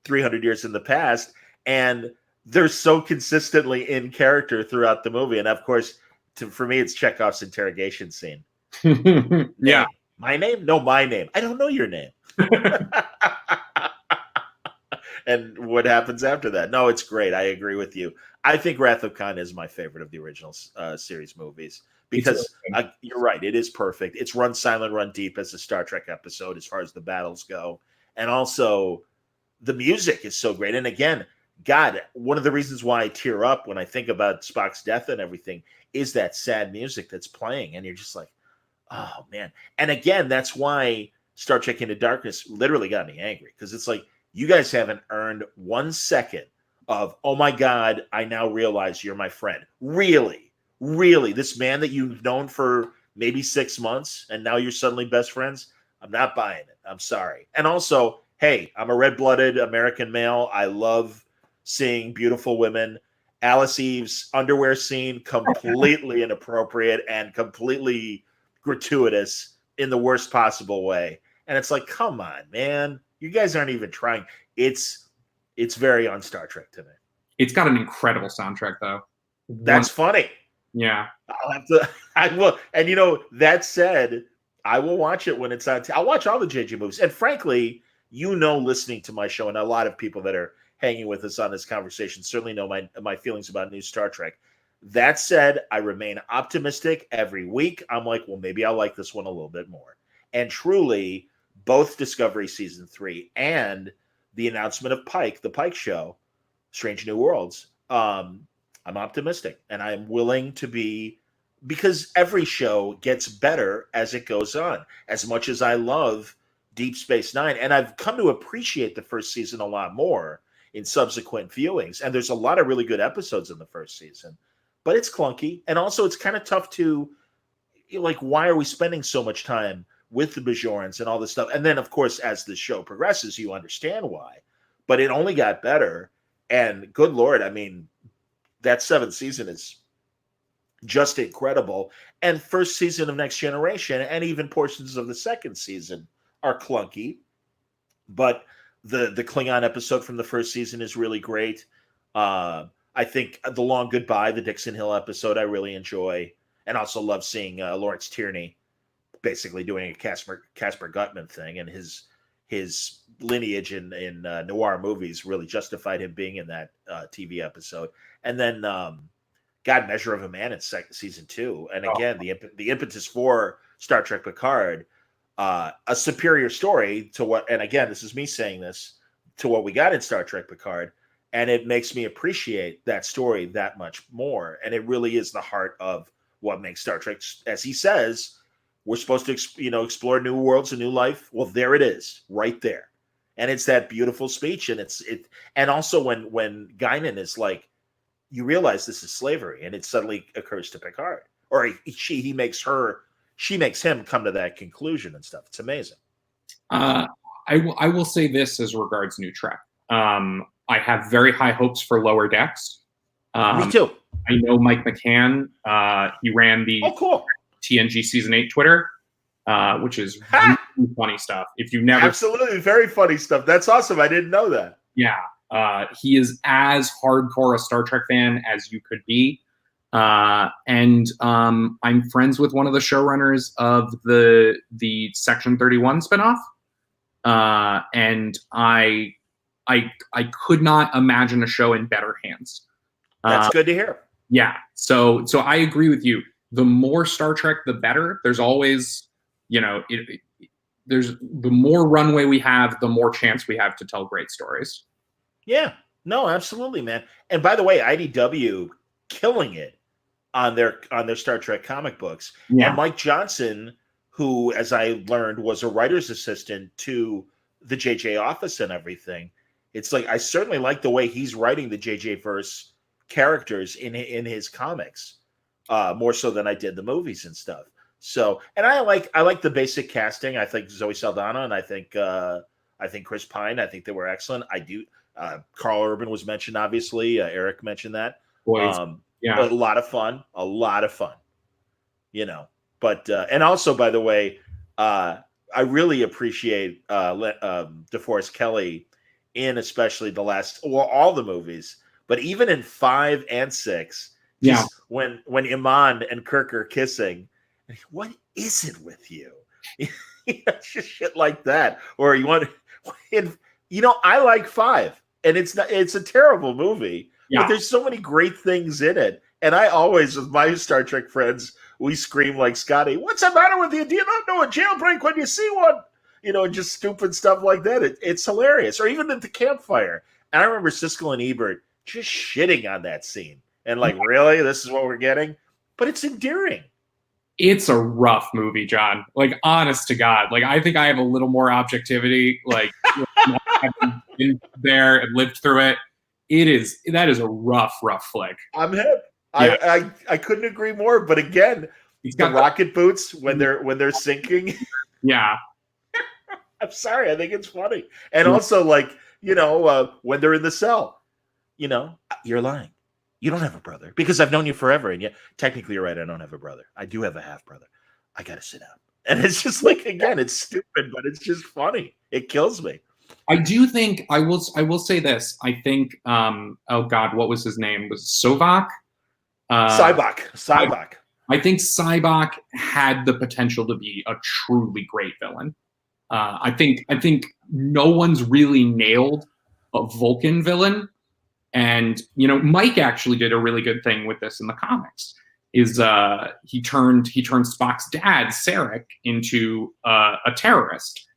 [SPEAKER 1] 300 years in the past. And they're so consistently in character throughout the movie. And of course, for me, it's Chekhov's interrogation scene.
[SPEAKER 2] Yeah.
[SPEAKER 1] Name. My name? No, my name. I don't know your name. And what happens after that? No, it's great. I agree with you. I think Wrath of Khan is my favorite of the original series movies because you're right. It is perfect. It's run silent, run deep as a Star Trek episode as far as the battles go. And also, the music is so great. And again, God, one of the reasons why I tear up when I think about Spock's death and everything is that sad music that's playing. And you're just like, oh, man. And again, that's why Star Trek Into Darkness literally got me angry because it's like, you guys haven't earned 1 second of, oh my God, I now realize you're my friend. Really? Really? This man that you've known for maybe 6 months and now you're suddenly best friends? I'm not buying it. I'm sorry. And also, hey, I'm a red-blooded American male. I love seeing beautiful women. Alice Eve's underwear scene, completely inappropriate and completely gratuitous in the worst possible way. And it's like, come on, man. You guys aren't even trying. It's very on Star Trek to me.
[SPEAKER 2] It's got an incredible soundtrack, though.
[SPEAKER 1] That's funny.
[SPEAKER 2] Yeah.
[SPEAKER 1] I'll have to. I will. And that said, I will watch it when it's on. I'll watch all the JJ movies. And frankly, listening to my show, and a lot of people that are hanging with us on this conversation certainly know my feelings about new Star Trek. That said, I remain optimistic every week. I'm like, well, maybe I'll like this one a little bit more. And truly, both Discovery Season 3 and the announcement of Pike, the Pike show, Strange New Worlds, I'm optimistic. And I'm willing to be, because every show gets better as it goes on. As much as I love Deep Space Nine, and I've come to appreciate the first season a lot more in subsequent viewings. And there's a lot of really good episodes in the first season. But it's clunky. And also, it's kind of tough to, like, why are we spending so much time with the Bajorans and all this stuff? And then, of course, as the show progresses, you understand why. But it only got better. And good Lord, I mean, that 7th season is just incredible. And first season of Next Generation and even portions of the 2nd season are clunky. But the Klingon episode from the first season is really great. I think The Long Goodbye, the Dixon Hill episode, I really enjoy. And also love seeing Lawrence Tierney basically doing a Casper Gutman thing, and his lineage in noir movies really justified him being in that TV episode. And then God, Measure of a Man in season 2, and again the impetus for Star Trek Picard, a superior story to what, and again this is me saying this, to what we got in Star Trek Picard, and it makes me appreciate that story that much more. And it really is the heart of what makes Star Trek, as he says, we're supposed to, explore new worlds and new life. Well, there it is, right there, and it's that beautiful speech. And and also when Guinan is like, you realize this is slavery, and it suddenly occurs to Picard, or she makes him come to that conclusion and stuff. It's amazing.
[SPEAKER 2] I will say this as regards new Trek. I have very high hopes for Lower Decks.
[SPEAKER 1] Me too.
[SPEAKER 2] I know Mike McCann. He ran the
[SPEAKER 1] cool.
[SPEAKER 2] TNG Season 8 Twitter, which is really funny stuff. If you've never...
[SPEAKER 1] Absolutely, very funny stuff. That's awesome. I didn't know that.
[SPEAKER 2] Yeah. He is as hardcore a Star Trek fan as you could be. And I'm friends with one of the showrunners of the Section 31 spinoff. And I could not imagine a show in better hands.
[SPEAKER 1] That's good to hear.
[SPEAKER 2] Yeah. So I agree with you. The more Star Trek, the better. There's always, there's the more runway we have, the more chance we have to tell great stories.
[SPEAKER 1] Yeah. No, absolutely, man. And by the way, IDW killing it on their Star Trek comic books. Yeah. And Mike Johnson, who, as I learned, was a writer's assistant to the JJ office and everything. It's like, I certainly like the way he's writing the JJ verse characters in his comics, more so than I did the movies and stuff. So, and I like the basic casting. I think Zoe Saldana and I think Chris Pine, I think they were excellent. I do. Carl Urban was mentioned, obviously. Eric mentioned that.
[SPEAKER 2] Yeah,
[SPEAKER 1] a lot of fun. But and also, by the way, I really appreciate DeForest Kelly in especially the last, well, all the movies, but even in 5 and 6,
[SPEAKER 2] Yeah.
[SPEAKER 1] just when Iman and Kirk are kissing, what is it with you? Just shit like that. Or you want, I like 5, and it's a terrible movie,
[SPEAKER 2] Yeah.
[SPEAKER 1] but there's so many great things in it. And I always, with my Star Trek friends, we scream like Scotty, "What's the matter with you? Do you not know a jailbreak when you see one?" Just stupid stuff like that. It's hilarious. Or even at the campfire. And I remember Siskel and Ebert just shitting on that scene. And like, really? This is what we're getting? But it's endearing.
[SPEAKER 2] It's a rough movie, John. Like, honest to God. Like, I think I have a little more objectivity. Like, having been there and lived through it. That is a rough flick.
[SPEAKER 1] I'm hip. Yeah. I couldn't agree more. But again, the rocket boots when they're sinking.
[SPEAKER 2] Yeah.
[SPEAKER 1] I'm sorry. I think it's funny. And also, like, when they're in the cell, you're lying. You don't have a brother because I've known you forever. And yet, technically, you're right. I don't have a brother. I do have a half brother. I got to sit down. And it's just like, again, it's stupid, but it's just funny. It kills me.
[SPEAKER 2] I do think I will say this. I think, oh God, what was his name? Was it Sovak?
[SPEAKER 1] Sybok.
[SPEAKER 2] I think Sybok had the potential to be a truly great villain. I think no one's really nailed a Vulcan villain, and Mike actually did a really good thing with this in the comics. Is he turned Spock's dad Sarek into a terrorist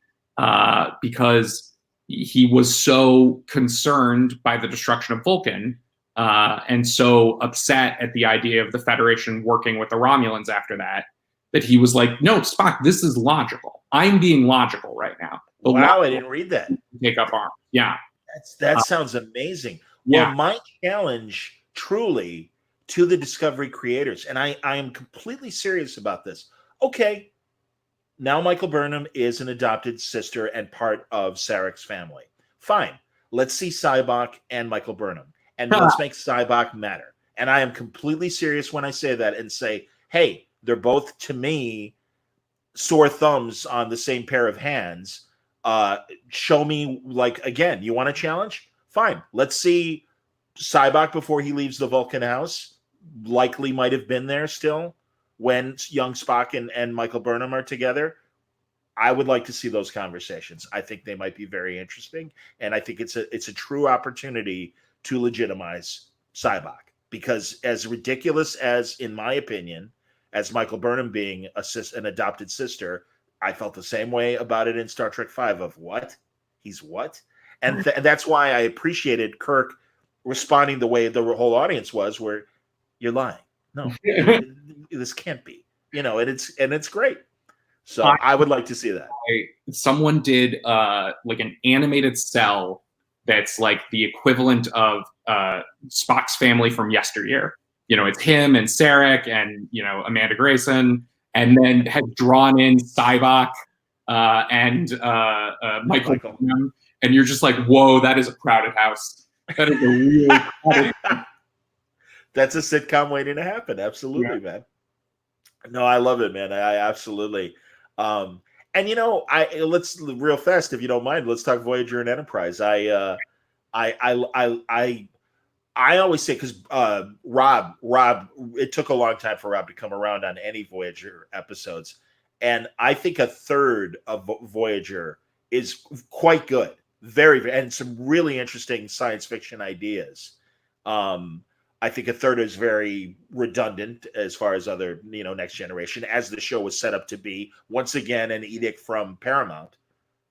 [SPEAKER 2] because he was so concerned by the destruction of Vulcan and so upset at the idea of the Federation working with the Romulans after that he was like, no, Spock, this is logical. I'm being logical right now.
[SPEAKER 1] Wow, I didn't read that.
[SPEAKER 2] Take up arms. Yeah.
[SPEAKER 1] That sounds amazing.
[SPEAKER 2] Yeah.
[SPEAKER 1] Well, my challenge truly to the Discovery creators, and I am completely serious about this. Okay, now Michael Burnham is an adopted sister and part of Sarek's family. Fine. Let's see Sybok and Michael Burnham. And let's make Sybok matter. And I am completely serious when I say that and say, hey, they're both, to me, sore thumbs on the same pair of hands. Show me, like, again, you want a challenge? Fine. Let's see Sybok before he leaves the Vulcan house. Likely might have been there still when young Spock and Michael Burnham are together. I would like to see those conversations. I think they might be very interesting. And I think it's a true opportunity to legitimize Sybok. Because as ridiculous as, in my opinion, as Michael Burnham being an adopted sister, I felt the same way about it in Star Trek V of what? He's what? And that's why I appreciated Kirk responding the way the whole audience was, where you're lying. No, this can't be. And it's great. So I would like to see that.
[SPEAKER 2] Someone did like an animated cell that's like the equivalent of Spock's family from yesteryear. It's him and Sarek and Amanda Grayson, and then had drawn in Sybok and Michael. And you're just like, whoa, that is a crowded house. That is a really crowded house.
[SPEAKER 1] That's a sitcom waiting to happen. Absolutely, man. No, I love it, man. I absolutely. And let's real fast, if you don't mind, let's talk Voyager and Enterprise. I always say, because Rob, it took a long time for Rob to come around on any Voyager episodes, and I think a third of Voyager is quite good, very, and some really interesting science fiction ideas. I think a third is very redundant as far as other, Next Generation, as the show was set up to be. Once again, an edict from Paramount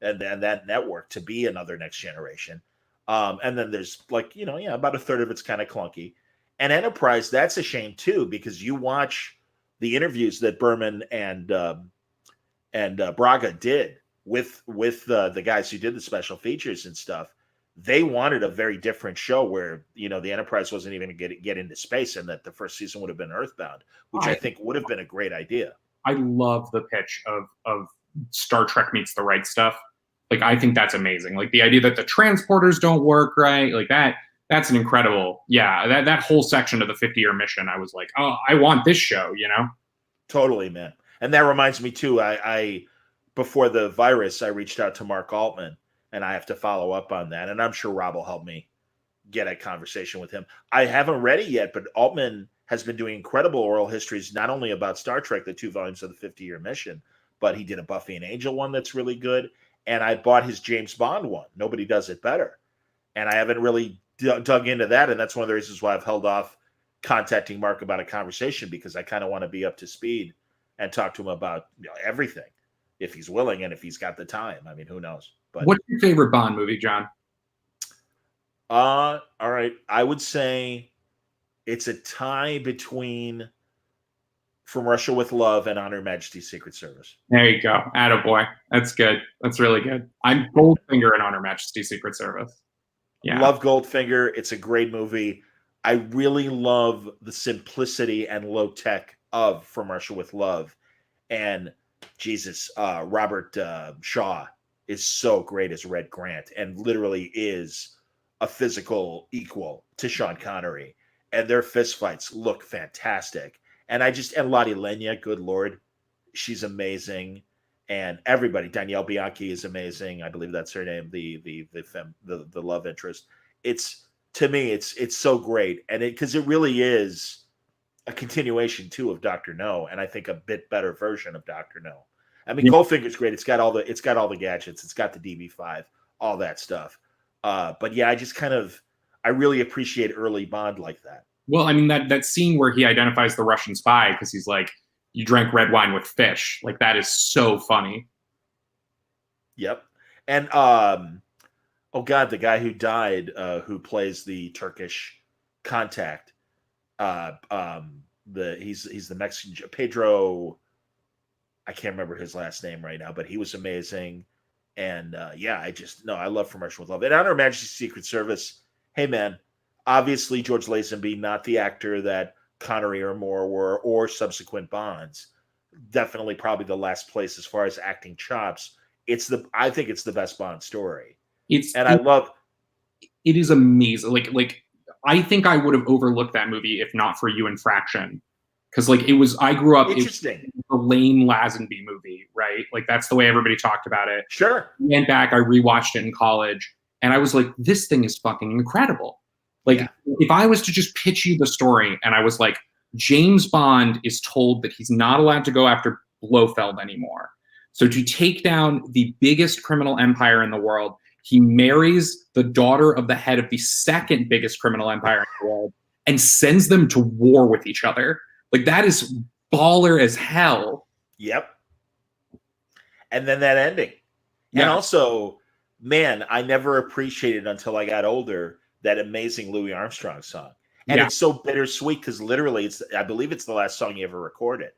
[SPEAKER 1] and that network to be another Next Generation. And then there's about a third of it's kind of clunky. And Enterprise, that's a shame too, because you watch the interviews that Berman and Braga did with the guys who did the special features and stuff. They wanted a very different show where, the Enterprise wasn't even going to get into space, and that the first season would have been Earthbound, which I think would have been a great idea. I
[SPEAKER 2] love the pitch of Star Trek meets the right stuff. Like, I think that's amazing. Like, the idea that the transporters don't work right, like that's an incredible, that whole section of the 50-year mission. I was like, oh, I want this show,
[SPEAKER 1] Totally, man. And that reminds me too. I before the virus, I reached out to Mark Altman, and I have to follow up on that. And I'm sure Rob will help me get a conversation with him. I haven't read it yet, but Altman has been doing incredible oral histories, not only about Star Trek, the 2 volumes of the 50-year mission, but he did a Buffy and Angel one that's really good. And I bought his James Bond one. Nobody does it better. And I haven't really dug into that. And that's one of the reasons why I've held off contacting Mark about a conversation, because I kind of want to be up to speed and talk to him about everything, if he's willing and if he's got the time. I mean, who knows? But
[SPEAKER 2] what's your favorite Bond movie, John?
[SPEAKER 1] All right. I would say it's a tie between From Russia with Love and On Her Majesty's Secret Service.
[SPEAKER 2] There you go. Attaboy. That's good. That's really good. I'm Goldfinger and On Her Majesty's Secret Service. Yeah.
[SPEAKER 1] Love Goldfinger. It's a great movie. I really love the simplicity and low tech of From Russia with Love. And Jesus, Robert Shaw is so great as Red Grant, and literally is a physical equal to Sean Connery. And their fistfights look fantastic. And Lottie Lenya, good Lord, she's amazing. And everybody, Danielle Bianchi is amazing. I believe that's her name, the love interest. To me, it's so great. And because it really is a continuation too of Dr. No, and I think a bit better version of Dr. No. I mean, Goldfinger's great. It's got all the gadgets. It's got the DB5, all that stuff. But yeah, I really appreciate early Bond like that.
[SPEAKER 2] Well, I mean, that scene where he identifies the Russian spy because he's like, you drank red wine with fish. Like, that is so funny. Yep.
[SPEAKER 1] And oh God, the guy who died, who plays the Turkish contact, he's the Mexican Pedro. I can't remember his last name right now, but he was amazing. And I love From Russia with Love. And On Her Majesty's Secret Service, hey man, obviously George Lazenby, not the actor that Connery or Moore were, or subsequent Bonds. Definitely probably the last place as far as acting chops. I think it's the best Bond story. It
[SPEAKER 2] is amazing. Like I think I would have overlooked that movie if not for You in Fraction. Because I grew up,
[SPEAKER 1] interesting.
[SPEAKER 2] It was a lame Lazenby movie, right? Like, that's the way everybody talked about it.
[SPEAKER 1] Sure.
[SPEAKER 2] I went back, I rewatched it in college, and I was like, this thing is fucking incredible. Like, if I was to just pitch you the story, and I was like, James Bond is told that he's not allowed to go after Blofeld anymore. So to take down the biggest criminal empire in the world, he marries the daughter of the head of the second biggest criminal empire in the world and sends them to war with each other. Like, that is baller as hell.
[SPEAKER 1] Yep. And then that ending. Yeah. And also, man, I never appreciated until I got older that amazing Louis Armstrong song. And it's so bittersweet because literally I believe it's the last song he ever recorded.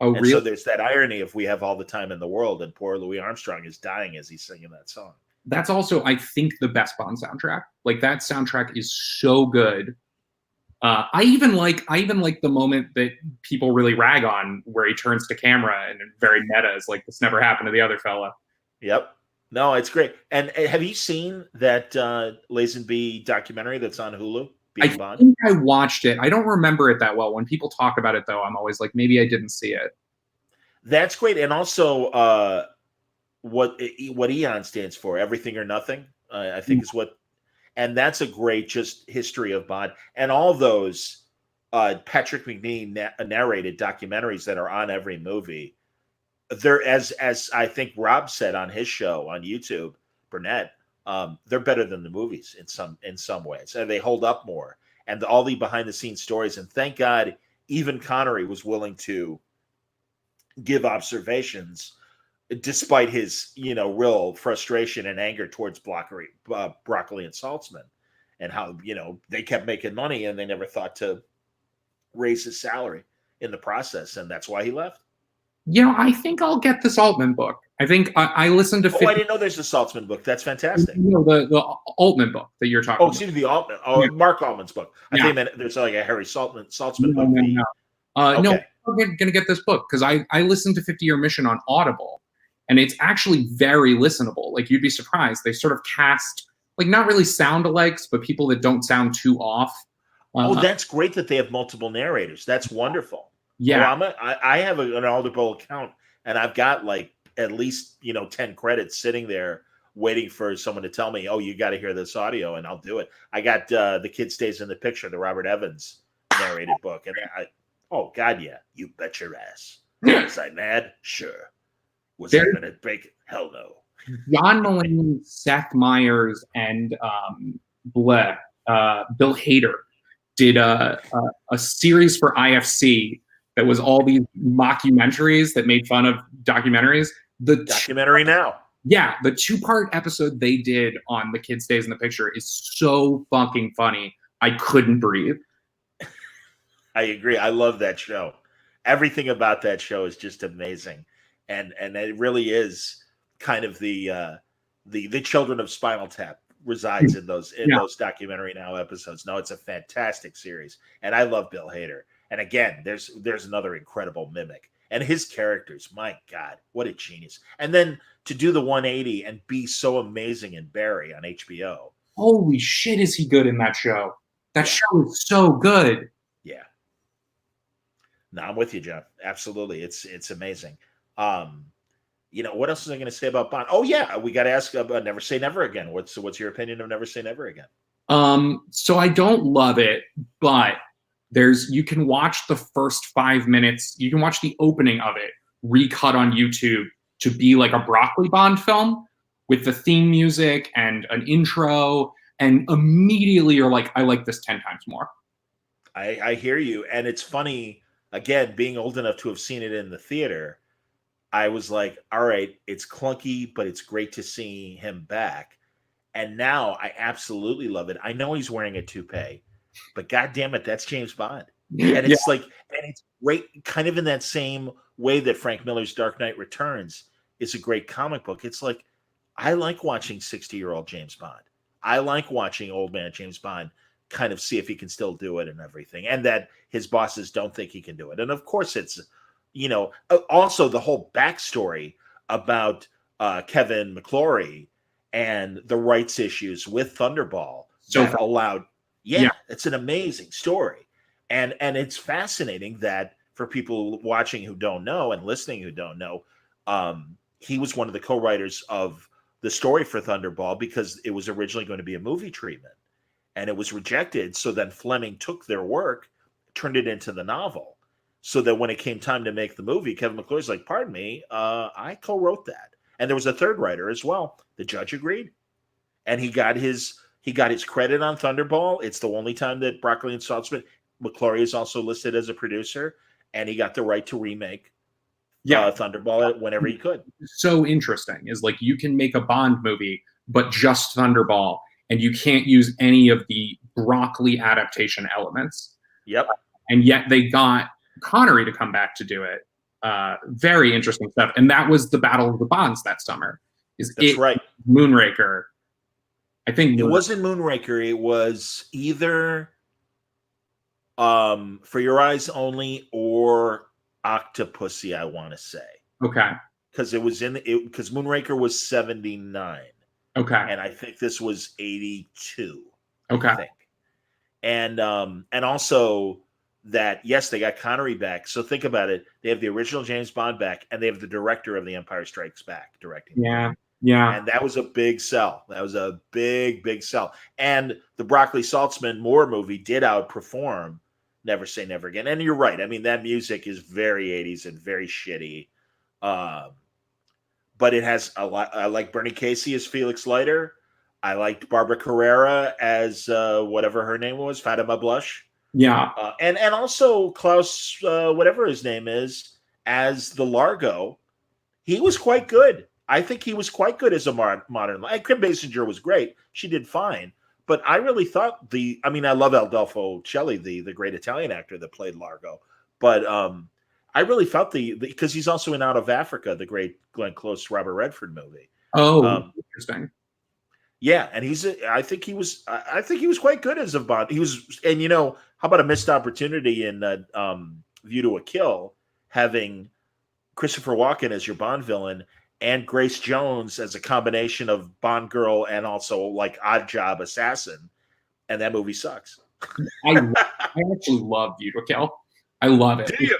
[SPEAKER 2] Oh, really?
[SPEAKER 1] So there's that irony of we have all the time in the world and poor Louis Armstrong is dying as he's singing that song.
[SPEAKER 2] That's also, I think, the best Bond soundtrack. Like, that soundtrack is so good. I even like the moment that people really rag on where he turns to camera and very meta is like, this never happened to the other fella.
[SPEAKER 1] Yep. No, it's great. And have you seen that Lazenby documentary that's on Hulu?
[SPEAKER 2] I think I watched it. I don't remember it that well. When people talk about it, though, I'm always like, maybe I didn't see it.
[SPEAKER 1] That's great. And also what EON stands for, Everything or Nothing, I think is what. And that's a great just history of Bond. And all those Patrick Macnee narrated documentaries that are on every movie, they're, as I think Rob said on his show on YouTube, Burnett, they're better than the movies in some ways. And they hold up more. And all the behind-the-scenes stories. And thank God even Connery was willing to give observations despite his, real frustration and anger towards Broccoli and Saltzman, and how, they kept making money and they never thought to raise his salary in the process. And that's why he left.
[SPEAKER 2] I think I'll get the Saltzman book. I think I listened to...
[SPEAKER 1] I didn't know there's a Saltzman book. That's fantastic.
[SPEAKER 2] The Altman book that you're talking about.
[SPEAKER 1] Excuse me, the Altman. Oh, yeah. Mark Altman's book. I think there's like a Harry Saltzman book.
[SPEAKER 2] No, I'm going to get this book because I listened to 50 Year Mission on Audible. And it's actually very listenable. Like, you'd be surprised. They sort of cast, like, not really sound-alikes, but people that don't sound too off.
[SPEAKER 1] That's great that they have multiple narrators. That's wonderful.
[SPEAKER 2] Yeah.
[SPEAKER 1] I have an Audible account, and I've got like at least 10 credits sitting there waiting for someone to tell me, oh, you got to hear this audio, and I'll do it. I got The Kid Stays in the Picture, the Robert Evans narrated book, and oh God, yeah, you bet your ass. Was I mad? Sure. Was I gonna break it? Hell no.
[SPEAKER 2] John Mulaney, Seth Meyers, and Bill Hader did a series for IFC that was all these mockumentaries that made fun of documentaries. The
[SPEAKER 1] Documentary Now.
[SPEAKER 2] Yeah, the 2-part episode they did on The Kid Stays in the Picture is so fucking funny. I couldn't breathe.
[SPEAKER 1] I agree. I love that show. Everything about that show is just amazing, and it really is kind of the children of Spinal Tap resides in those Documentary Now episodes. No, it's a fantastic series, and I love Bill Hader. And again, there's another incredible mimic, and his characters. My God, what a genius! And then to do the 180 and be so amazing in Barry on HBO.
[SPEAKER 2] Holy shit, is he good in that show? That show is so good.
[SPEAKER 1] Yeah. No, I'm with you, John. Absolutely. It's amazing. What else was I going to say about Bond? Oh yeah, we got to ask about Never Say Never Again. What's your opinion of Never Say Never Again?
[SPEAKER 2] So I don't love it, but you can watch the first 5 minutes. You can watch the opening of it recut on YouTube to be like a Broccoli Bond film with the theme music and an intro, and immediately you're like, I like this 10 times more.
[SPEAKER 1] I hear you, and it's funny. Again, being old enough to have seen it in the theater, I was like, all right, it's clunky, but it's great to see him back. And now I absolutely love it. I know he's wearing a toupee, but God damn it, that's James Bond. And it's and it's great, kind of in that same way that Frank Miller's Dark Knight Returns is a great comic book. It's like, I like watching 60-year-old James Bond. I like watching old man James Bond kind of see if he can still do it and everything, and that his bosses don't think he can do it. And of course it's also the whole backstory about Kevin McClory and the rights issues with Thunderball that allowed it's an amazing story, and it's fascinating that for people watching who don't know and listening who don't know, he was one of the co-writers of the story for Thunderball because it was originally going to be a movie treatment. And it was rejected. So then Fleming took their work, turned it into the novel. So that when it came time to make the movie, Kevin McClory's like, pardon me, I co-wrote that. And there was a third writer as well. The judge agreed. And he got his credit on Thunderball. It's the only time that Broccoli and Saltzman, McClory is also listed as a producer. And he got the right to remake Thunderball whenever he could.
[SPEAKER 2] So interesting is like you can make a Bond movie, but just Thunderball. And you can't use any of the Broccoli adaptation elements.
[SPEAKER 1] Yep.
[SPEAKER 2] And yet they got Connery to come back to do it. Very interesting stuff. And that was the Battle of the Bonds that summer.
[SPEAKER 1] That's right.
[SPEAKER 2] Moonraker. I think
[SPEAKER 1] it wasn't Moonraker. It was either For Your Eyes Only or Octopussy, I want to say.
[SPEAKER 2] Okay.
[SPEAKER 1] Because because Moonraker was 79.
[SPEAKER 2] Okay.
[SPEAKER 1] And I think this was 82.
[SPEAKER 2] Okay.
[SPEAKER 1] I think. And also that, yes, they got Connery back. So think about it. They have the original James Bond back, and they have the director of The Empire Strikes Back directing.
[SPEAKER 2] Yeah. Yeah.
[SPEAKER 1] And that was a big sell. That was a big, big sell. And the Broccoli Saltzman Moore movie did outperform Never Say Never Again. And you're right. I mean, that music is very 80s and very shitty. But it has a lot. I like Bernie Casey as Felix Leiter. I liked Barbara Carrera as whatever her name was, Fatima Blush.
[SPEAKER 2] Yeah.
[SPEAKER 1] And also Klaus, whatever his name is, as the Largo. He was quite good. I think he was quite good as a modern. Kim Basinger was great. She did fine. But I really thought I love Adolfo Celli, the great Italian actor that played Largo. But I really felt because he's also in Out of Africa, the great Glenn Close, Robert Redford movie.
[SPEAKER 2] Oh, interesting.
[SPEAKER 1] Yeah, and I think he was quite good as a Bond. He was, and how about a missed opportunity in View to a Kill, having Christopher Walken as your Bond villain and Grace Jones as a combination of Bond girl and also like odd job assassin, and that movie sucks.
[SPEAKER 2] I actually love View to a Kill. I love it.
[SPEAKER 1] Do you?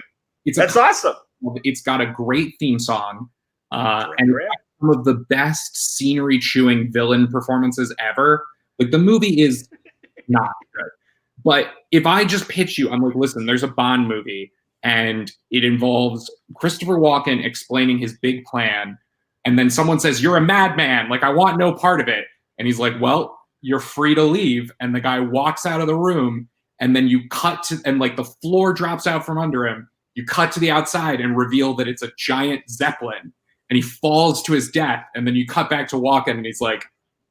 [SPEAKER 1] That's awesome.
[SPEAKER 2] It's got a great theme song, and
[SPEAKER 1] Director
[SPEAKER 2] it's got some of the best scenery chewing villain performances ever. Like, the movie is not good. But if I just pitch you, I'm like, listen, there's a Bond movie, and it involves Christopher Walken explaining his big plan, and then someone says, "You're a madman. Like, I want no part of it." And he's like, "Well, you're free to leave." And the guy walks out of the room, and then you cut to, and like the floor drops out from under him. You cut to the outside and reveal that it's a giant Zeppelin, and he falls to his death. And then you cut back to Walken, and he's like,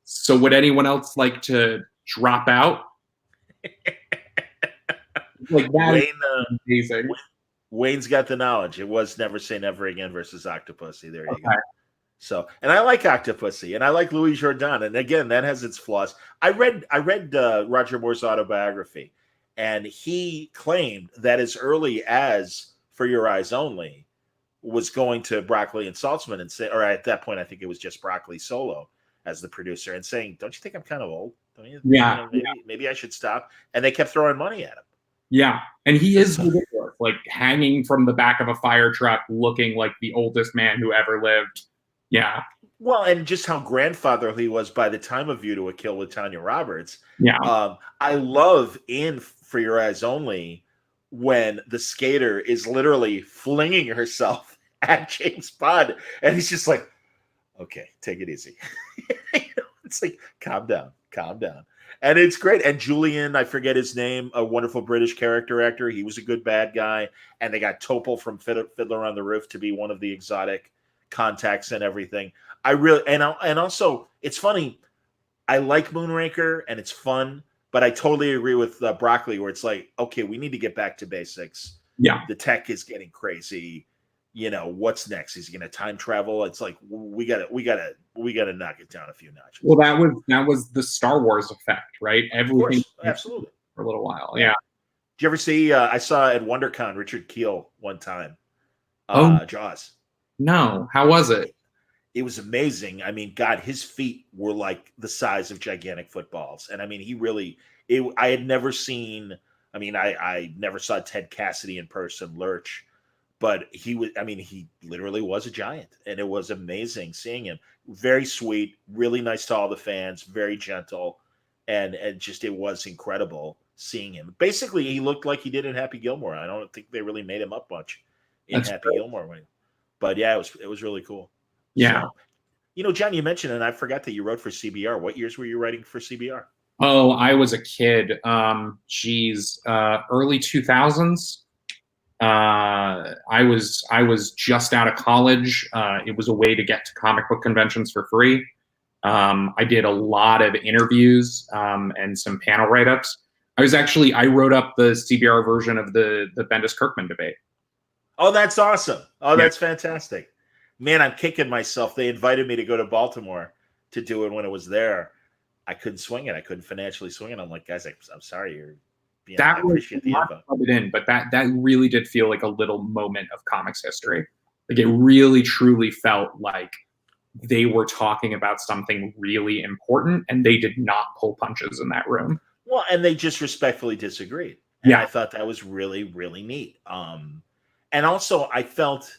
[SPEAKER 2] "So would anyone else like to drop out?" Like, that
[SPEAKER 1] Wayne,
[SPEAKER 2] is amazing.
[SPEAKER 1] Wayne's got the knowledge. It was Never Say Never Again versus Octopussy. There you
[SPEAKER 2] Okay.
[SPEAKER 1] go. So, and I like Octopussy, and I like Louis Jourdan, and again, that has its flaws. I read Roger Moore's autobiography, and he claimed that as early as For Your Eyes Only was going to Broccoli and Saltzman and say, or at that point, I think it was just Broccoli solo as the producer, and saying, "Don't you think I'm kind of old? Don't you,
[SPEAKER 2] Yeah,
[SPEAKER 1] maybe I should stop." And they kept throwing money at him.
[SPEAKER 2] yeah. And he is ridiculous, like hanging from the back of a fire truck, looking like the oldest man who ever lived. Yeah.
[SPEAKER 1] Well, and just how grandfatherly he was by the time of View to a Kill with Tanya Roberts.
[SPEAKER 2] Yeah.
[SPEAKER 1] I love in For Your Eyes Only when the skater is literally flinging herself at James Bond, and he's just like, "Okay, take it easy." It's like, calm down, calm down. And it's great. And Julian, I forget his name, a wonderful British character actor. He was a good bad guy. And they got Topol from Fiddler on the Roof to be one of the exotic contacts and everything. I really, and also, it's funny. I like Moonraker and it's fun, but I totally agree with Broccoli, where it's like, okay, we need to get back to basics.
[SPEAKER 2] Yeah.
[SPEAKER 1] The tech is getting crazy. You know, what's next? Is he going to time travel? It's like we gotta knock it down a few notches.
[SPEAKER 2] Well, that was the Star Wars effect, right? Everything,
[SPEAKER 1] absolutely,
[SPEAKER 2] for a little while. Yeah.
[SPEAKER 1] Did you ever see? I saw at WonderCon Richard Kiel one time. Jaws.
[SPEAKER 2] No, how was it?
[SPEAKER 1] It was amazing. I mean, God, his feet were like the size of gigantic footballs, and I mean, he really. I had never seen. I mean, I never saw Ted Cassidy in person, Lurch. But he was, I mean, he literally was a giant, and it was amazing seeing him. Very sweet, really nice to all the fans, very gentle, and just it was incredible seeing him. Basically, he looked like he did in Happy Gilmore. I don't think they really made him up much in Happy Gilmore, but yeah, it was really cool.
[SPEAKER 2] Yeah.
[SPEAKER 1] So, you know, John, you mentioned, and I forgot that you wrote for CBR. What years were you writing for CBR?
[SPEAKER 2] Oh, I was a kid. Early 2000s. I was just out of college. It was a way to get to comic book conventions for free. I did a lot of interviews and some panel write-ups. I wrote up the CBR version of the Bendis Kirkman debate.
[SPEAKER 1] Oh, that's awesome. Oh, that's fantastic. Man, I'm kicking myself. They invited me to go to Baltimore to do it when it was there. I couldn't swing it. I couldn't financially swing it. I'm like, guys, I'm sorry. I appreciate the info.
[SPEAKER 2] But that really did feel like a little moment of comics history. Like, it really truly felt like they were talking about something really important, and they did not pull punches in that room.
[SPEAKER 1] Well, and they just respectfully disagreed. And I thought that was really, really neat. And also, I felt,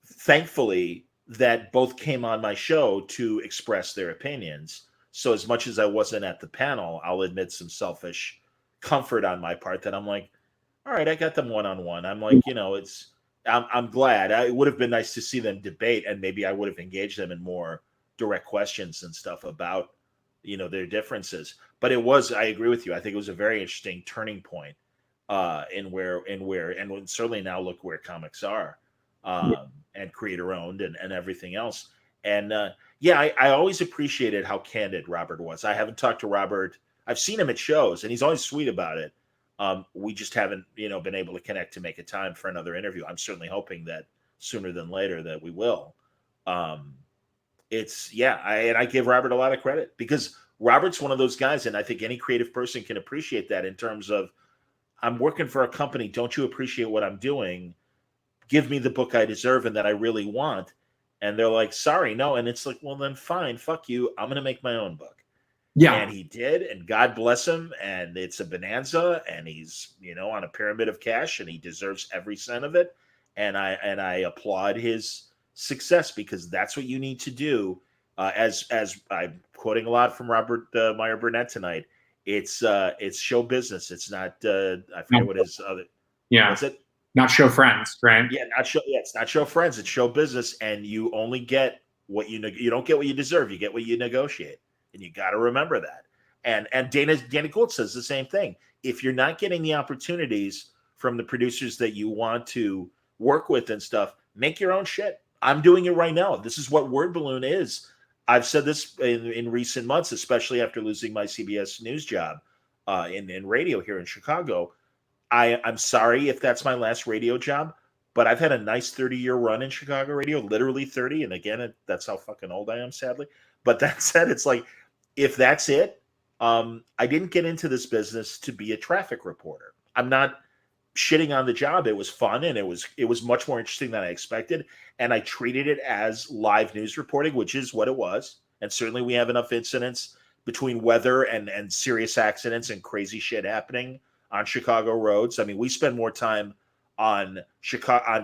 [SPEAKER 1] thankfully, that both came on my show to express their opinions. So as much as I wasn't at the panel, I'll admit some selfish comfort on my part that I'm like, all right, I got them one-on-one. I'm like, you know, I'm glad. It would have been nice to see them debate, and maybe I would have engaged them in more direct questions and stuff about, you know, their differences. But I agree with you. I think it was a very interesting turning point in where certainly now look where comics are, and creator owned and everything else. And I always appreciated how candid Robert was. I haven't talked to Robert. I've seen him at shows, and he's always sweet about it. We just haven't, been able to connect to make a time for another interview. I'm certainly hoping that sooner than later that we will. I give Robert a lot of credit, because Robert's one of those guys, and I think any creative person can appreciate that, in terms of, I'm working for a company. Don't you appreciate what I'm doing? Give me the book I deserve and that I really want. And they're like, sorry, no. And it's like, well, then fine, fuck you. I'm going to make my own book.
[SPEAKER 2] Yeah.
[SPEAKER 1] And he did, and God bless him. And it's a bonanza, and he's, on a pyramid of cash, and he deserves every cent of it. And I applaud his success, because that's what you need to do. As I'm quoting a lot from Robert Meyer Burnett tonight, it's show business. It's not I forget what his other
[SPEAKER 2] Yeah.
[SPEAKER 1] what's it?
[SPEAKER 2] Not show friends, right?
[SPEAKER 1] Yeah, not show. Yeah, it's not show friends. It's show business, and you only get what you don't get what you deserve. You get what you negotiate, and you got to remember that. And Dana Gould says the same thing. If you're not getting the opportunities from the producers that you want to work with and stuff, make your own shit. I'm doing it right now. This is what Word Balloon is. I've said this in recent months, especially after losing my CBS News job in radio here in Chicago. I'm sorry if that's my last radio job, but I've had a nice 30-year run in Chicago radio, literally 30. And again, that's how fucking old I am, sadly. But that said, it's like, if that's it, I didn't get into this business to be a traffic reporter. I'm not shitting on the job. It was fun, and it was much more interesting than I expected. And I treated it as live news reporting, which is what it was. And certainly we have enough incidents between weather and serious accidents and crazy shit happening on Chicago roads. I mean, we spend more time on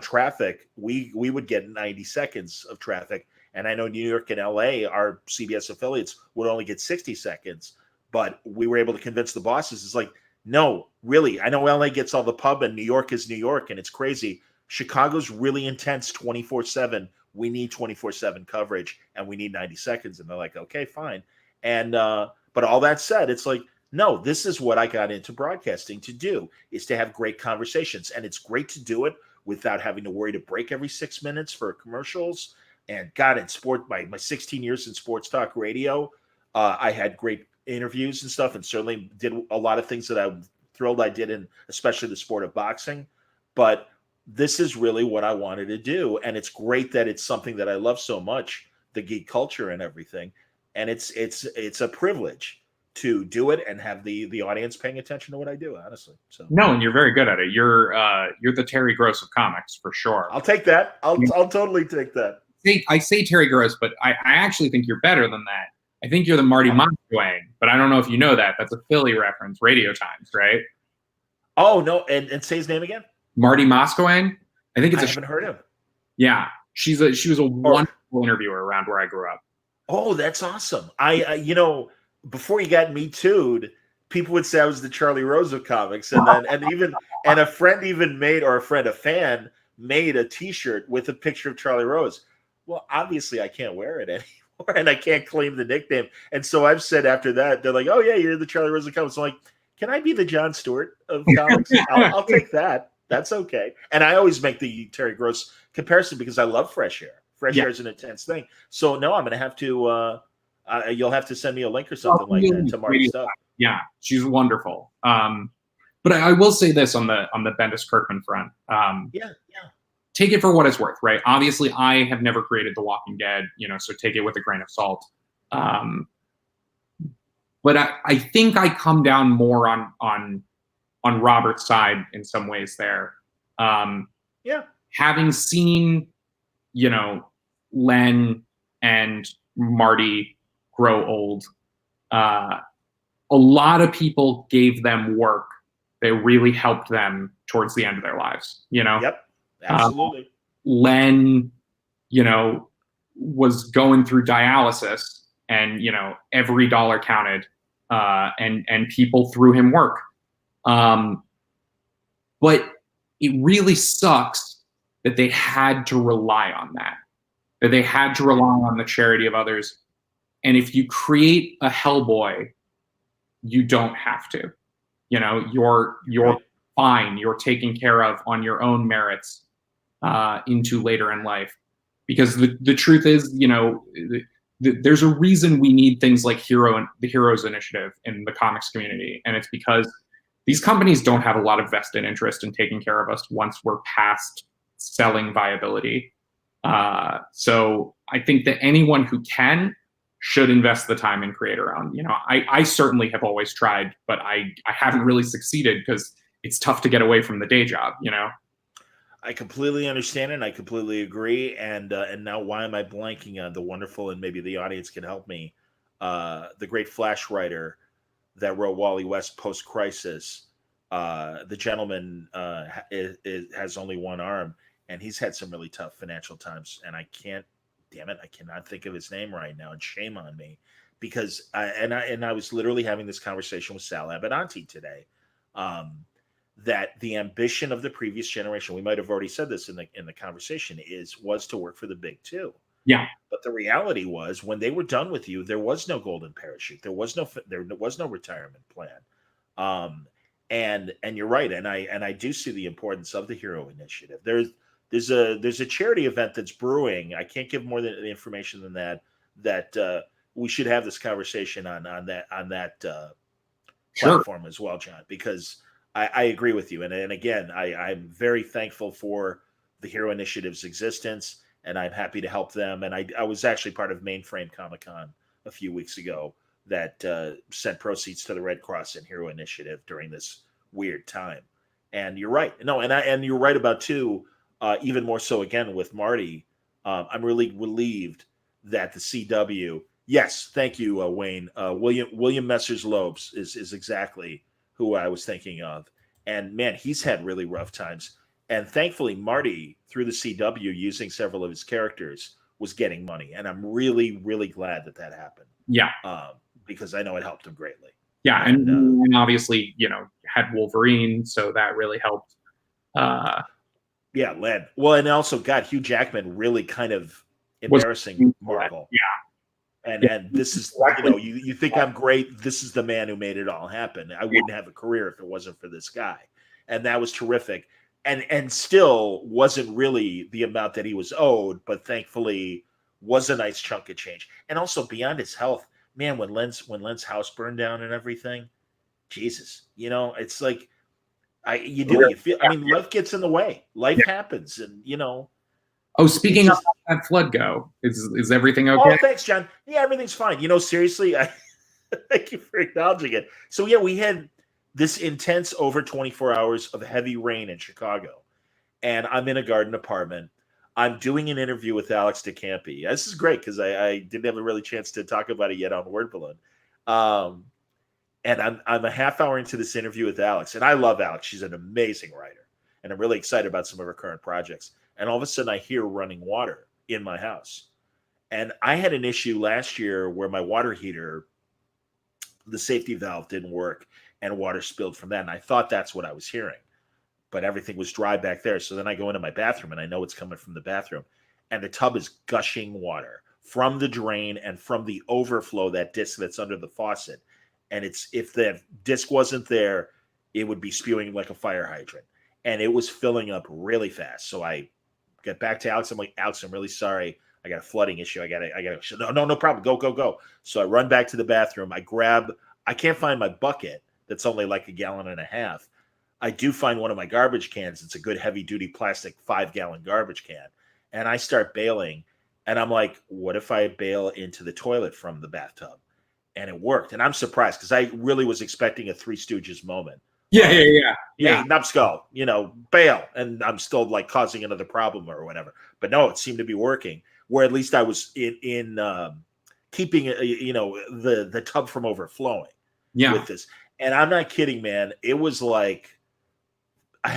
[SPEAKER 1] traffic. We would get 90 seconds of traffic, and I know New York and LA, our CBS affiliates, would only get 60 seconds. But we were able to convince the bosses. It's like, no, really. I know LA gets all the pub, and New York is New York, and it's crazy. Chicago's really intense 24/7. We need 24/7 coverage, and we need 90 seconds. And they're like, okay, fine. And but all that said, it's like, no, this is what I got into broadcasting to do, is to have great conversations. And it's great to do it without having to worry to break every 6 minutes for commercials. And God, in sport, my 16 years in sports talk radio, I had great interviews and stuff, and certainly did a lot of things that I'm thrilled I did in, especially the sport of boxing. But this is really what I wanted to do. And it's great that it's something that I love so much, the geek culture and everything. And it's a privilege to do it and have the audience paying attention to what I do, honestly. So
[SPEAKER 2] No, and you're very good at it. You're the Terry Gross of comics for sure.
[SPEAKER 1] I'll take that. I'll totally take that.
[SPEAKER 2] I say Terry Gross, but I actually think you're better than that. I think you're the Marty Montgomery, but I don't know if you know that. That's a Philly reference, Radio Times, right?
[SPEAKER 1] Oh no, and say his name again.
[SPEAKER 2] Marty Montgomery. I think it's
[SPEAKER 1] I haven't heard him.
[SPEAKER 2] Yeah, she was a wonderful interviewer around where I grew up.
[SPEAKER 1] Oh, that's awesome. I before he got Me Too'd, people would say I was the Charlie Rose of comics, and then a fan made a T-shirt with a picture of Charlie Rose. Well, obviously I can't wear it anymore, and I can't claim the nickname. And so I've said after that, they're like, "Oh yeah, you're the Charlie Rose of comics." I'm like, "Can I be the Jon Stewart of comics?" I'll take that. That's okay. And I always make the Terry Gross comparison because I love Fresh Air. Fresh Air is an intense thing. So no, I'm going to have to. You'll have to send me a link or something like that to Marty's stuff.
[SPEAKER 2] Yeah, she's wonderful. But I will say this on the Bendis Kirkman front.
[SPEAKER 1] Yeah.
[SPEAKER 2] Take it for what it's worth, right? Obviously, I have never created The Walking Dead, so take it with a grain of salt. But I think I come down more on Robert's side in some ways there. Having seen, Len and Marty grow old, a lot of people gave them work that really helped them towards the end of their lives,
[SPEAKER 1] Yep, absolutely.
[SPEAKER 2] Len, was going through dialysis, and, every dollar counted, and people threw him work. But it really sucks that they had to rely on that they had to rely on the charity of others. And if you create a Hellboy, you don't have to. You're
[SPEAKER 1] Right.
[SPEAKER 2] fine. You're taken care of on your own merits into later in life. Because the truth is, there's a reason we need things like the Heroes Initiative in the comics community. And it's because these companies don't have a lot of vested interest in taking care of us once we're past selling viability. So I think that anyone who can should invest the time in creator owned. I certainly have always tried, but I haven't really succeeded because it's tough to get away from the day job,
[SPEAKER 1] I completely understand it, and I completely agree. And now why am I blanking on the wonderful, and maybe the audience can help me, the great Flash writer that wrote Wally West post Crisis. The gentleman has only one arm, and he's had some really tough financial times. And I can't, damn it, I cannot think of his name right now, and shame on me, because I was literally having this conversation with Sal Abenanti today. That the ambition of the previous generation, we might have already said this in the conversation, was to work for the big two.
[SPEAKER 2] Yeah.
[SPEAKER 1] But the reality was, when they were done with you, there was no golden parachute. There was no retirement plan. And you're right, and I do see the importance of the Hero Initiative. There's a charity event that's brewing. I can't give more than information than that we should have this conversation on that platform as well, John, because I agree with you. And again, I'm very thankful for the Hero Initiative's existence, and I'm happy to help them. And I was actually part of Mainframe Comic-Con a few weeks ago that sent proceeds to the Red Cross and Hero Initiative during this weird time. And you're right. No, and you're right about too, even more so again with Marty. I'm really relieved that the CW, yes, thank you, Wayne. William Messrs Lopes is exactly who I was thinking of. And man, he's had really rough times. And thankfully, Marty, through the CW, using several of his characters, was getting money. And I'm really, really glad that happened.
[SPEAKER 2] Yeah.
[SPEAKER 1] Because I know it helped him greatly.
[SPEAKER 2] Yeah, and obviously, had Wolverine, so that really helped.
[SPEAKER 1] Yeah, Len. Well, and also, God, Hugh Jackman really kind of embarrassing Marvel.
[SPEAKER 2] Yeah.
[SPEAKER 1] And this is, you think I'm great. This is the man who made it all happen. I wouldn't have a career if it wasn't for this guy. And that was terrific. And still wasn't really the amount that he was owed, but thankfully was a nice chunk of change. And also beyond his health, man, when Len's house burned down and everything, Jesus, it's like you feel. I mean, life gets in the way. Life happens, and
[SPEAKER 2] Oh, speaking of that flood go, is everything okay?
[SPEAKER 1] Oh, thanks, John. Yeah, everything's fine. Seriously, I thank you for acknowledging it. So yeah, we had this intense over 24 hours of heavy rain in Chicago, and I'm in a garden apartment. I'm doing an interview with Alex DeCampi. This is great because I didn't have a really chance to talk about it yet on Word Balloon. And I'm a half hour into this interview with Alex, and I love Alex. She's an amazing writer, and I'm really excited about some of her current projects. And all of a sudden, I hear running water in my house. And I had an issue last year where my water heater, the safety valve didn't work, and water spilled from that. And I thought that's what I was hearing. But everything was dry back there. So then I go into my bathroom, and I know it's coming from the bathroom. And the tub is gushing water from the drain and from the overflow, that disc that's under the faucet. And if the disc wasn't there, it would be spewing like a fire hydrant. And it was filling up really fast. So I get back to Alex. I'm like, Alex, I'm really sorry. I got a flooding issue. I got no problem. Go. So I run back to the bathroom. I can't find my bucket. That's only like 1.5 gallons. I do find one of my garbage cans. It's a good heavy duty plastic 5-gallon garbage can. And I start bailing. And I'm like, what if I bail into the toilet from the bathtub? And it worked. And I'm surprised because I really was expecting a Three Stooges moment. Yeah, numbskull, bail. And I'm still like causing another problem or whatever. But no, it seemed to be working. Where at least I was in keeping the tub from overflowing with this. And I'm not kidding, man. It was like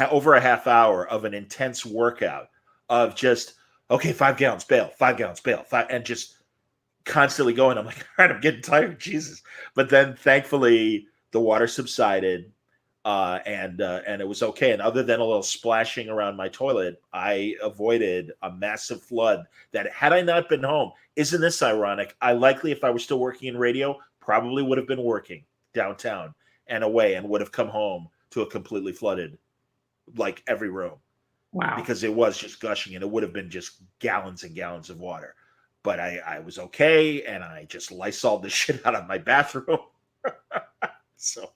[SPEAKER 1] over a half hour of an intense workout of just, okay, 5 gallons, bail, 5 gallons, bail, and just constantly going. I'm like, all right, I'm getting tired, Jesus. But then thankfully the water subsided. And it was okay. And other than a little splashing around my toilet, I avoided a massive flood that, had I not been home, isn't this ironic? I likely, if I were still working in radio, probably would have been working downtown and away and would have come home to a completely flooded, like every room.
[SPEAKER 2] Wow.
[SPEAKER 1] Because it was just gushing and it would have been just gallons and gallons of water. But I was okay. And I just Lysoled the shit out of my bathroom. So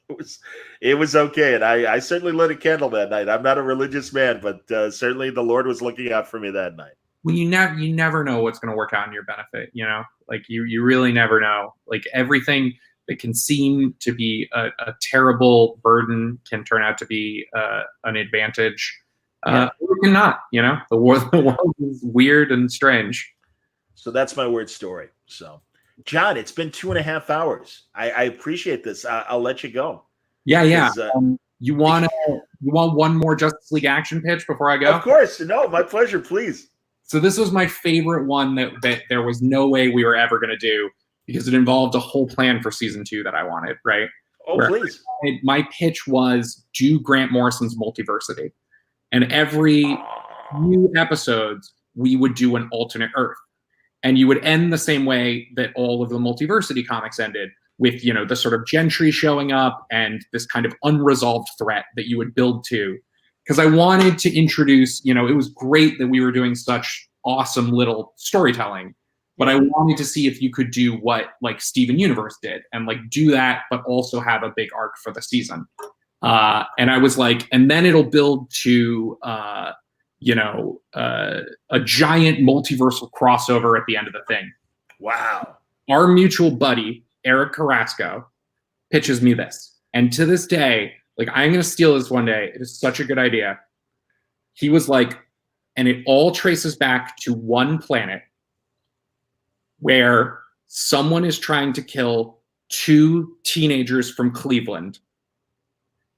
[SPEAKER 1] it was okay, and I certainly lit a candle that night. I'm not a religious man, but certainly the Lord was looking out for me that night.
[SPEAKER 2] Well, you never know what's going to work out in your benefit. Like you really never know. Like everything that can seem to be a terrible burden can turn out to be an advantage. Or cannot. The world is weird and strange.
[SPEAKER 1] So that's my weird story. So. John, it's been 2.5 hours. I appreciate this. I'll let you go.
[SPEAKER 2] Yeah.
[SPEAKER 1] 'Cause,
[SPEAKER 2] You want one more Justice League action pitch before I go?
[SPEAKER 1] Of course. No, my pleasure. Please.
[SPEAKER 2] So this was my favorite one that there was no way we were ever going to do because it involved a whole plan for season 2 that I wanted, right?
[SPEAKER 1] Oh,
[SPEAKER 2] Where
[SPEAKER 1] please.
[SPEAKER 2] my pitch was do Grant Morrison's Multiversity. And every few episodes, we would do an alternate Earth. And you would end the same way that all of the Multiversity comics ended, with, the sort of Gentry showing up and this kind of unresolved threat that you would build to. Because I wanted to introduce, it was great that we were doing such awesome little storytelling, but I wanted to see if you could do what like Steven Universe did and like do that, but also have a big arc for the season. And I was like, and then it'll build to, a giant multiversal crossover at the end of the thing.
[SPEAKER 1] Wow.
[SPEAKER 2] Our mutual buddy, Eric Carrasco, pitches me this. And to this day, like, I'm going to steal this one day. It is such a good idea. He was like, and it all traces back to one planet where someone is trying to kill 2 teenagers from Cleveland.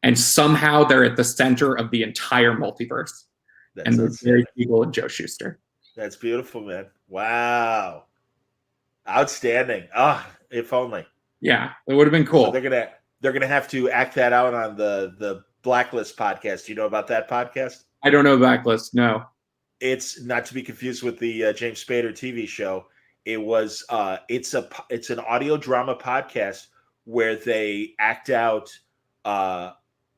[SPEAKER 2] And somehow they're at the center of the entire multiverse. And they're Barry Siegel and Joe Shuster.
[SPEAKER 1] That's beautiful, man. Wow. Outstanding. If only.
[SPEAKER 2] Yeah, it would have been cool.
[SPEAKER 1] So they're gonna have to act that out on the Blacklist podcast. Do you know about that podcast?
[SPEAKER 2] I don't know Blacklist. No.
[SPEAKER 1] It's not to be confused with the James Spader TV show. It was it's an audio drama podcast where they act out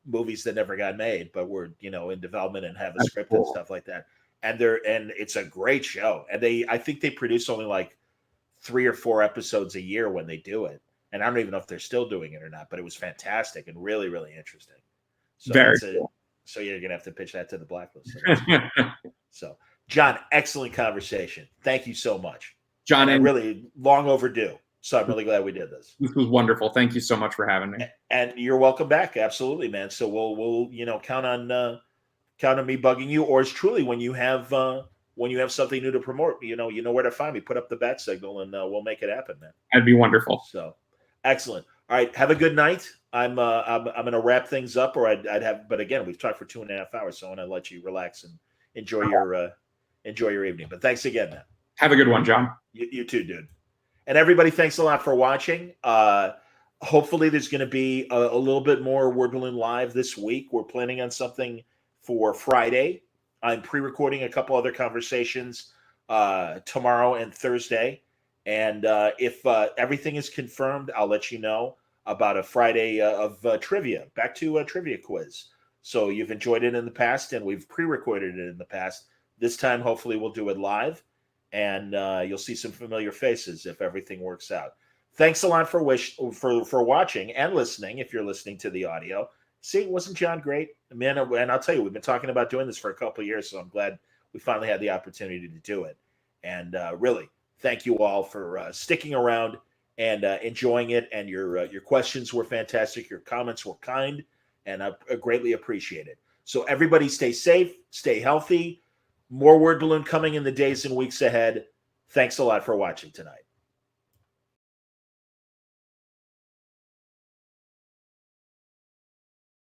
[SPEAKER 1] movies that never got made, but were in development and have a script and stuff like that. And it's a great show. And I think they produce only like 3 or 4 episodes a year when they do it. And I don't even know if they're still doing it or not, but it was fantastic and really, really interesting. So
[SPEAKER 2] very cool.
[SPEAKER 1] So you're going to have to pitch that to the Blacklist. So, John, excellent conversation. Thank you so much.
[SPEAKER 2] John,
[SPEAKER 1] and really long overdue. So I'm really glad we did this.
[SPEAKER 2] This was wonderful. Thank you so much for having me.
[SPEAKER 1] And you're welcome back. Absolutely, man. So we'll count on me bugging you, or it's truly when you have something new to promote, you know where to find me. Put up the bat signal and we'll make it happen, man.
[SPEAKER 2] That'd be wonderful.
[SPEAKER 1] So excellent. All right, have a good night. I'm gonna wrap things up, or I'd have, but again, we've talked for 2.5 hours, so I want to let you relax and enjoy your evening. But thanks again, man.
[SPEAKER 2] Have a good one, John.
[SPEAKER 1] You too, dude. And everybody, thanks a lot for watching. Hopefully there's going to be a little bit more Word Balloon Live this week. We're planning on something for Friday. I'm pre-recording a couple other conversations tomorrow and Thursday. And if everything is confirmed, I'll let you know about a Friday of trivia, back to a trivia quiz. So you've enjoyed it in the past, and we've pre-recorded it in the past. This time, hopefully, we'll do it live. And you'll see some familiar faces if everything works out. Thanks a lot for watching and listening. If you're listening to the audio, see, wasn't John great, man? And I'll tell you, we've been talking about doing this for a couple of years, so I'm glad we finally had the opportunity to do it. And really, thank you all for sticking around and enjoying it. And your questions were fantastic. Your comments were kind, and I greatly appreciate it. So everybody, stay safe, stay healthy. More Word Balloon coming in the days and weeks ahead. Thanks a lot for watching tonight.